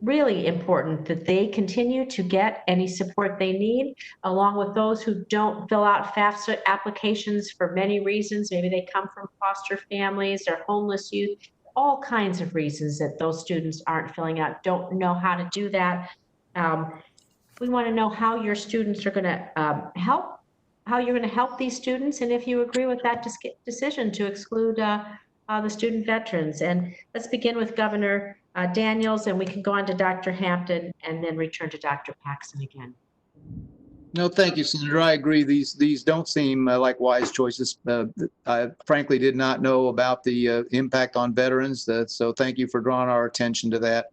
Really important that they continue to get any support they need, along with those who don't fill out FAFSA applications for many reasons. Maybe they come from foster families, they're homeless youth, all kinds of reasons that those students aren't filling out, don't know how to do that. We want to know how your students are going to help, how you're going to help these students, and if you agree with that decision to exclude the student veterans. And let's begin with Governor Daniels, and we can go on to Dr. Hampton and then return to Dr. Paxson again. No, thank you, Senator. I agree. These don't seem like wise choices. I frankly did not know about the impact on veterans, so thank you for drawing our attention to that.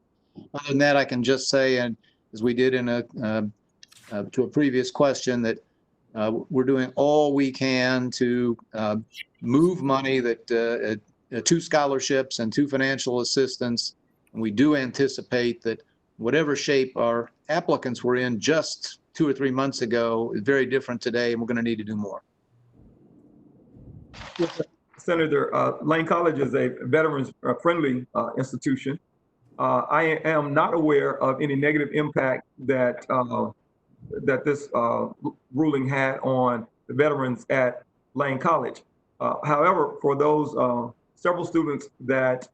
Other than that, I can just say, and as we did in to a previous question, that we're doing all we can to move money that to scholarships and to financial assistance. And we do anticipate that whatever shape our applicants were in just 2 or 3 months ago is very different today, and we're going to need to do more. Senator, Layne College is a veterans-friendly institution. I am not aware of any negative impact that that this ruling had on the veterans at Layne College. However, for those several students that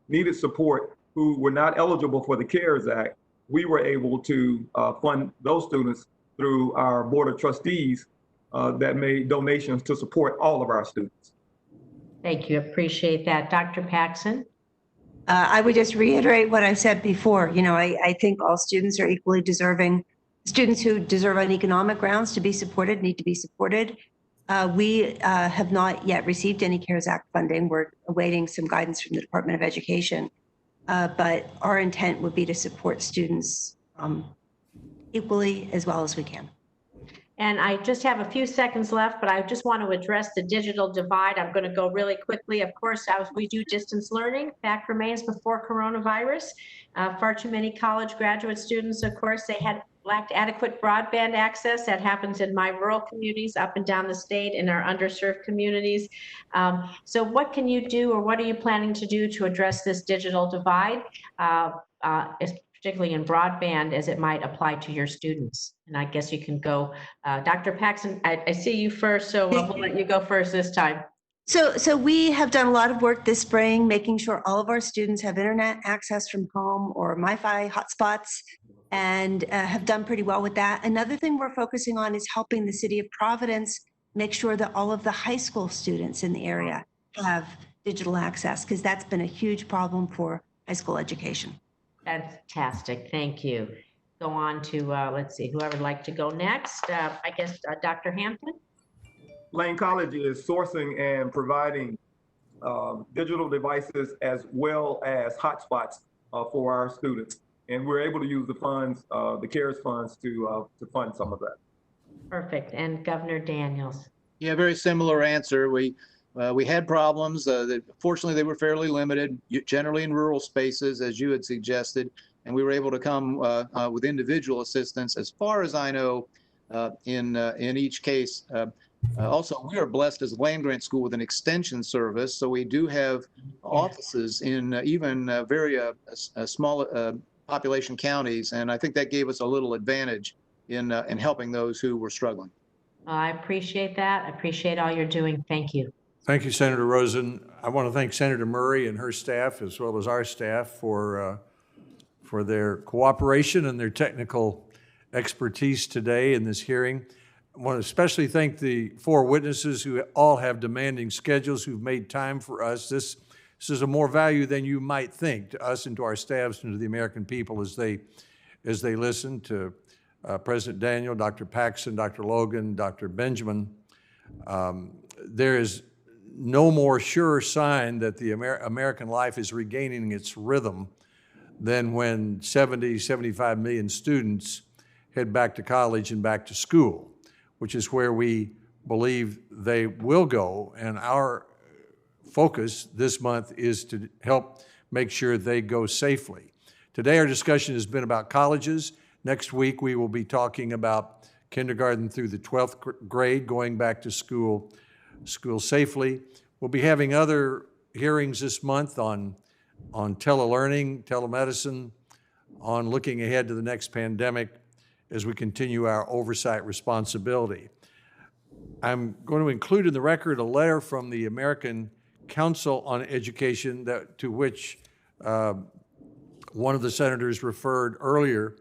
needed support who were not eligible for the CARES Act, we were able to fund those students through our Board of Trustees that made donations to support all of our students. Thank you. Appreciate that. Dr. Paxson? I would just reiterate what I said before. You know, I think all students are equally deserving. Students who deserve on economic grounds to be supported need to be supported. We have not yet received any CARES Act funding. We're awaiting some guidance from the Department of Education. But our intent would be to support students equally as well as we can. And I just have a few seconds left, but I just want to address the digital divide. I'm going to go really quickly. Of course, as we do distance learning, fact remains before coronavirus, far too many college graduate students, of course, they had lacked adequate broadband access. That happens in my rural communities up and down the state, in our underserved communities. So what can you do, or what are you planning to do to address this digital divide, particularly in broadband, as it might apply to your students? And I guess you can go, Dr. Paxson, I see you first, so we'll let you go first this time. So we have done a lot of work this spring, making sure all of our students have internet access from home or MiFi hotspots, and have done pretty well with that. Another thing we're focusing on is helping the city of Providence make sure that all of the high school students in the area have digital access, because that's been a huge problem for high school education. Fantastic, thank you. Go on to, let's see, whoever would like to go next. I guess Dr. Hampton? Layne College is sourcing and providing digital devices as well as hotspots for our students. And we're able to use the funds, the CARES funds to fund some of that. Perfect, and Governor Daniels? Yeah, very similar answer. We had problems. Fortunately, they were fairly limited, generally in rural spaces, as you had suggested, and we were able to come with individual assistance, as far as I know, in each case. Also, we are blessed as a land-grant school with an extension service, so we do have offices in even very small population counties, and I think that gave us a little advantage in helping those who were struggling. I appreciate that. I appreciate all you're doing. Thank you. Thank you, Senator Rosen. I want to thank Senator Murray and her staff, as well as our staff, for their cooperation and their technical expertise today in this hearing. I want to especially thank the 4 witnesses who all have demanding schedules, who've made time for us. This is a more value than you might think to us and to our staffs and to the American people as they listen to President Daniel, Dr. Paxson, Dr. Logan, Dr. Benjamin. There is no more sure sign that the American life is regaining its rhythm than when 75 million students head back to college and back to school, which is where we believe they will go. And our focus this month is to help make sure they go safely. Today, our discussion has been about colleges. Next week, we will be talking about kindergarten through the 12th grade, going back to school safely. We'll be having other hearings this month on telelearning, telemedicine, on looking ahead to the next pandemic as we continue our oversight responsibility. I'm going to include in the record a letter from the American Council on Education to which one of the senators referred earlier.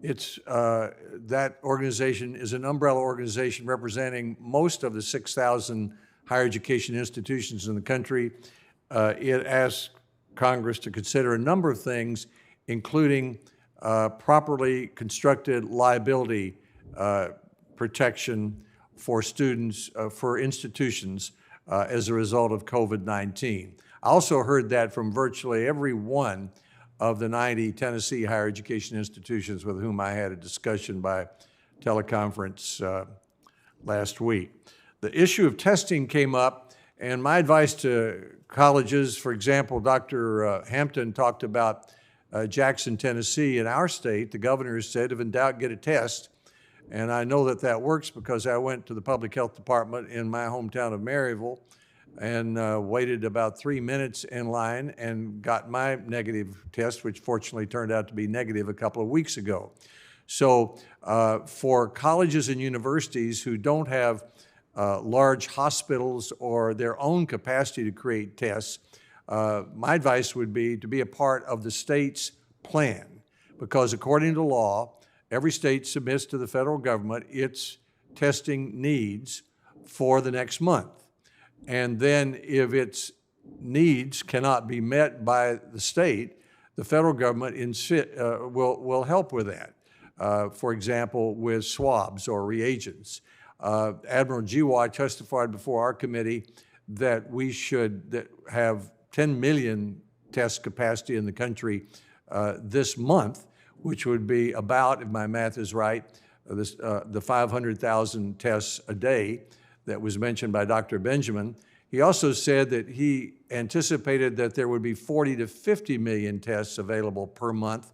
That organization is an umbrella organization representing most of the 6,000 higher education institutions in the country. It asks Congress to consider a number of things, including properly constructed liability protection for students, for institutions as a result of COVID-19. I also heard that from virtually every one of the 90 Tennessee higher education institutions with whom I had a discussion by teleconference last week. The issue of testing came up, and my advice to colleges, for example, Dr. Hampton talked about Jackson, Tennessee. In our state, the governor said, if in doubt, get a test. And I know that that works because I went to the public health department in my hometown of Maryville and waited about 3 minutes in line and got my negative test, which fortunately turned out to be negative a couple of weeks ago. So for colleges and universities who don't have large hospitals or their own capacity to create tests, my advice would be to be a part of the state's plan, because according to law, every state submits to the federal government its testing needs for the next month. And then if its needs cannot be met by the state, the federal government will help with that. For example, with swabs or reagents. Admiral Giwa testified before our committee that we should have 10 million test capacity in the country this month, which would be about, if my math is right, the 500,000 tests a day that was mentioned by Dr. Benjamin. He also said that he anticipated that there would be 40 to 50 million tests available per month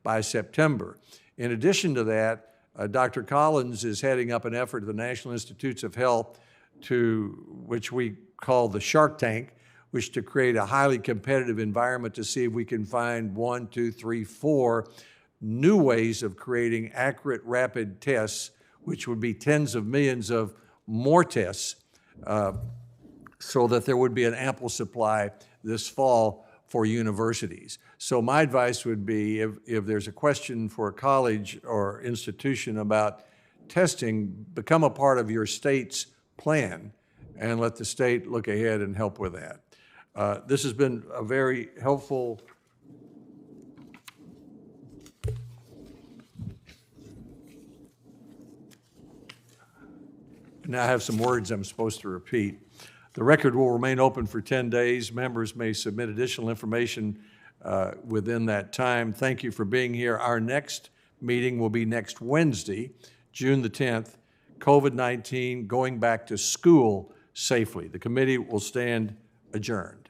by September. In addition to that, Dr. Collins is heading up an effort at the National Institutes of Health which we call the Shark Tank, which to create a highly competitive environment to see if we can find 1, 2, 3, 4 new ways of creating accurate, rapid tests, which would be tens of millions of more tests, so that there would be an ample supply this fall for universities. So my advice would be, if there's a question for a college or institution about testing, become a part of your state's plan and let the state look ahead and help with that. This has been a very helpful Now I have some words I'm supposed to repeat. The record will remain open for 10 days. Members may submit additional information within that time. Thank you for being here. Our next meeting will be next Wednesday, June the 10th, COVID-19, going back to school safely. The committee will stand adjourned.